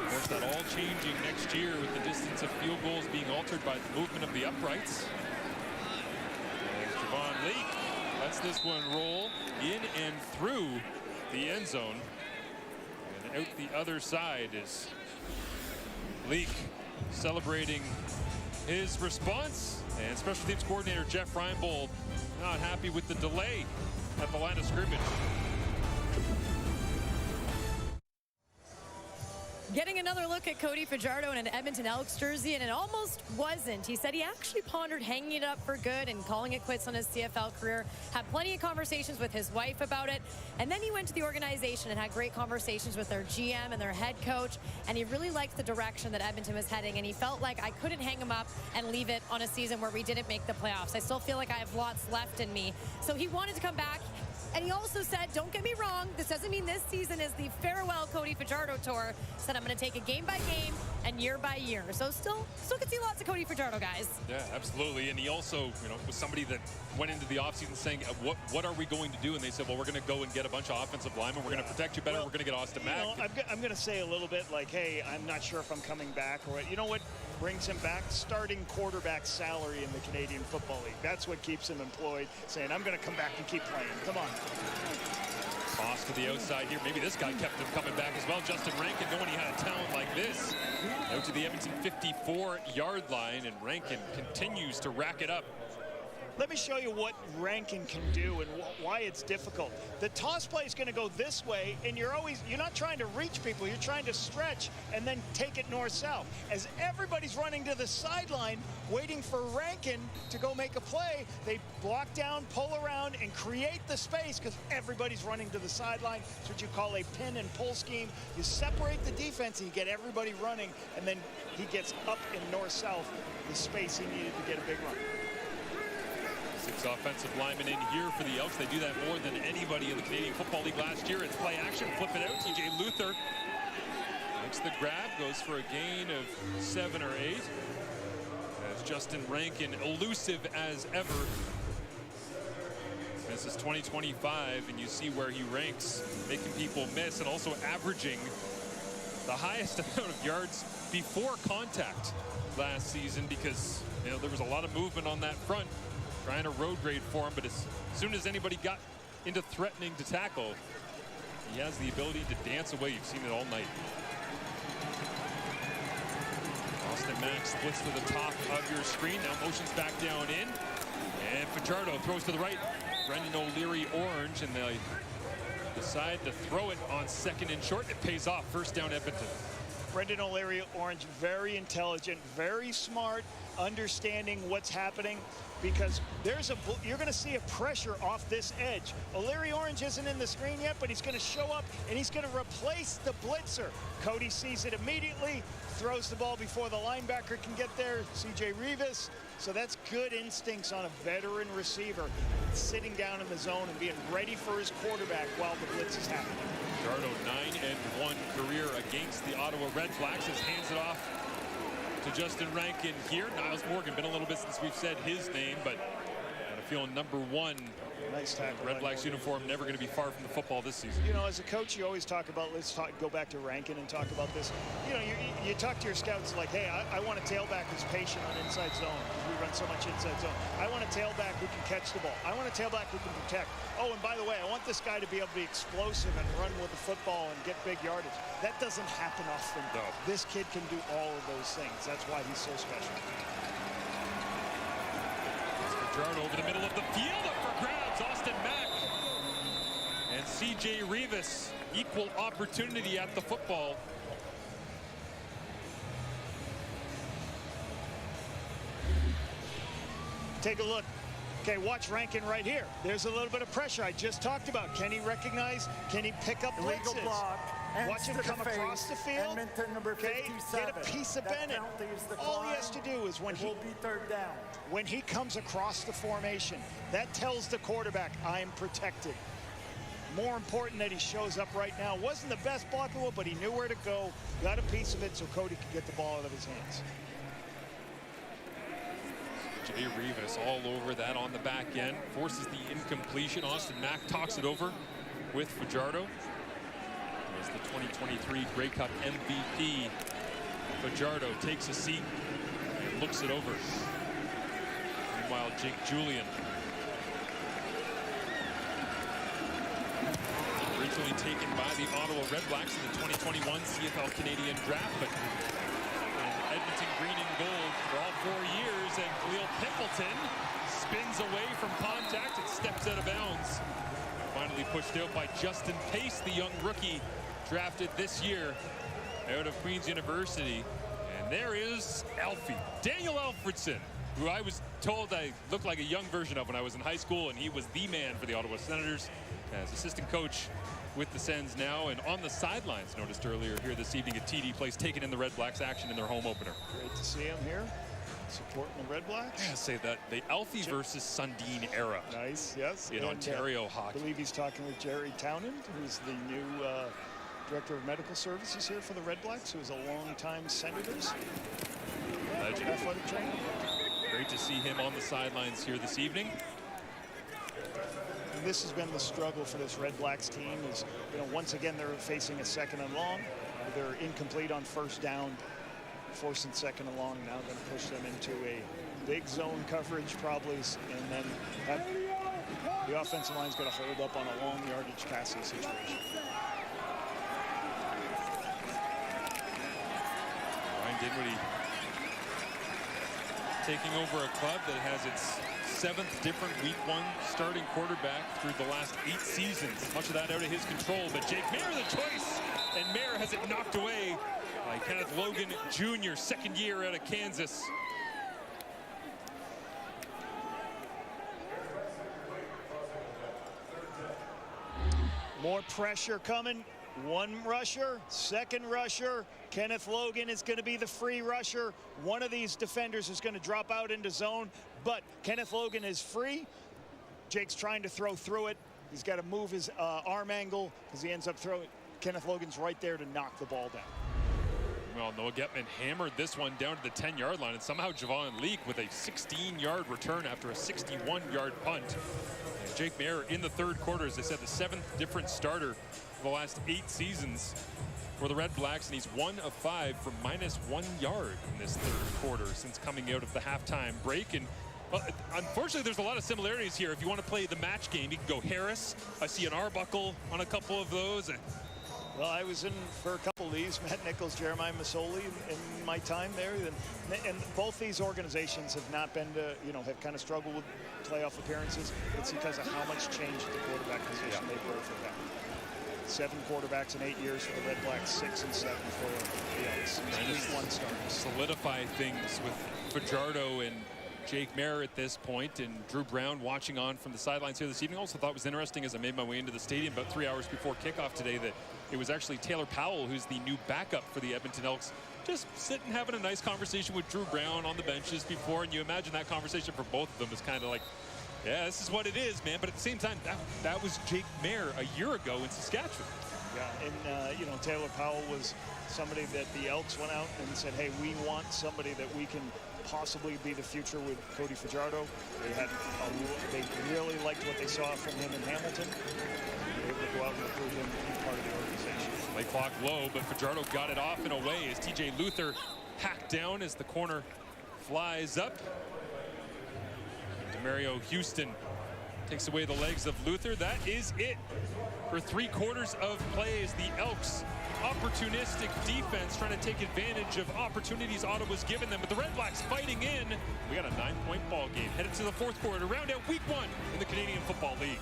Of course, that all changing next year with the distance of field goals being altered by the movement of the uprights. There's Javon Leake. Lets this one roll in and through the end zone. And out the other side is Leake celebrating his response. And special teams coordinator Jeff Reinbold not happy with the delay at the line of scrimmage. Getting another look at Cody Fajardo in an Edmonton Elks jersey, and it almost wasn't. He said he actually pondered hanging it up for good and calling it quits on his CFL career. Had plenty of conversations with his wife about it, and then he went to the organization and had great conversations with their GM and their head coach, and he really liked the direction that Edmonton was heading, and he felt like I couldn't hang him up and leave it on a season where we didn't make the playoffs. I still feel like I have lots left in me. So he wanted to come back. And he also said, don't get me wrong, this doesn't mean this season is the farewell Cody Fajardo tour. Said I'm going to take it game by game and year by year. So still could see lots of Cody Fajardo, guys. Yeah, absolutely. And he also, was somebody that went into the offseason saying, what are we going to do? And they said, well, we're going to go and get a bunch of offensive linemen. We're going to protect you better. We're going to get Austin Mack. I'm going to say a little bit like, hey, I'm not sure if I'm coming back. Or you know what brings him back? Starting quarterback salary in the Canadian Football League. That's what keeps him employed, saying, I'm going to come back and keep playing. Come on. Toss to the outside here. Maybe this guy kept him coming back as well. Justin Rankin, knowing he had a talent like this. Out to the Edmonton 54-yard line, and Rankin continues to rack it up. Let me show you what Rankin can do and why it's difficult. The toss play is going to go this way, and you're not trying to reach people. You're trying to stretch and then take it north-south. As everybody's running to the sideline, waiting for Rankin to go make a play, they block down, pull around, and create the space because everybody's running to the sideline. It's what you call a pin and pull scheme. You separate the defense and you get everybody running, and then he gets up in north-south, the space he needed to get a big run. 6 offensive linemen in here for the Elks. They do that more than anybody in the Canadian Football League last year. It's play action, flip it out. TJ Luther makes the grab, goes for a gain of 7 or 8. As Justin Rankin, elusive as ever. This is 2025, and you see where he ranks, making people miss and also averaging the highest amount of yards before contact last season because there was a lot of movement on that front. Trying to road grade for him, but as soon as anybody got into threatening to tackle, he has the ability to dance away. You've seen it all night. Austin Mack splits to the top of your screen. Now motions back down in. And Fajardo throws to the right. Brendan O'Leary orange, and they decide to throw it on 2nd and short. It pays off. First down, Edmonton. Brendan O'Leary orange, very intelligent, very smart, understanding what's happening. Because you're going to see a pressure off this edge. O'Leary Orange isn't in the screen yet, but he's going to show up and he's going to replace the blitzer. Cody sees it immediately, throws the ball before the linebacker can get there, CJ Rivas. So that's good instincts on a veteran receiver, sitting down in the zone and being ready for his quarterback while the blitz is happening. Fajardo 9-1 career against the Ottawa Redblacks, has hands it off to Justin Rankin here. Niles Morgan, been a little bit since we've said his name, but got a feeling number 1. Nice tackle. Redblacks uniform never going to be far from the football this season. As a coach, you always talk about, go back to Rankin and talk about this. You talk to your scouts like, hey, I want a tailback who's patient on inside zone because we run so much inside zone. I want a tailback who can catch the ball. I want a tailback who can protect. Oh, and by the way, I want this guy to be able to be explosive and run with the football and get big yardage. That doesn't happen often. No. This kid can do all of those things. That's why he's so special. Fajardo over the middle of the field, up for grabs, Austin Mack. And CJ Rivas, equal opportunity at the football. Take a look. Okay, watch Rankin right here. There's a little bit of pressure I just talked about. Can he recognize? Can he pick up Illegal blitzes? block. Watch him come across the field. Edmonton number 57. Get a piece of Bennett. All he has to do is when will be 3rd down. When he comes across the formation, that tells the quarterback, I'm protected. More important that he shows up right now. Wasn't the best blockable, but he knew where to go. Got a piece of it so Cody could get the ball out of his hands. Jay Rivas all over that on the back end. Forces the incompletion. Austin Mack talks it over with Fajardo. As the 2023 Grey Cup MVP, Fajardo takes a seat and looks it over. Meanwhile, Jake Julian, originally taken by the Ottawa Redblacks in the 2021 CFL Canadian Draft, but in Edmonton green and gold for all 4 years, and Khalil Pimpleton spins away from contact and steps out of bounds. Finally pushed out by Justin Pace, the young rookie drafted this year out of Queen's University. And there is Alfie, Daniel Alfredson, who I was told I looked like a young version of when I was in high school, and he was the man for the Ottawa Senators as assistant coach with the Sens now, and on the sidelines, noticed earlier here this evening at TD Place, taking in the Redblacks action in their home opener. Great to see him here, supporting the Redblacks. Yeah, say that, the Alfie versus Sundin era. Nice, yes. In Ontario hockey. I believe he's talking with Jerry Townend, who's the new Director of Medical Services here for the Redblacks, who is a long-time Senators. Legend. Athletic trainer. Great to see him on the sidelines here this evening. And this has been the struggle for this Redblacks team is, once again, they're facing a second and long. They're incomplete on first down, forcing second and long. Now going to push them into a big zone coverage probably, and then the offensive line is going to hold up on a long yardage passing situation. Ryan Dinwiddie taking over a club that has its 7th different week 1 starting quarterback through the last 8 seasons. Much of that out of his control, but Jake Mayer the choice, and Mayer has it knocked away by Kenneth Logan Jr., second year out of Kansas. More pressure coming. One rusher, second rusher. Kenneth Logan is going to be the free rusher. One of these defenders is going to drop out into zone, but Kenneth Logan is free. Jake's trying to throw through it. He's got to move his arm angle because he ends up throwing. Kenneth Logan's right there to knock the ball down. Well, Noah Getman hammered this one down to the 10-yard line, and somehow Javon Leake with a 16-yard return after a 61-yard punt. And Jake Mayer in the third quarter, as I said, the 7th different starter for the last 8 seasons for the Redblacks, and he's 1 of 5 for -1 yard in this third quarter since coming out of the halftime break. And unfortunately, there's a lot of similarities here. If you want to play the match game, you can go Harris. I see an Arbuckle on a couple of those. Well, I was in for a couple of these, Matt Nichols, Jeremiah Masoli in my time there. And both these organizations have not been to, have kind of struggled with playoff appearances. It's because of how much change at the quarterback position they both have had. 7 quarterbacks in 8 years for the Redblacks, 6 and 7 for the Elks. Week 1 starters. Solidify things with Fajardo and Jake Mayer at this point, and Drew Brown watching on from the sidelines here this evening. Also thought it was interesting as I made my way into the stadium about 3 hours before kickoff today that it was actually Taylor Powell, who's the new backup for the Edmonton Elks, just sitting having a nice conversation with Drew Brown on the benches before, and you imagine that conversation for both of them is kind of like, yeah, this is what it is, man. But at the same time, that was Jake Mayer a year ago in Saskatchewan. Yeah, and Taylor Powell was somebody that the Elks went out and said, hey, we want somebody that we can possibly be the future with Cody Fajardo. They really liked what they saw from him in Hamilton. They were able to go out and recruit him to be part of the organization. Play clock low, but Fajardo got it off and away as TJ Luther hacked down as the corner flies up. Demario Houston takes away the legs of Luther. That is it for 3/4 of play as the Elks opportunistic defense trying to take advantage of opportunities Ottawa's given them, but the Redblacks fighting in. We got a 9-point ball game headed to the 4th quarter to round out week 1 in the Canadian Football League.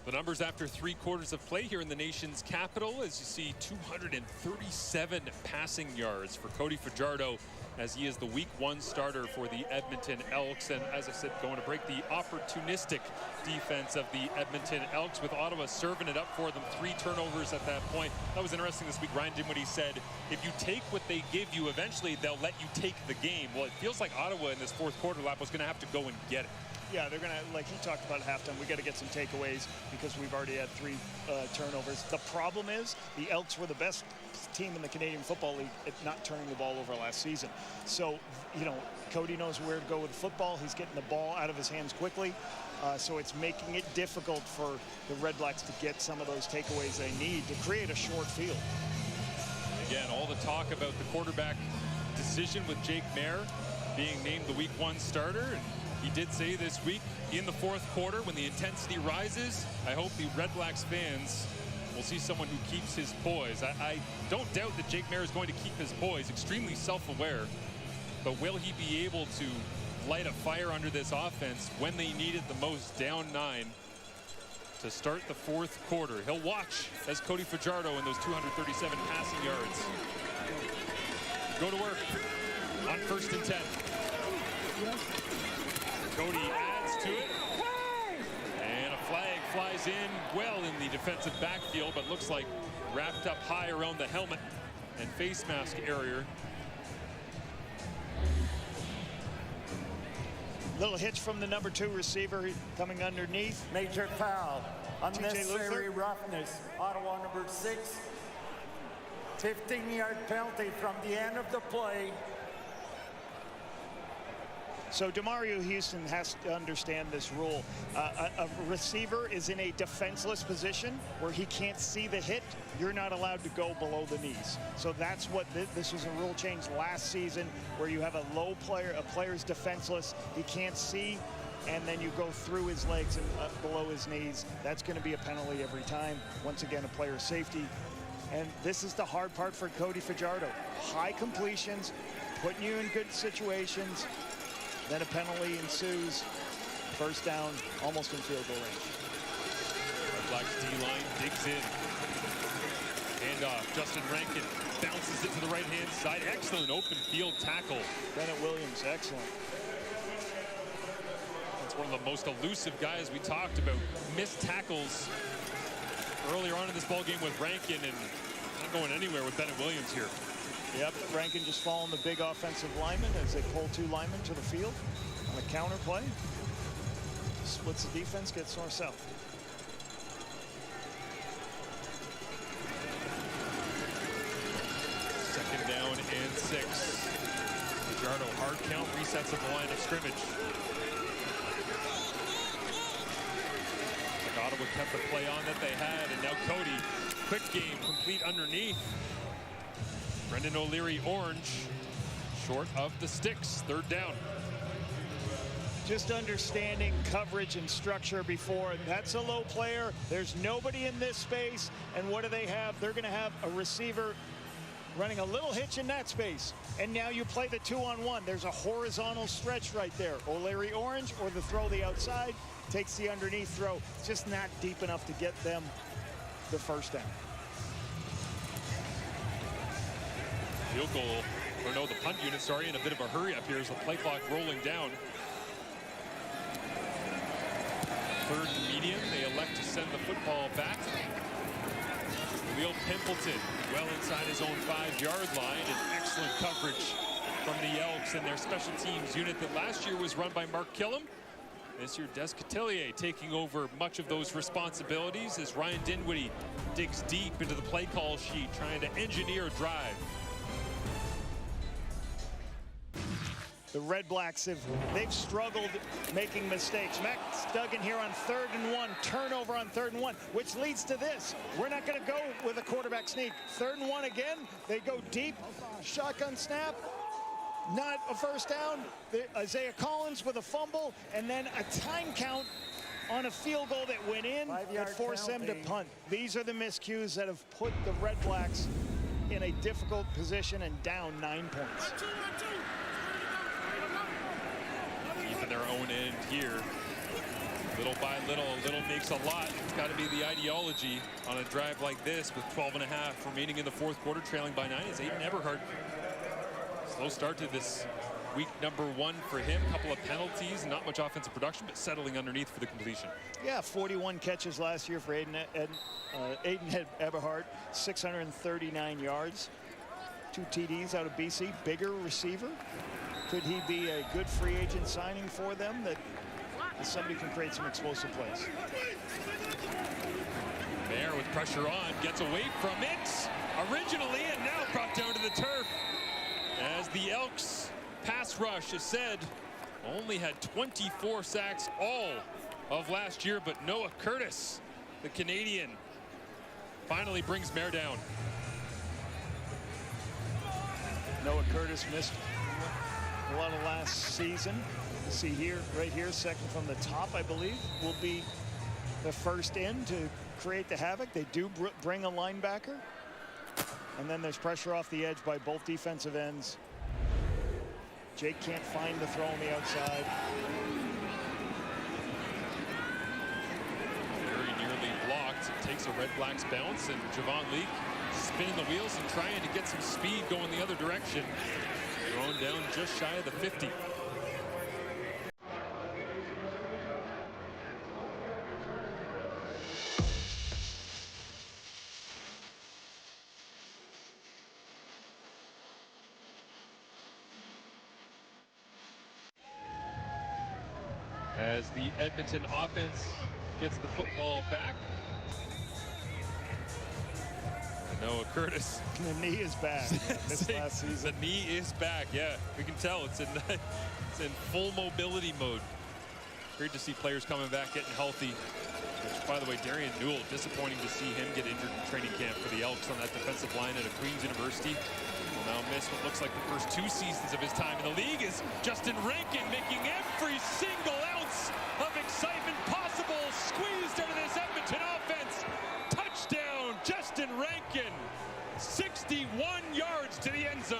The numbers after 3/4 of play here in the nation's capital, as you see 237 passing yards for Cody Fajardo as he is the week 1 starter for the Edmonton Elks. And as I said, going to break the opportunistic defense of the Edmonton Elks with Ottawa serving it up for them. 3 turnovers at that point. That was interesting this week. Ryan Dinwiddie said, if you take what they give you, eventually they'll let you take the game. Well, it feels like Ottawa in this 4th quarter lap was going to have to go and get it. Yeah, they're going to, like he talked about at halftime, we got to get some takeaways because we've already had 3 turnovers. The problem is the Elks were the best team in the Canadian Football League at not turning the ball over last season. So, Cody knows where to go with the football. He's getting the ball out of his hands quickly. So it's making it difficult for the Redblacks to get some of those takeaways they need to create a short field. Again, all the talk about the quarterback decision with Jake Mayer being named the week 1 starter. And he did say this week in the 4th quarter when the intensity rises, I hope the Redblacks fans will see someone who keeps his poise. I don't doubt that Jake Mayer is going to keep his poise, extremely self-aware, but will he be able to light a fire under this offense when they need it the most, down 9 to start the fourth quarter. He'll watch as Cody Fajardo in those 237 passing yards go to work on 1st and 10. Cody adds to it. And a flag flies in well in the defensive backfield, but looks like wrapped up high around the helmet and face mask area. Little hitch from the number 2 receiver coming underneath. Major foul. Unnecessary Luther. roughness. Ottawa number 6. 15-yard penalty from the end of the play. So DeMario Houston has to understand this rule. A receiver is in a defenseless position where he can't see the hit. You're not allowed to go below the knees. So that's what this was a rule change last season, where you have a low player, a player's defenseless, he can't see, and then you go through his legs and below his knees. That's going to be a penalty every time. Once again, a player's safety. And this is the hard part for Cody Fajardo. High completions, putting you in good situations. Then a penalty ensues. First down, almost in field goal range. Redblacks D-line digs in. Handoff. Justin Rankin bounces it to the right-hand side. Excellent open field tackle. Bennett Williams, excellent. That's one of the most elusive guys we talked about. Missed tackles earlier on in this ball game with Rankin, and not going anywhere with Bennett Williams here. Yep, Rankin just following the big offensive lineman as they pull 2 linemen to the field on a counter play. Splits the defense, gets north-south. Second down and 6. Fajardo hard count, resets at the line of scrimmage. Like Ottawa kept the play on that they had, and now Cody, quick game, complete underneath. Brendan O'Leary, orange, short of the sticks. 3rd down. Just understanding coverage and structure before. That's a low player. There's nobody in this space. And what do they have? They're going to have a receiver running a little hitch in that space. And now you play the 2-on-1. There's a horizontal stretch right there. O'Leary orange or the throw the outside. Takes the underneath throw. Just not deep enough to get them the first down. Field goal, or no, the punt unit, sorry, in a bit of a hurry up here as the play clock rolling down. 3rd and medium, they elect to send the football back. Will Pimpleton well inside his own 5-yard line, and excellent coverage from the Elks and their special teams unit that last year was run by Mark Killam. This year, Des Cotillier taking over much of those responsibilities as Ryan Dinwiddie digs deep into the play call sheet, trying to engineer a drive. The Redblacks they've struggled making mistakes. Max Duggan here on 3rd and 1, turnover on 3rd and 1, which leads to this. We're not going to go with a quarterback sneak. 3rd and 1 again. They go deep, shotgun snap, not a first down. Isaiah Collins with a fumble, and then a time count on a field goal that went in that forced them to punt. These are the miscues that have put the Redblacks in a difficult position and down 9 points. Keeping their own end here. Little by little, little makes a lot. It's got to be the ideology on a drive like this with 12.5 remaining in the 4th quarter, trailing by 9 is Aiden Eberhardt. Slow start to this week number 1 for him. Couple of penalties, not much offensive production, but settling underneath for the completion. Yeah, 41 catches last year for Aiden Eberhardt, 639 yards, 2 TDs out of BC. Bigger receiver. Could he be a good free agent signing for them that somebody can create some explosive plays? Bear with pressure on, gets away from it originally, and now brought down to the turf. As the Elks pass rush, as said, only had 24 sacks all of last year, but Noah Curtis, the Canadian, finally brings Mare down. Noah Curtis missed a lot of last season. You see here, right here, second from the top, I believe, will be the first in to create the havoc. They do bring a linebacker. And then there's pressure off the edge by both defensive ends. Jake can't find the throw on the outside. Very nearly So Redblacks bounce, and Javon Leake spinning the wheels and trying to get some speed going the other direction. Thrown down just shy of the 50. As the Edmonton offense gets the football back. Noah Curtis. The knee is back. This last season. The knee is back, yeah. We can tell it's in full mobility mode. Great to see players coming back, getting healthy. Which, by the way, Darian Newell, disappointing to see him get injured in training camp for the Elks on that defensive line at Queen's University. Will now miss what looks like the first 2 seasons of his time in the league. Is Justin Rankin making every single ounce of excitement possible squeezed out of this Edmonton offense. Touchdown, Justin Rankin. 61 yards to the end zone.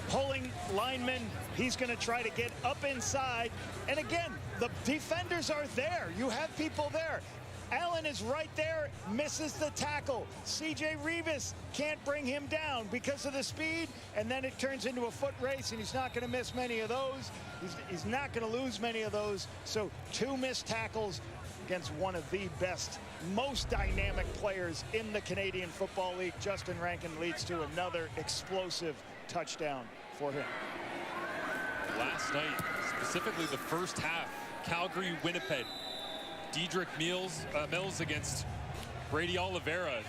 Pulling lineman, he's going to try to get up inside. And again, the defenders are there. You have people there. Allen is right there, misses the tackle. C.J. Revis can't bring him down because of the speed, and then it turns into a foot race, and he's not going to miss many of those. He's not going to lose many of those. So 2 missed tackles against one of the best, most dynamic players in the Canadian Football League. Justin Rankin leads to another explosive touchdown for him. Last night, specifically the first half, Calgary-Winnipeg. Dedrick Mills against Brady Oliveira.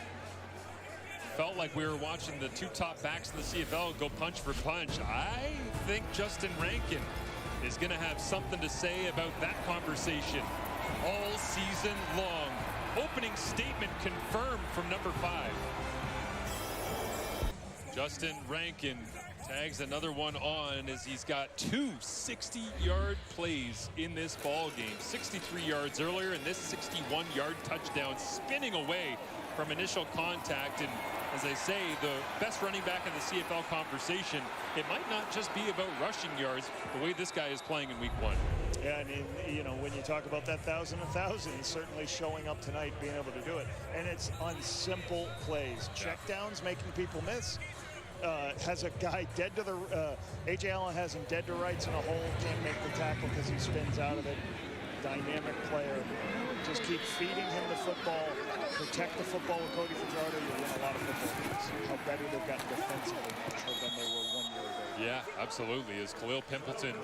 Felt like we were watching the 2 top backs in the CFL go punch for punch. I think Justin Rankin is going to have something to say about that conversation all season long. Opening statement confirmed from number 5. Justin Rankin tags another one on as he's got 2 60-yard plays in this ball game. 63 yards earlier, and this 61-yard touchdown spinning away from initial contact. And as I say, the best running back in the CFL conversation, it might not just be about rushing yards the way this guy is playing in week 1. Yeah, and you know, when you talk about that 1,000, he's certainly showing up tonight, being able to do it. And it's on simple plays. Checkdowns, making people miss. Has a guy dead to the A.J. Allen has him dead to rights in a hole, can't make the tackle because he spins out of it. Dynamic player. Just keep feeding him the football, protect the football with Cody Fajardo, you'll win a lot of football games. How better they've gotten defensively than they were 1 year ago. Yeah, absolutely. As Khalil Pimpleton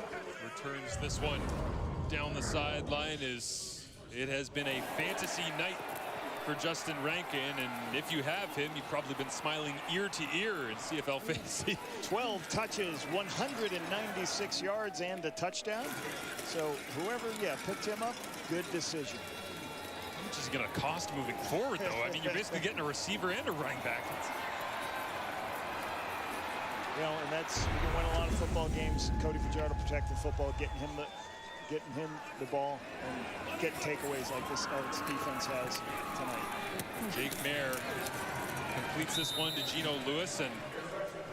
returns this one down the sideline, it has been a fantasy night for Justin Rankin, and if you have him, you've probably been smiling ear to ear in CFL fantasy. 12 touches, 196 yards, and a touchdown. So whoever, picked him up, good decision. Which is going to cost moving forward, though. I mean, you're basically getting a receiver and a running back. You know, and that's, you can win a lot of football games. Cody Fajardo protecting football, getting him the ball, and getting takeaways like this Elks defense has tonight. Jake Mayer completes this one to Geno Lewis, and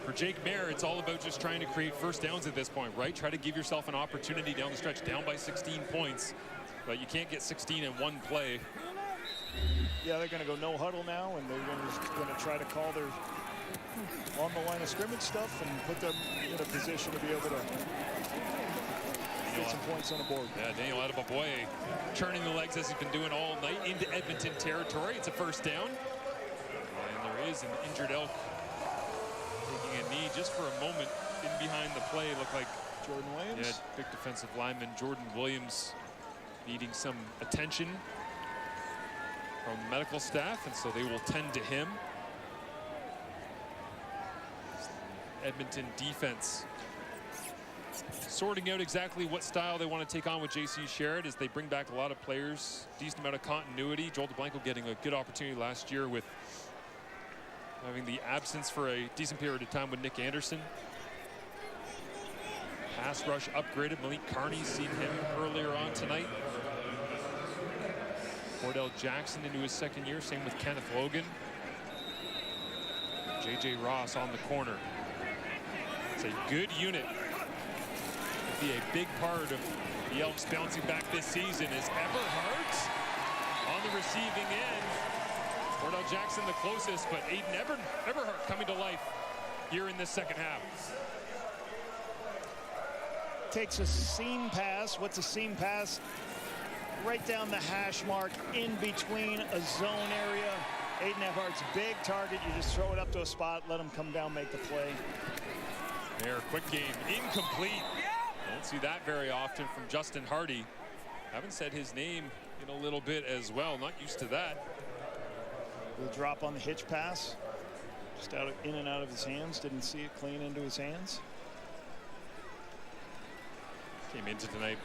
for Jake Mayer, it's all about just trying to create first downs at this point, right? Try to give yourself an opportunity down the stretch, down by 16 points, but you can't get 16 in one play. Yeah, they're going to go no huddle now, and they're going to try to call their on the line of scrimmage stuff and put them in a position to be able to get some points on the board. Yeah, Daniel Adeboboye turning the legs as he's been doing all night into Edmonton territory. It's a first down. And there is an injured Elk taking a knee just for a moment in behind the play. Looked like Jordan Williams. Yeah, big defensive lineman Jordan Williams needing some attention from medical staff, and so they will tend to him. Edmonton defense sorting out exactly what style they want to take on with J.C. Sherritt as they bring back a lot of players, decent amount of continuity. Joel DeBlanco getting a good opportunity last year with having the absence for a decent period of time with Nick Anderson. Pass rush upgraded. Malik Carney, seen him earlier on tonight. Cordell Jackson into his second year, same with Kenneth Logan. J.J. Ross on the corner. It's a good unit. It'll be a big part of the Elks bouncing back this season as Eberhardt on the receiving end. Cordell Jackson the closest, but Aiden Eberhardt coming to life here in this second half. Takes a seam pass. What's a seam pass? Right down the hash mark in between a zone area. Aiden Eberhardt's big target. You just throw it up to a spot, let him come down, make the play. There, quick game, incomplete. Don't see that very often from Justin Hardy. Haven't said his name in a little bit as well. Not used to that. The drop on the hitch pass. Just in and out of his hands. Didn't see it clean into his hands. Came into tonight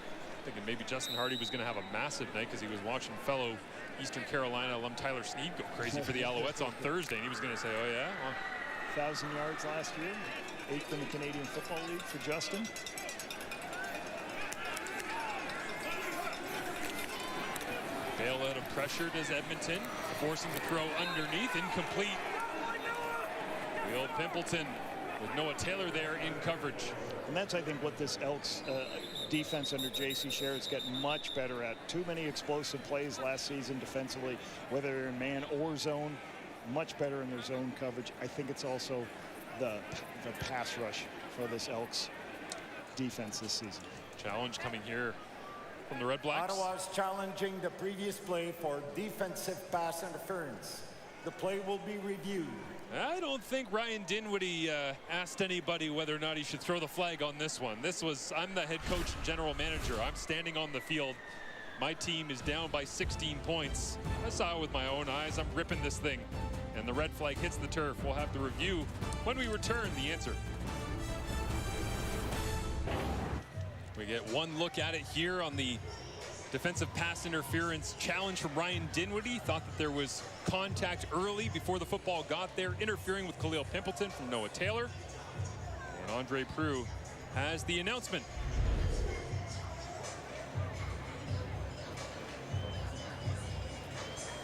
thinking maybe Justin Hardy was going to have a massive night because he was watching fellow Eastern Carolina alum Tyler Snead go crazy for the Alouettes on Thursday, and he was going to say, oh yeah? 1,000 yards last year. 8th in the Canadian Football League for Justin. Bail out of pressure does Edmonton, forcing the throw underneath, incomplete. Will Pimpleton with Noah Taylor there in coverage. And that's, I think, what this Elks defense under J.C. Sherritt's getting much better at. Too many explosive plays last season defensively, whether they're in man or zone. Much better in their zone coverage. I think it's also the pass rush for this Elks defense this season. Challenge coming here from the Redblacks. Ottawa's challenging the previous play for defensive pass interference. The play will be reviewed. I don't think Ryan Dinwiddie asked anybody whether or not he should throw the flag on this one. I'm the head coach and general manager. I'm standing on the field. My team is down by 16 points. I saw it with my own eyes. I'm ripping this thing. And the red flag hits the turf. We'll have to review when we return the answer. We get one look at it here on the defensive pass interference challenge from Ryan Dinwiddie. Thought that there was contact early before the football got there, interfering with Khalil Pimpleton from Noah Taylor. And Andre Proulx has the announcement.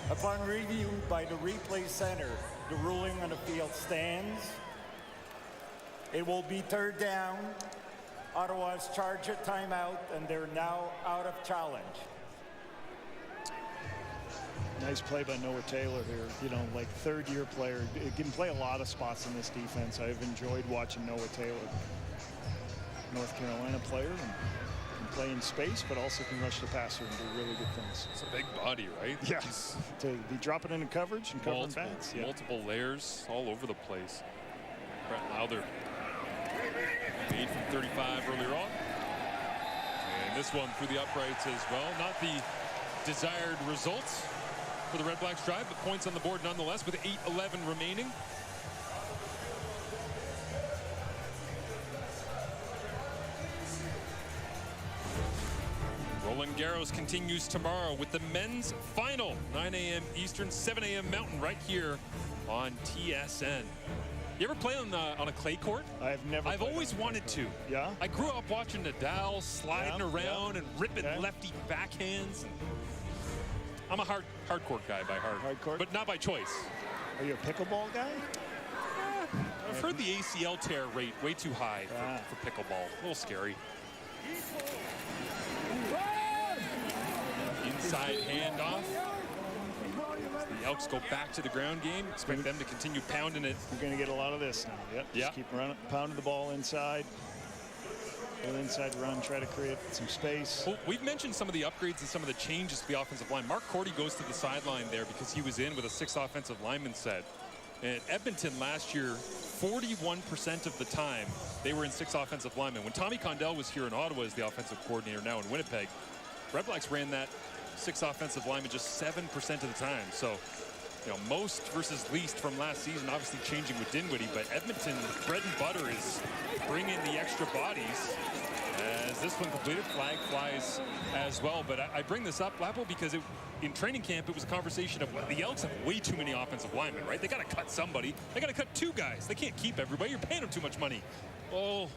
Upon review by the replay center, the ruling on the field stands. It will be third down. Ottawa's charge a timeout, and they're now out of challenge. Nice play by Noah Taylor here. You know, like third-year player. He can play a lot of spots in this defense. I've enjoyed watching Noah Taylor. North Carolina player, and can play in space, but also can rush the passer and do really good things. It's a big body, right? Yeah. To be dropping into coverage and covering backs. Yeah. Multiple layers all over the place. Brett Lowther made from 35 earlier on. And this one through the uprights as well. Not the desired results for the Redblacks drive, but points on the board nonetheless with 8:11 remaining. Roland Garros continues tomorrow with the men's final, 9 a.m. Eastern, 7 a.m. Mountain, right here on TSN. You ever play on a clay court? I've never. I've always wanted to. Yeah. I grew up watching Nadal sliding around and ripping lefty backhands. I'm a hardcourt guy by heart. Hardcourt? But not by choice. Are you a pickleball guy? I've heard the ACL tear rate way too high for pickleball. A little scary. Inside handoff. The Elks go back to the ground game. Expect them to continue pounding it. We're going to get a lot of this now. Yep. Just keep pounding the ball inside. Go inside run, try to create some space. Well, we've mentioned some of the upgrades and some of the changes to the offensive line. Mark Cordy goes to the sideline there because he was in with a 6 offensive lineman set. And Edmonton last year, 41% of the time, they were in 6 offensive linemen. When Tommy Condell was here in Ottawa as the offensive coordinator, now in Winnipeg, Redblacks ran that 6 offensive linemen just 7% of the time. So, you know, most versus least from last season, obviously changing with Dinwiddie, but Edmonton, bread and butter is bringing the extra bodies. As this one completed, flag flies as well. But I bring this up, Lapo, because in training camp, it was a conversation of, well, the Elks have way too many offensive linemen, right? They got to cut somebody. They got to cut 2 guys. They can't keep everybody. You're paying them too much money. Well,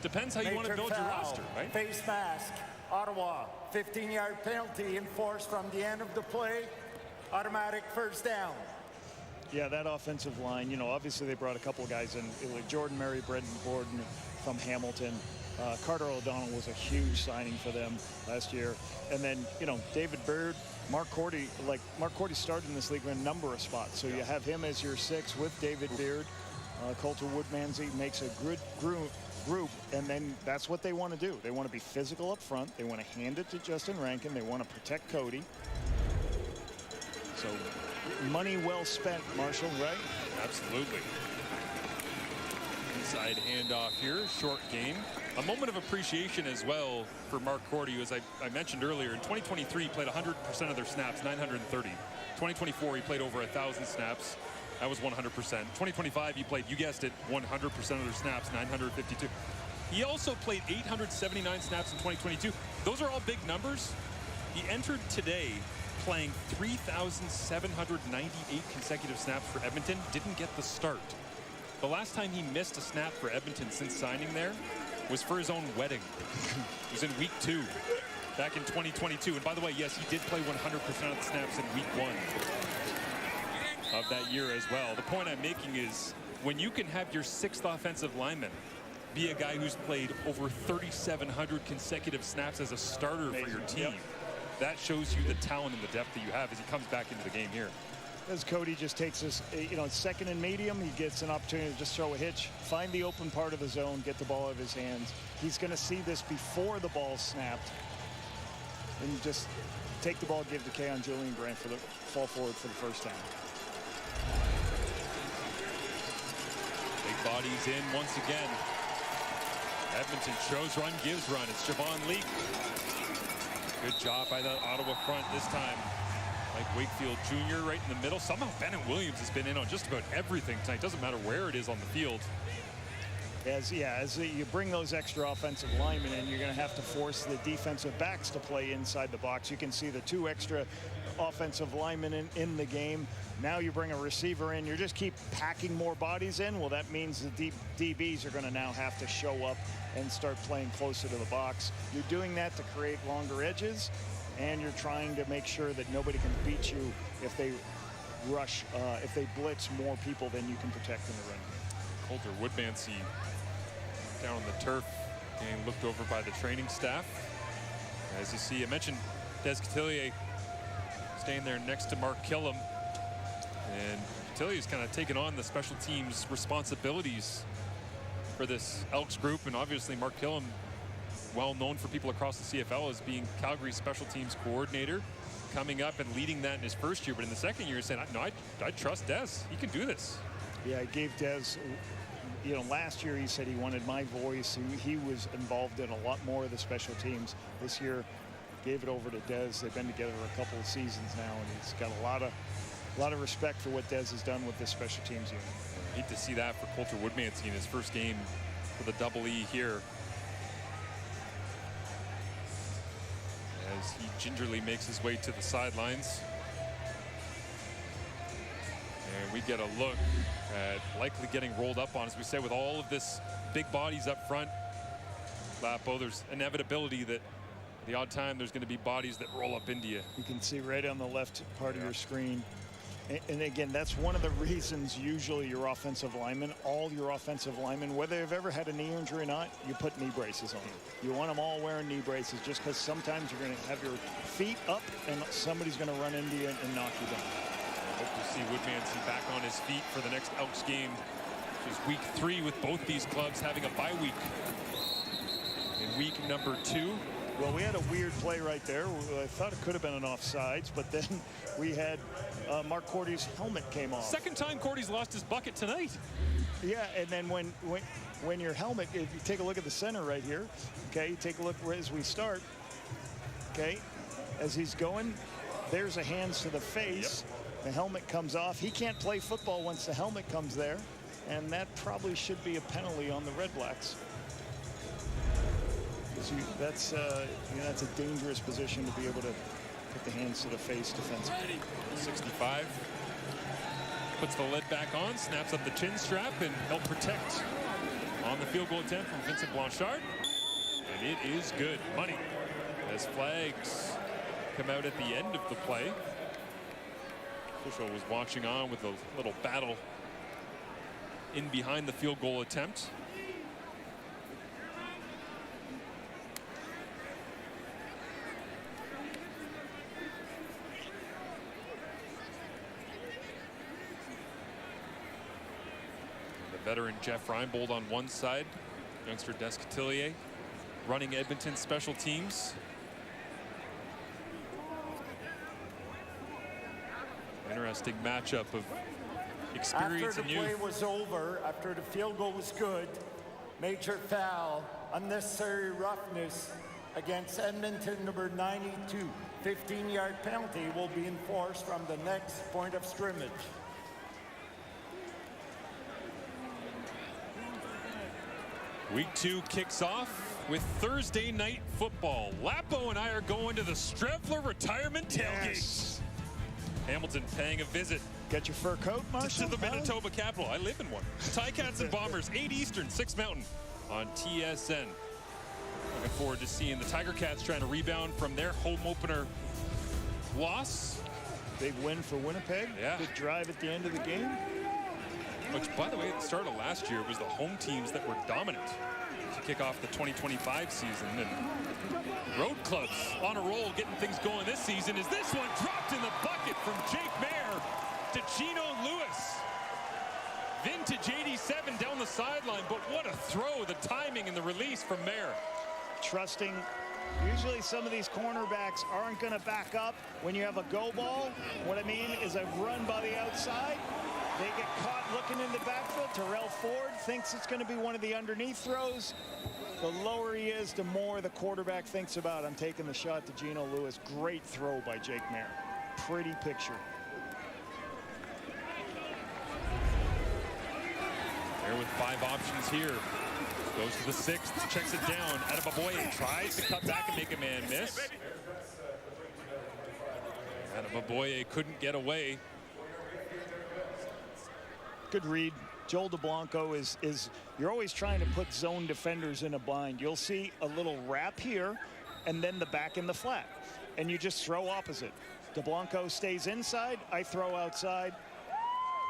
depends how you want to build your roster, right? Face mask. Ottawa, 15-yard penalty enforced from the end of the play. Automatic first down. Yeah, that offensive line, you know, obviously they brought a couple of guys in. Like Jordan Murray, Brendan Gordon from Hamilton. Carter O'Donnell was a huge signing for them last year. And then, you know, David Beard, Mark Cordy. Like, Mark Cordy started in this league in a number of spots. So you have him as your 6 with David Beard. Coulter Woodmansey makes a good group, and then that's what they want to do. They want to be physical up front. They want to hand it to Justin Rankin. They want to protect Cody. So money well spent, Marshall, right? Absolutely. Inside handoff here, short game. A moment of appreciation as well for Mark Cordy, as I mentioned earlier. In 2023, he played 100% of their snaps, 930. 2024, he played over 1,000 snaps. That was 100%. 2025, he played, you guessed it, 100% of their snaps, 952. He also played 879 snaps in 2022. Those are all big numbers. He entered today playing 3,798 consecutive snaps for Edmonton. Didn't get the start. The last time he missed a snap for Edmonton since signing there was for his own wedding. It was in week 2 back in 2022. And by the way, yes, he did play 100% of the snaps in week 1 of that year as well. The point I'm making is when you can have your 6th offensive lineman be a guy who's played over 3,700 consecutive snaps as a starter for your team, that shows you the talent and the depth that you have as he comes back into the game here. As Cody just takes this, you know, 2nd and medium, he gets an opportunity to just throw a hitch, find the open part of the zone, get the ball out of his hands. He's going to see this before the ball snapped, and just take the ball, give to Keon Julian Grant for the fall forward for the first time. Big bodies in once again. Edmonton shows run, gives run. It's Javon Leake. Good job by the Ottawa front this time. Mike Wakefield Jr. right in the middle. Somehow Bennett Williams has been in on just about everything tonight. Doesn't matter where it is on the field. As you bring those extra offensive linemen in, you're going to have to force the defensive backs to play inside the box. You can see the 2 extra offensive linemen in the game. Now you bring a receiver in. You just keep packing more bodies in. Well, that means the DBs are going to now have to show up and start playing closer to the box. You're doing that to create longer edges, and you're trying to make sure that nobody can beat you if they rush, if they blitz more people than you can protect in the run game. Coulter Woodmansey down on the turf, getting looked over by the training staff. As you see, I mentioned Des Cotillier staying there next to Mark Killam. And Cotillier kind of taken on the special teams responsibilities for this Elks group. And obviously Mark Killam, well known for people across the CFL as being Calgary's special teams coordinator, coming up and leading that in his first year. But in the second year, saying, no, I trust Des. He can do this. Yeah, I gave Des, you know, last year he said he wanted my voice. He was involved in a lot more of the special teams. This year, gave it over to Des. They've been together a couple of seasons now, and he's got a lot of respect for what Des has done with this special teams unit. I hate to see that for Coulter Woodmansey in his first game for the Double E here. As he gingerly makes his way to the sidelines. And we get a look at likely getting rolled up on, as we say, with all of this big bodies up front. Lapo, there's inevitability that the odd time there's going to be bodies that roll up into you. You can see right on the left part of your screen. And again, that's one of the reasons usually your offensive linemen, all your offensive linemen, whether they've ever had a knee injury or not, you put knee braces on. You want them all wearing knee braces, just because sometimes you're going to have your feet up and somebody's going to run into you and knock you down. I hope to see Woodmansey back on his feet for the next Elks game, which is week 3 with both these clubs having a bye week. In week number 2. Well, we had a weird play right there. I thought it could have been an offsides, but then we had Mark Cordy's helmet came off. Second time Cordy's lost his bucket tonight. Yeah, and then when your helmet, if you take a look at the center right here, okay, take a look as we start, okay, as he's going, there's a hands to the face. Yep. The helmet comes off. He can't play football once the helmet comes there, and that probably should be a penalty on the Redblacks. That's that's a dangerous position to be able to put the hands to the face defensively. 65 puts the lead back on, snaps up the chin strap, and help protect on the field goal attempt from Vincent Blanchard. And it is good. Money as flags come out at the end of the play. Official was watching on with a little battle in behind the field goal attempt. The veteran Jeff Reinbold on one side, youngster Descatilier running Edmonton special teams. Interesting matchup of experience and youth. After the play was over, after the field goal was good, major foul, unnecessary roughness against Edmonton number 92. 15-yard penalty will be enforced from the next point of scrimmage. Week 2 kicks off with Thursday night football. Lapo and I are going to the Strevler retirement tailgate. Yes. Hamilton paying a visit. Get your fur coat, Marshall? To the Manitoba capital. I live in one. Ticats and Bombers, 8 Eastern, 6 Mountain on TSN. Looking forward to seeing the Tiger Cats trying to rebound from their home opener loss. Big win for Winnipeg. Yeah. Good drive at the end of the game. Which, by the way, at the start of last year was the home teams that were dominant to kick off the 2025 season. And road clubs on a roll getting things going this season. Is this one dropped in the bucket from Jake Mayer to Gino Lewis. Vintage 87 down the sideline, but what a throw, the timing and the release from Mayer. Trusting. Usually some of these cornerbacks aren't going to back up when you have a go ball. What I mean is a run by the outside. They get caught looking in the backfield. Terrell Ford thinks it's going to be one of the underneath throws. The lower he is, the more the quarterback thinks about, I'm taking the shot to Gino Lewis. Great throw by Jake Mayer. Pretty picture. There with 5 options here. Goes to the 6th, checks it down. Adebaboye tries to cut back and make a man miss. Adebaboye couldn't get away. Good read. Joel DeBlanco is you're always trying to put zone defenders in a bind. You'll see a little wrap here and then the back in the flat. And you just throw opposite. DeBlanco stays inside. I throw outside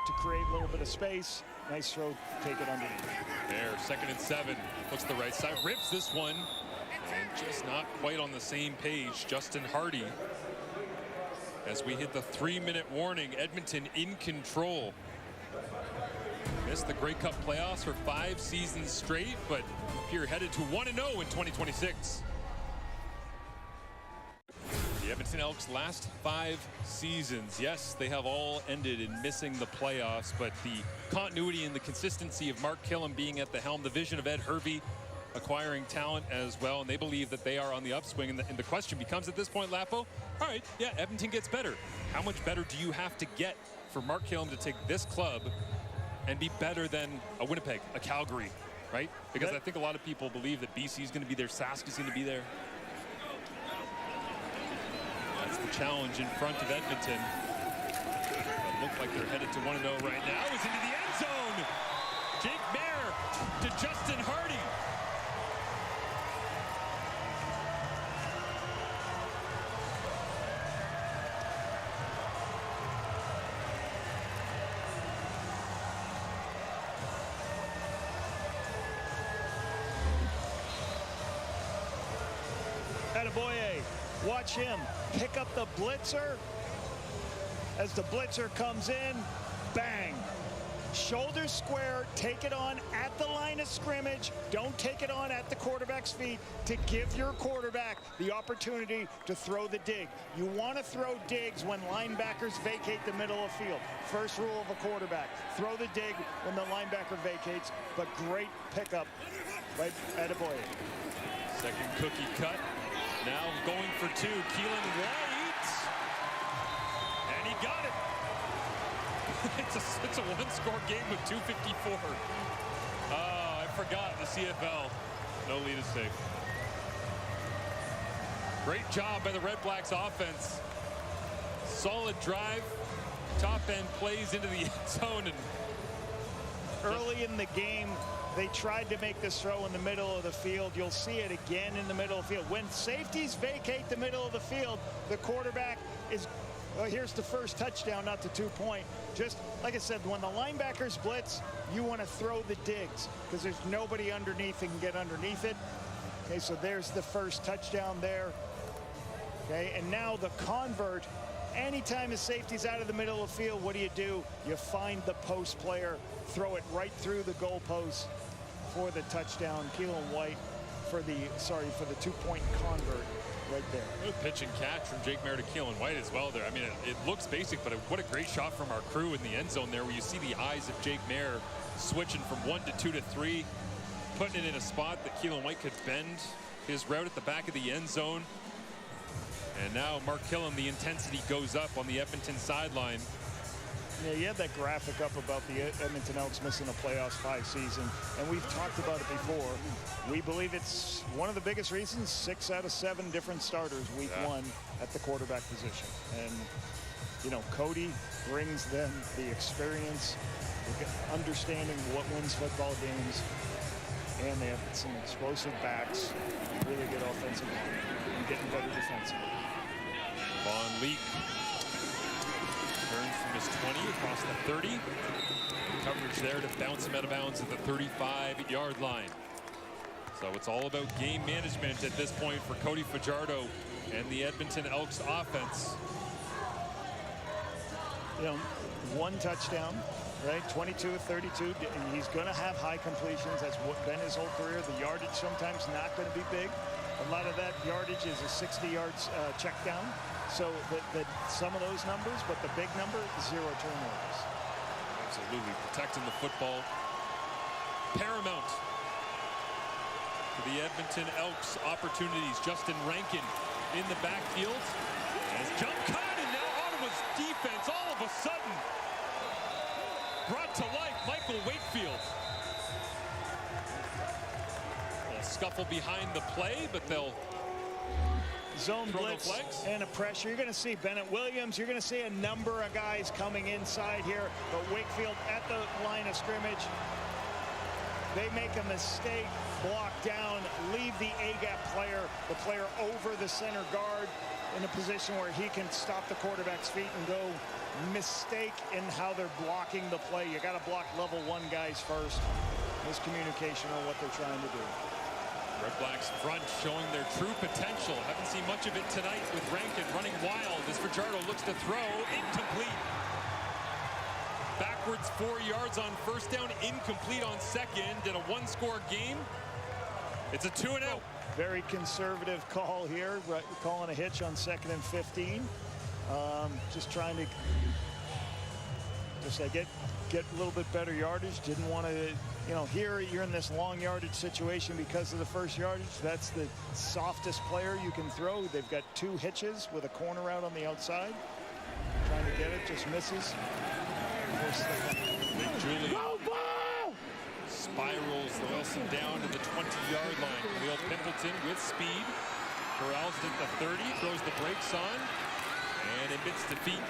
to create a little bit of space. Nice throw, take it underneath. There, 2nd and 7. Looks to the right side, rips this one. And just not quite on the same page. Justin Hardy. As we hit the 3-minute warning, Edmonton in control. Missed the Grey Cup playoffs for 5 seasons straight, but here headed to 1-0 in 2026. The Edmonton Elks' last 5 seasons, yes, they have all ended in missing the playoffs, but the continuity and the consistency of Mark Killam being at the helm, the vision of Ed Hervey acquiring talent as well, and they believe that they are on the upswing, and the question becomes at this point, Lapo, all right, yeah, Edmonton gets better. How much better do you have to get for Mark Killam to take this club and be better than a Winnipeg, a Calgary, right? Because I think a lot of people believe that BC is going to be there, Sask is going to be there. That's the challenge in front of Edmonton. It look like they're headed to 1-0 right now. Is into the end zone. Jake Mayer to Justin Hardy. Adebaboye, watch him pick up the blitzer. As the blitzer comes in, bang. Shoulders square, take it on at the line of scrimmage. Don't take it on at the quarterback's feet to give your quarterback the opportunity to throw the dig. You want to throw digs when linebackers vacate the middle of the field. First rule of a quarterback, throw the dig when the linebacker vacates, but great pickup by Adebaboye. Second cookie cut. Now going for 2, Keelan White. And he got it. It's a one-score game with 2:54. Oh, I forgot the CFL. No lead is safe. Great job by the Redblacks offense. Solid drive. Top end plays into the end zone. And early in the game, they tried to make this throw in the middle of the field. You'll see it again in the middle of the field. When safeties vacate the middle of the field, the quarterback is Well, here's the first touchdown, not the 2-point. Just like I said, when the linebackers blitz, you want to throw the digs because there's nobody underneath that can get underneath it. Okay, so there's the first touchdown there. Okay, and now the convert. Anytime a safety's out of the middle of the field, what do? You find the post player, throw it right through the goalpost for the touchdown. Keelan White for the 2-point convert right there. Good pitch and catch from Jake Mayer to Keelan White as well there. I mean, it looks basic, but what a great shot from our crew in the end zone there, where you see the eyes of Jake Mayer switching from 1 to 2 to 3, putting it in a spot that Keelan White could bend his route at the back of the end zone. And now Mark Killam, the intensity goes up on the Edmonton sideline. Yeah, you had that graphic up about the Edmonton Elks missing the playoffs 5 season, and we've talked about it before. We believe it's one of the biggest reasons. 6 out of 7 different starters week 1 at the quarterback position. And, you know, Cody brings them the experience, the understanding what wins football games, and they have some explosive backs, really good offensive line, and getting better defensively. Von Leek turns from his 20 across the 30. Coverage there to bounce him out of bounds at the 35-yard line. So it's all about game management at this point for Cody Fajardo and the Edmonton Elks offense. You know, 1 touchdown, right? 22 of 32. He's going to have high completions. That's what been his whole career. The yardage sometimes not going to be big. A lot of that yardage is a 60 yards check down. So some of those numbers, but the big number, 0 turnovers. Absolutely protecting the football. Paramount for the Edmonton Elks opportunities. Justin Rankin in the backfield. As jump cut, and now Ottawa's defense all of a sudden brought to life. Michael Wakefield. They'll scuffle behind the play, but they'll zone blitz and a pressure. You're going to see Bennett Williams. You're going to see a number of guys coming inside here. But Wakefield at the line of scrimmage. They make a mistake, block down, leave the A-gap player, the player over the center guard in a position where he can stop the quarterback's feet and go. Mistake in how they're blocking the play. You got to block level 1 guys first. Miscommunication on what they're trying to do. Redblacks front showing their true potential. Haven't seen much of it tonight with Rankin running wild as Fajardo looks to throw. Incomplete. Backwards 4 yards on first down. Incomplete on second in a 1-score game. It's a 2-and-out. Very conservative call here. Calling a hitch on 2nd and 15. Just trying to get a little bit better yardage. Didn't want to, you know, here you're in this long yardage situation because of the first yardage. That's the softest player you can throw. They've got 2 hitches with a corner out on the outside. Trying to get it, just misses. Big Julian spirals Wilson down to the 20-yard line. Khalil Pimpleton with speed. Corrals it at the 30, throws the brakes on, and admits defeat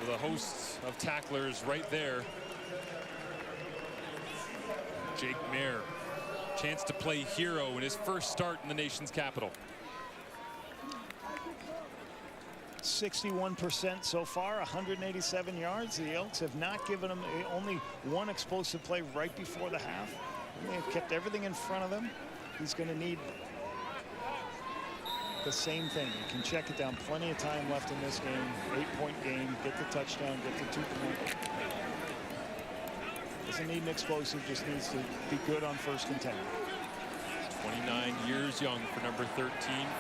with a host of tacklers right there. Jake Mayer, chance to play hero in his first start in the nation's capital. 61% so far, 187 yards. The Elks have not given him only 1 explosive play right before the half. They've kept everything in front of them. He's going to need the same thing. You can check it down. Plenty of time left in this game. 8-point game. Get the touchdown. Get the 2-point. Doesn't need an explosive. Just needs to be good on 1st and 10. 29 years young for number 13.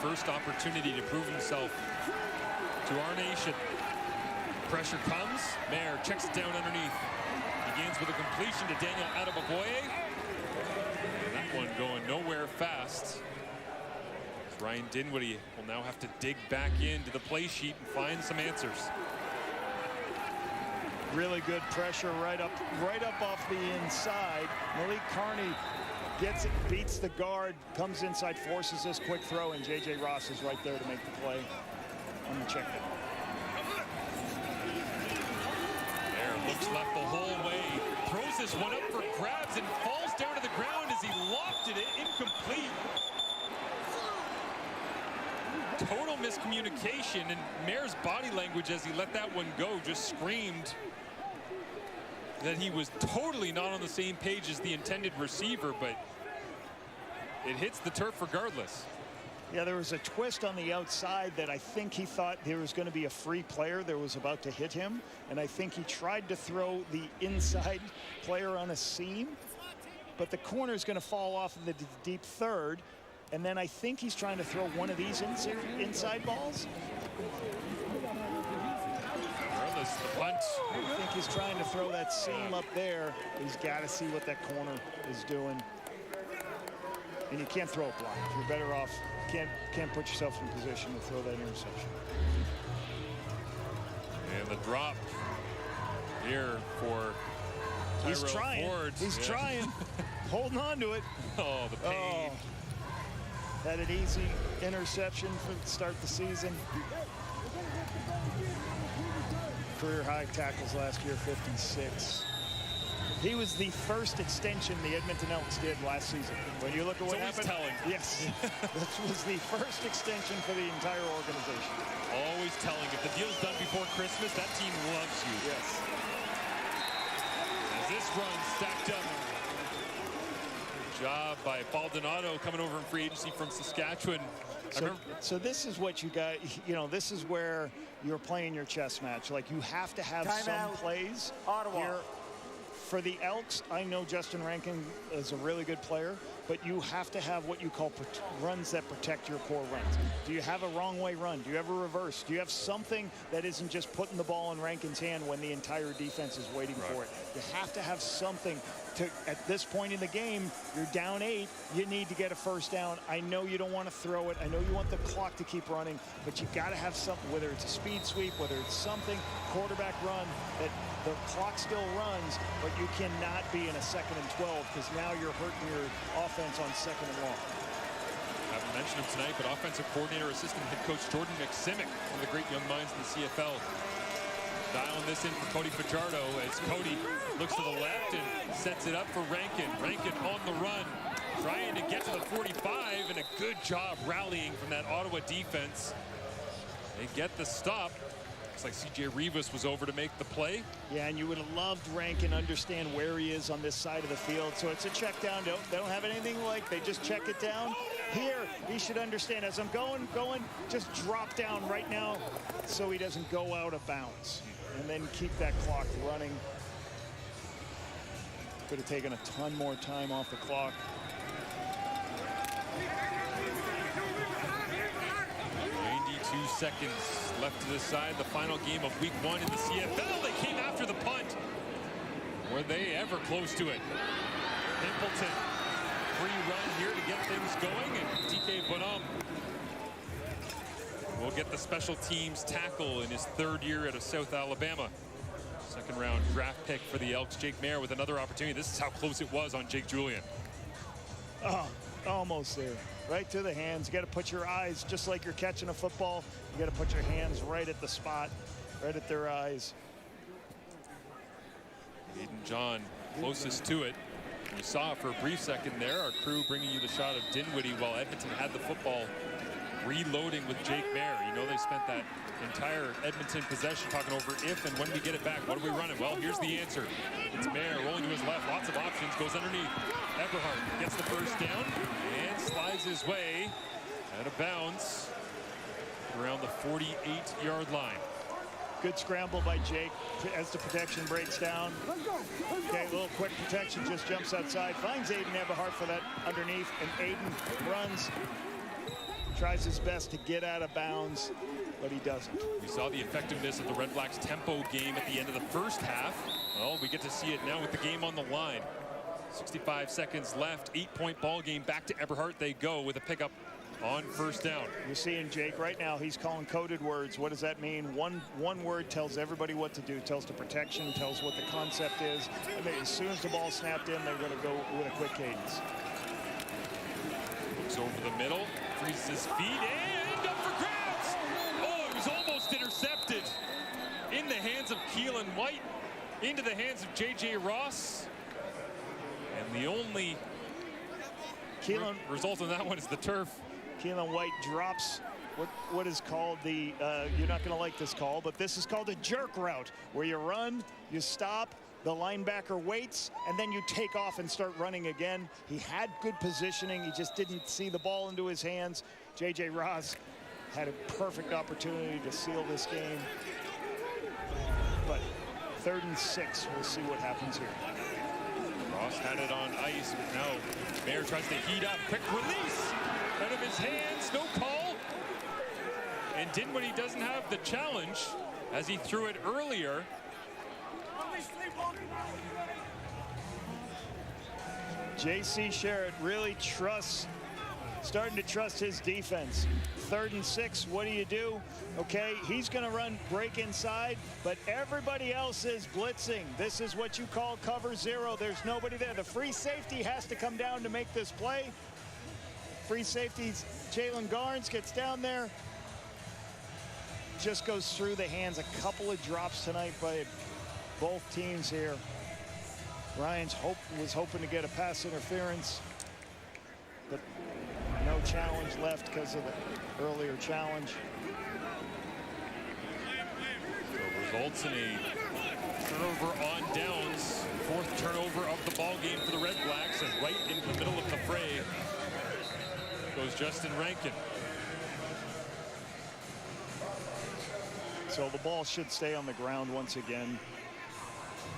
First opportunity to prove himself to our nation. Pressure comes. Mayer checks it down underneath. Begins with a completion to Daniel Adebaboye. And that one going nowhere fast. Ryan Dinwiddie will now have to dig back into the play sheet and find some answers. Really good pressure right up off the inside. Malik Carney gets it, beats the guard, comes inside, forces this quick throw, and J.J. Ross is right there to make the play on the check down. There, looks left the whole way, throws this one up for grabs and falls down to the ground as he lofted it, incomplete. Total miscommunication. communication, and Maier's body language as he let that one go just screamed that he was totally not on the same page as the intended receiver, but it hits the turf regardless. Yeah, there was a twist on the outside that I think he thought there was going to be a free player that was about to hit him, and I think he tried to throw the inside player on a seam, but the corner is going to fall off of the deep third, and then I think he's trying to throw one of these inside balls. Regardless, the punt. I think he's trying to throw that seam up there. He's got to see what that corner is doing. And you can't throw a block. You're better off. Can't put yourself in position to throw that interception. And the drop here for He's Tyrell trying. Ford. He's trying. Holding on to it. Oh, the pain. Had an easy interception for the start of the season. Career high tackles last year, 56. He was the first extension the Edmonton Elks did last season. When you look at what happened, telling. yes, that was the first extension for the entire organization. Always telling. If the deal's done before Christmas, that team loves you. Yes. As this run stacked up. Good job by Baldonado coming over in free agency from Saskatchewan. So this is what you got. You know, this is where you're playing your chess match. Like, you have to have some plays. Ottawa. Here. For the Elks, I know Justin Rankin is a really good player, but you have to have what you call runs that protect your core runs. Do you have a wrong way run? Do you have a reverse? Do you have something that isn't just putting the ball in Rankin's hand when the entire defense is waiting for it? You have to have something to, at this point in the game, you're down 8, you need to get a first down. I know you don't want to throw it. I know you want the clock to keep running, but you got to have something, whether it's a speed sweep, whether it's something, quarterback run, that the clock still runs, but you cannot be in a 2nd and 12 because now you're hurting your offense on 2nd and long. I haven't mentioned him tonight, but offensive coordinator, assistant head coach Jordan McSimic, one of the great young minds in the CFL. Dialing this in for Cody Fajardo as Cody looks to the left and sets it up for Rankin. Rankin on the run, trying to get to the 45, and a good job rallying from that Ottawa defense. They get the stop. Looks like C.J. Rivas was over to make the play. Yeah, and you would have loved Rankin understand where he is on this side of the field. So it's a check down. They don't have anything like, they just check it down. Here, he should understand as I'm going, just drop down right now so he doesn't go out of bounds. And then keep that clock running. Could have taken a ton more time off the clock. 92 seconds left to decide the final game of week 1 in the CFL. They came after the punt. Were they ever close to it? Pimpleton, free run here to get things going, and TK Bonhomme will get the special teams tackle in his 3rd year out of South Alabama. 2nd round draft pick for the Elks. Jake Maier with another opportunity. This is how close it was on Jake Julian. Oh, almost there. Right to the hands. You got to put your eyes, just like you're catching a football, you got to put your hands right at the spot, right at their eyes. Aiden John closest to it. We saw for a brief second there, our crew bringing you the shot of Dinwiddie while Edmonton had the football, reloading with Jake Maier. You know, they spent that entire Edmonton possession talking over if and when we get it back. What are we running? Well, here's the answer. It's Maier rolling to his left. Lots of options. Goes underneath. Eberhardt gets the first down and slides his way out of bounds around the 48-yard line. Good scramble by Jake as the protection breaks down. Okay, a little quick protection, just jumps outside, finds Aiden Eberhardt for that underneath, and Aiden runs, tries his best to get out of bounds, but he doesn't. We saw the effectiveness of the Redblacks tempo game at the end of the first half. Well, we get to see it now with the game on the line. 65 seconds left, 8-point ball game. Back to Eberhardt they go with a pickup on first down. You're seeing Jake right now, he's calling coded words. What does that mean? One word tells everybody what to do, tells the protection, tells what the concept is. And then as soon as the ball snapped in, they're going to go with a quick cadence. Looks over the middle, frees his feet, and up for grabs! Oh, it was almost intercepted. In the hands of Keelan White, into the hands of J.J. Ross. And the only result of that one is the turf. Keelan White drops what is called the, you're not going to like this call, but this is called a jerk route, where you run, you stop, the linebacker waits, and then you take off and start running again. He had good positioning. He just didn't see the ball into his hands. J.J. Ross had a perfect opportunity to seal this game. But 3rd and 6, we'll see what happens here. Ross had it on ice. Now Mayer tries to heat up. Quick release out of his hands. No call. And Dinwiddie doesn't have the challenge as he threw it earlier. J.C. Sherritt really starting to trust his defense. 3rd and 6, what do? Okay, he's going to run break inside, but everybody else is blitzing. This is what you call cover 0. There's nobody there. The free safety has to come down to make this play. Free safety, Jalen Garnes gets down there. Just goes through the hands. A couple of drops tonight by both teams here. Ryan's was hoping to get a pass interference, but no challenge left because of the earlier challenge. So results in a turnover on downs. 4th turnover of the ball game for the Redblacks, and right in the middle of the fray goes Justin Rankin. So the ball should stay on the ground once again.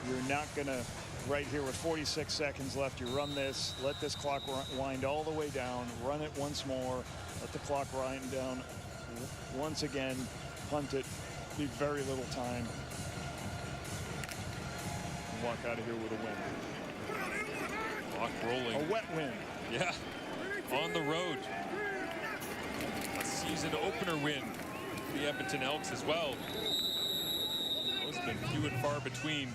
You're not going to, right here with 46 seconds left, you run this, let this clock wind all the way down, run it once more, let the clock wind down once again, punt it, be very little time, and walk out of here with a win. Clock rolling. A wet win. Yeah, on the road. A season opener win for the Edmonton Elks as well. Those have been few and far between.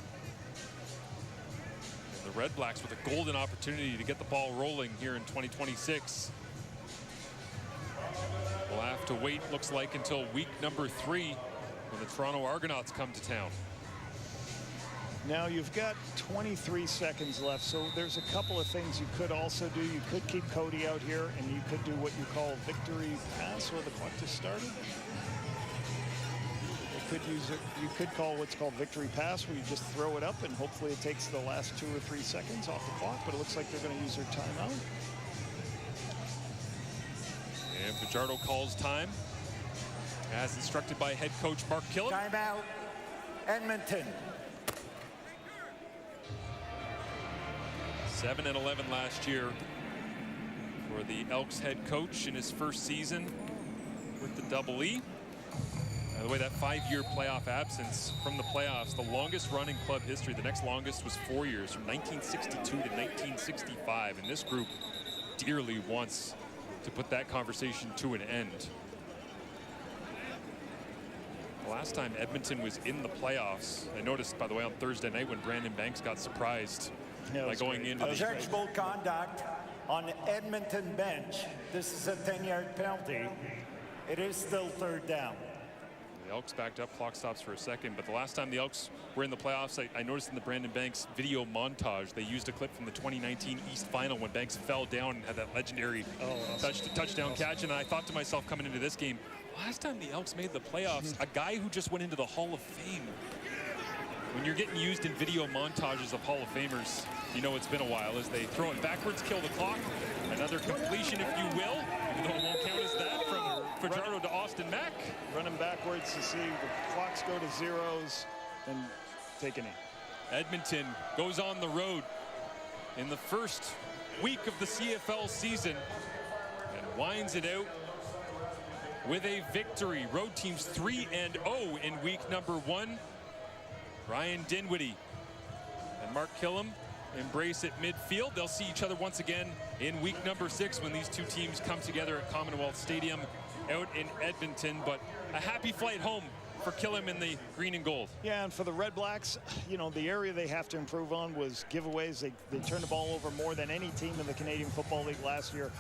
The Redblacks with a golden opportunity to get the ball rolling here in 2026. We'll have to wait, looks like, until week number 3 when the Toronto Argonauts come to town. Now you've got 23 seconds left, so there's a couple of things you could also do. You could keep Cody out here, and you could do what you call a victory pass, where the clock just started. You could call what's called victory pass, where you just throw it up and hopefully it takes the last 2 or 3 seconds off the clock, but it looks like they're going to use their timeout. And Fajardo calls time, as instructed by head coach Mark Killam. Timeout, Edmonton. 7-11 last year for the Elks head coach in his first season with the Double E. By the way, that 5-year playoff absence from the playoffs, the longest run in club history. The next longest was 4 years, from 1962 to 1965. And this group dearly wants to put that conversation to an end. The last time Edmonton was in the playoffs, I noticed, by the way, on Thursday night when Brandon Banks got surprised by going into the Objectionable conduct on the Edmonton bench. This is a 10-yard penalty. It is still 3rd down. The Elks backed up, clock stops for a second, but the last time the Elks were in the playoffs, I noticed in the Brandon Banks video montage, they used a clip from the 2019 East Final when Banks fell down and had that legendary touchdown catch, and I thought to myself coming into this game, last time the Elks made the playoffs, a guy who just went into the Hall of Fame. When you're getting used in video montages of Hall of Famers, you know it's been a while as they throw it backwards, kill the clock. Another completion, if you will, even though it won't count as that, from Fajardo to Austin Mack. Running backwards to see the clocks go to zeros and take a knee. Edmonton goes on the road in the first week of the CFL season and winds it out with a victory. Road teams 3-0 in week number 1. Ryan Dinwiddie and Mark Killam embrace at midfield. They'll see each other once again in week number 6 when these two teams come together at Commonwealth Stadium out in Edmonton. But a happy flight home for Killam in the green and gold. Yeah, and for the Redblacks, you know, the area they have to improve on was giveaways. They turned the ball over more than any team in the Canadian Football League last year.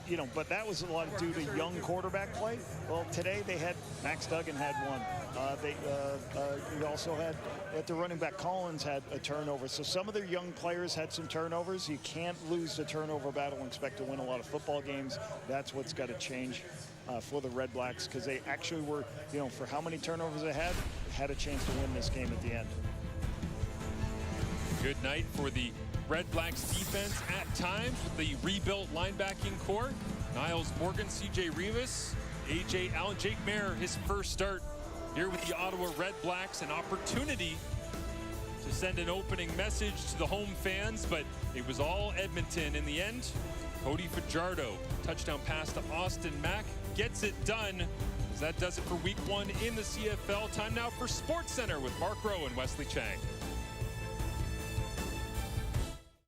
You know, but that was a lot due to young quarterback play. Well, today they had Max Duggan had one. They also had at the running back Collins had a turnover. So some of their young players had some turnovers. You can't lose the turnover battle and expect to win a lot of football games. That's what's got to change. for the Redblacks, because they actually were, for how many turnovers they had a chance to win this game at the end. Good night for the Redblacks defense at times with the rebuilt linebacking core. Niles Morgan, CJ Rivas, AJ Allen, Jake Mayer, his first start here with the Ottawa Redblacks. An opportunity to send an opening message to the home fans, but it was all Edmonton in the end. Cody Fajardo, touchdown pass to Austin Mack, gets it done. That does it for week 1 in the CFL. Time now for SportsCenter with Mark Rowe and Wesley Chang.